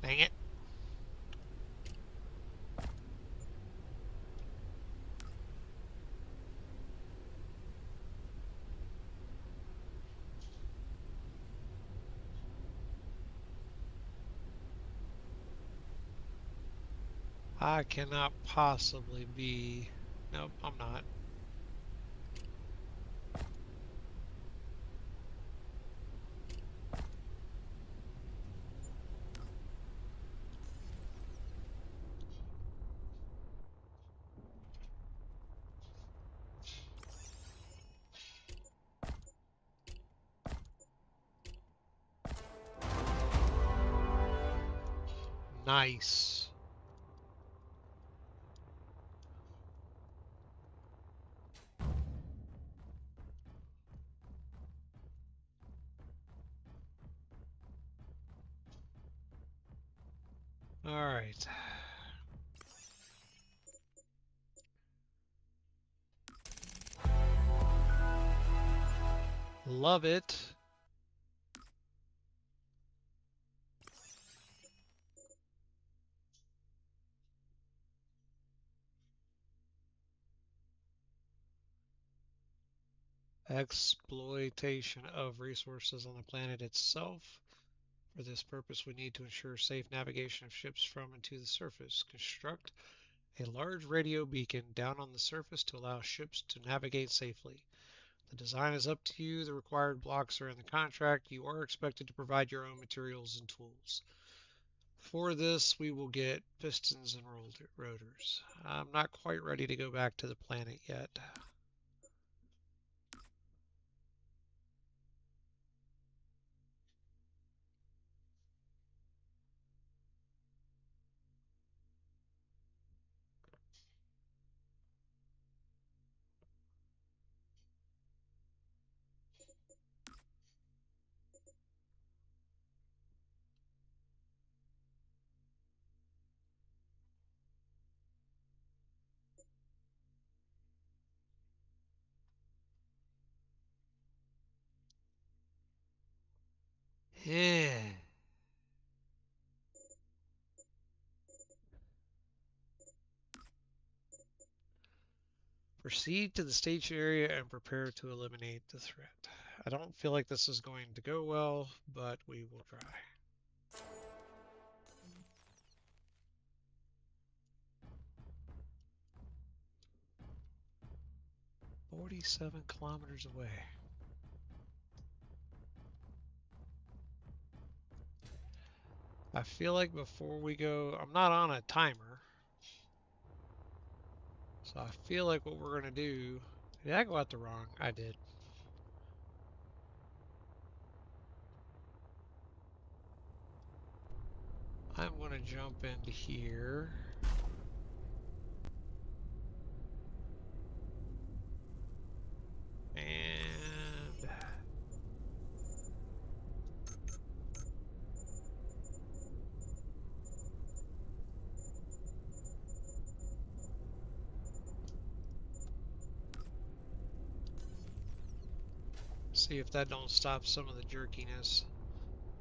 Dang it. I cannot possibly be... Nope, I'm not. Nice. All right. Love it. exploitation of resources on the planet itself. For this purpose, we need to ensure safe navigation of ships from and to the surface. Construct a large radio beacon down on the surface to allow ships to navigate safely. The design is up to you. The required blocks are in the contract. You are expected to provide your own materials and tools. For this, we will get pistons and rotors. I'm not quite ready to go back to the planet yet. Yeah. Proceed to the station area and prepare to eliminate the threat. I don't feel like this is going to go well, but we will try. 47 kilometers away. I feel like before we go, I'm not on a timer. So I feel like what we're going to do, did I go out the wrong? I did. I'm going to jump into here. And see if that don't stop some of the jerkiness.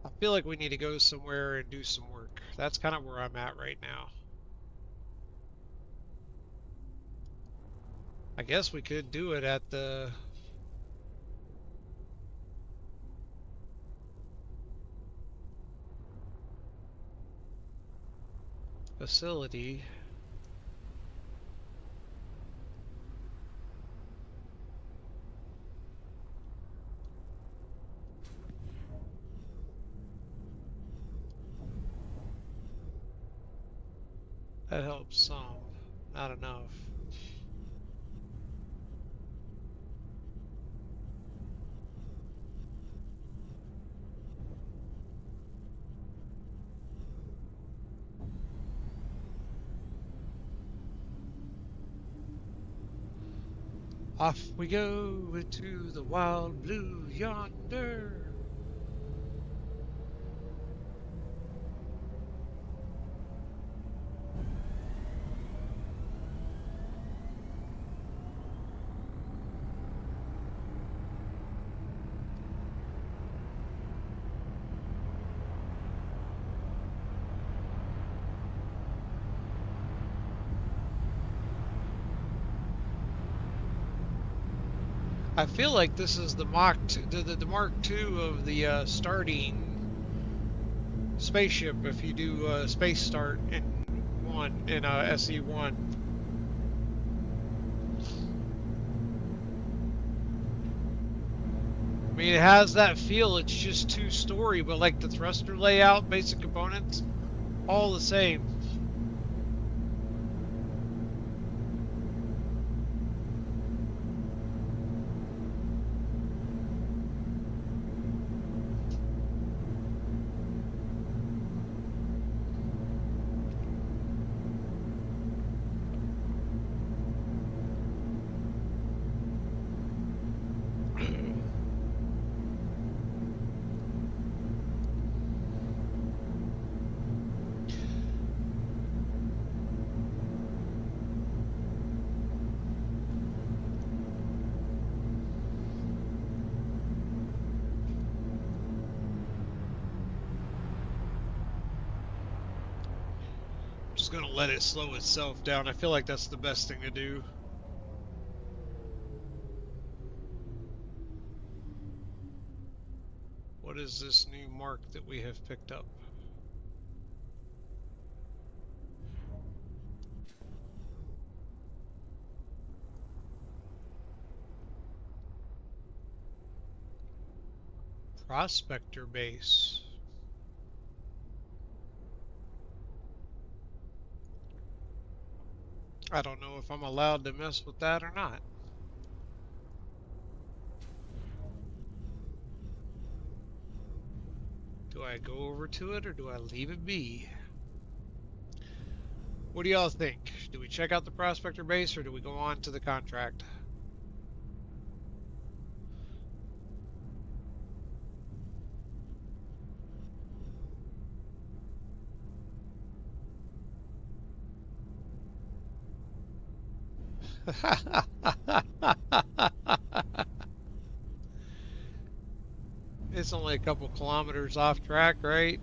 I feel like we need to go somewhere and do some work. That's kind of where I'm at right now. I guess we could do it at the facility. That helps some, not enough. Off we go into the wild blue yonder. I feel like this is the Mark II, the Mark II of the starting spaceship. If you do space start in SE1. I mean, it has that feel. It's just two-story, but like the thruster layout, basic components, all the same. Gonna let it slow itself down. I feel like that's the best thing to do. is this new mark that we have picked up? Prospector base. I don't know if I'm allowed to mess with that or not. Do I go over to it or do I leave it be? What do y'all think? Do we check out the prospector base or do we go on to the contract? It's only a couple kilometers off track, right?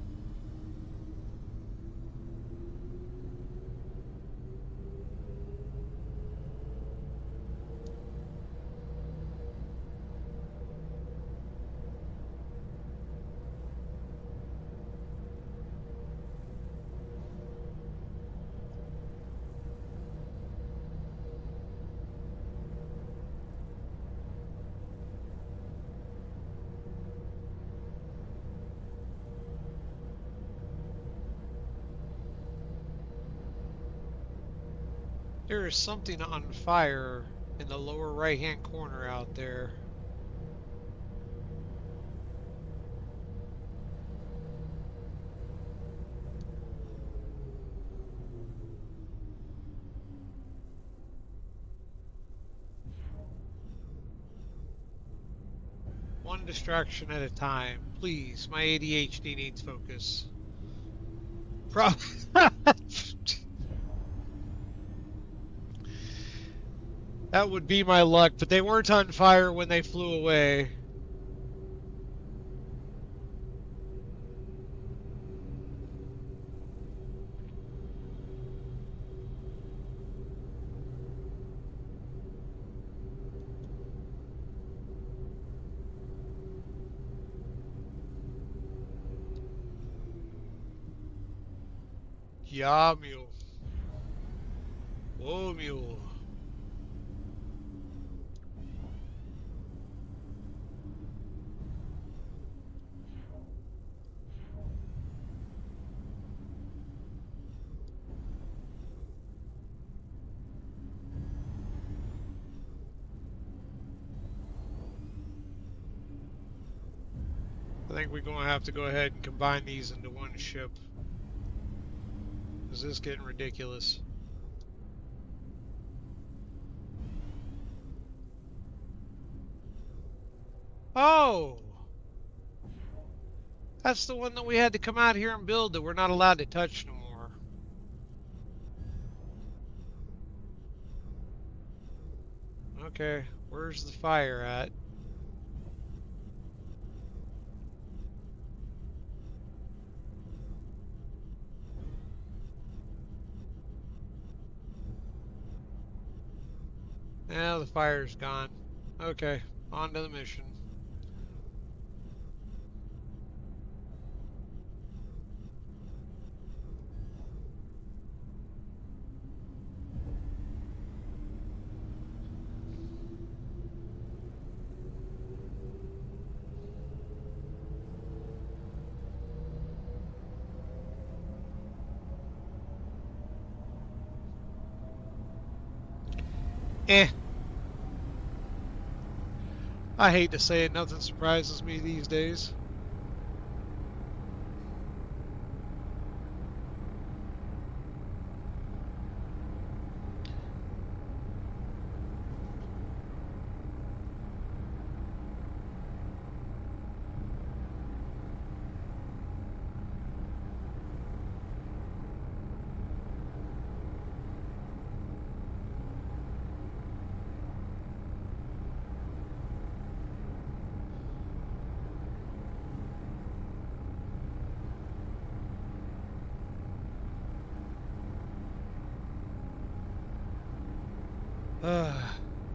There is something on fire in the lower right-hand corner out there. One distraction at a time. Please, my ADHD needs focus. That would be my luck, but they weren't on fire when they flew away. Yeah, mule. Whoa, mule. I think we're going to have to go ahead and combine these into one ship. Because this is getting ridiculous. Oh! That's the one that we had to come out here and build that we're not allowed to touch no more. Okay, where's the fire at? Now the fire's gone. Okay, on to the mission. I hate to say it, nothing surprises me these days.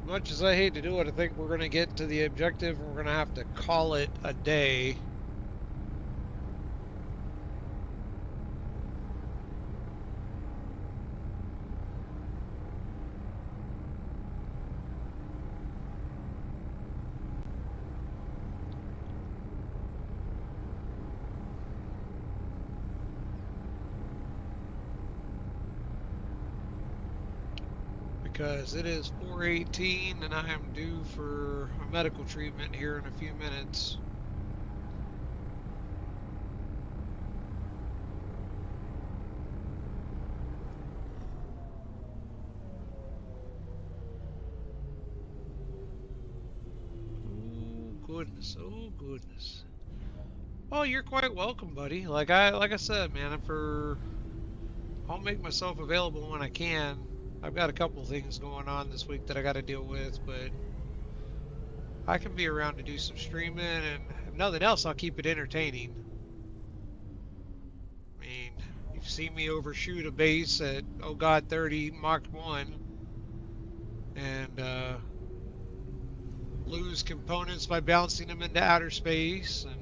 Much as I hate to do it, I think we're going to get to the objective and we're going to have to call it a day. because it is 4:18 and I am due for a medical treatment here in a few minutes. Oh goodness, oh goodness. Oh, you're quite welcome, buddy. Like I said, man, I'll make myself available when I can. I've got a couple things going on this week that I got to deal with, but I can be around to do some streaming, and if nothing else, I'll keep it entertaining. I mean, you've seen me overshoot a base at, oh god, 30 Mach 1, and lose components by bouncing them into outer space, and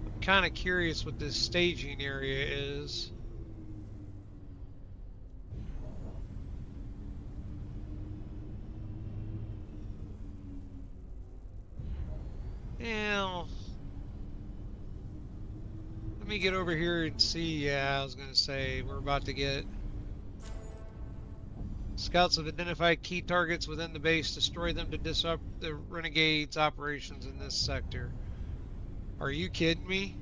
I'm kind of curious what this staging area is. Yeah, let me get over here and see. Yeah, I was gonna say we're about to get scouts have identified key targets within the base. Destroy them to disrupt the renegades' operations in this sector. Are you kidding me?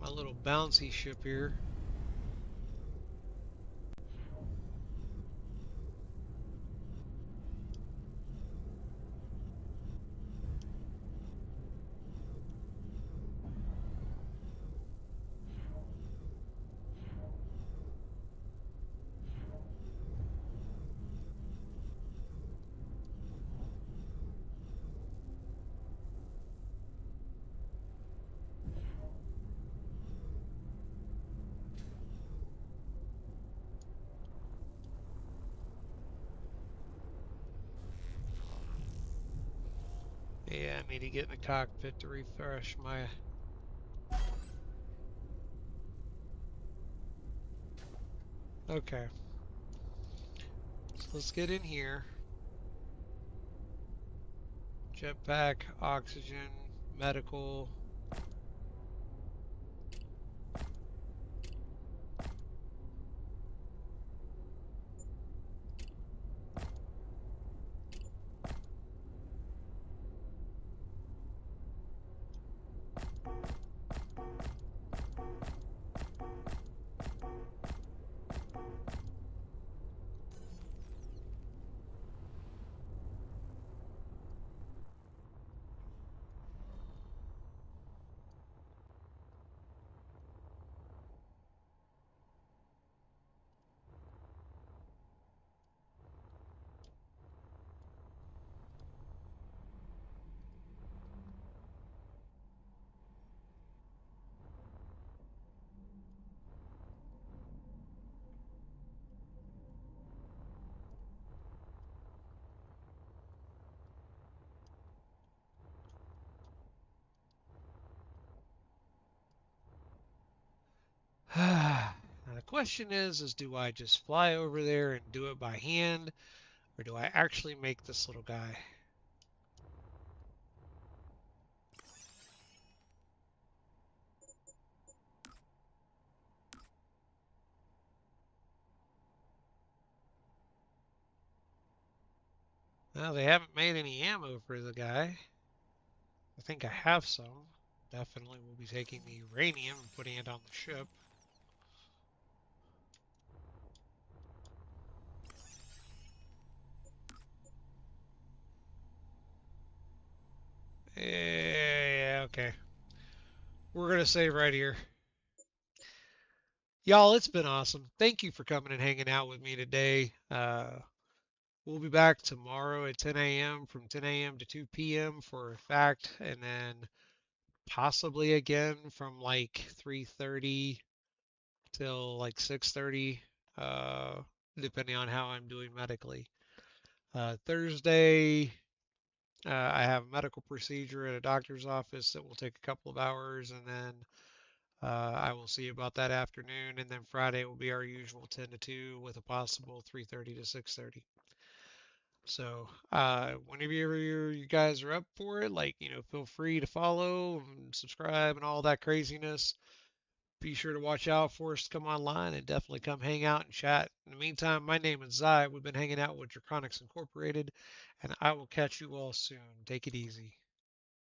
My little bouncy ship here. Yeah, I need to get in the cockpit to refresh my... Okay. So let's get in here. Jetpack, oxygen, medical. Now the question is do I just fly over there and do it by hand, or do I actually make this little guy? Well, they haven't made any ammo for the guy. I think I have some. Definitely will be taking the uranium and putting it on the ship. Yeah, okay. We're going to save right here. Y'all, it's been awesome. Thank you for coming and hanging out with me today. We'll be back tomorrow at 10 a.m. from 10 a.m. to 2 p.m. for a fact, and then possibly again from like 3:30 till like 6:30, depending on how I'm doing medically. Thursday, I have a medical procedure at a doctor's office that will take a couple of hours, and then I will see about that afternoon. And then Friday will be our usual 10 to 2 with a possible 3:30 to 6:30. So, whenever you guys are up for it, like, feel free to follow and subscribe and all that craziness. Be sure to watch out for us to come online and definitely come hang out and chat. In the meantime, my name is Zai. We've been hanging out with Draconics Incorporated, and I will catch you all soon. Take it easy.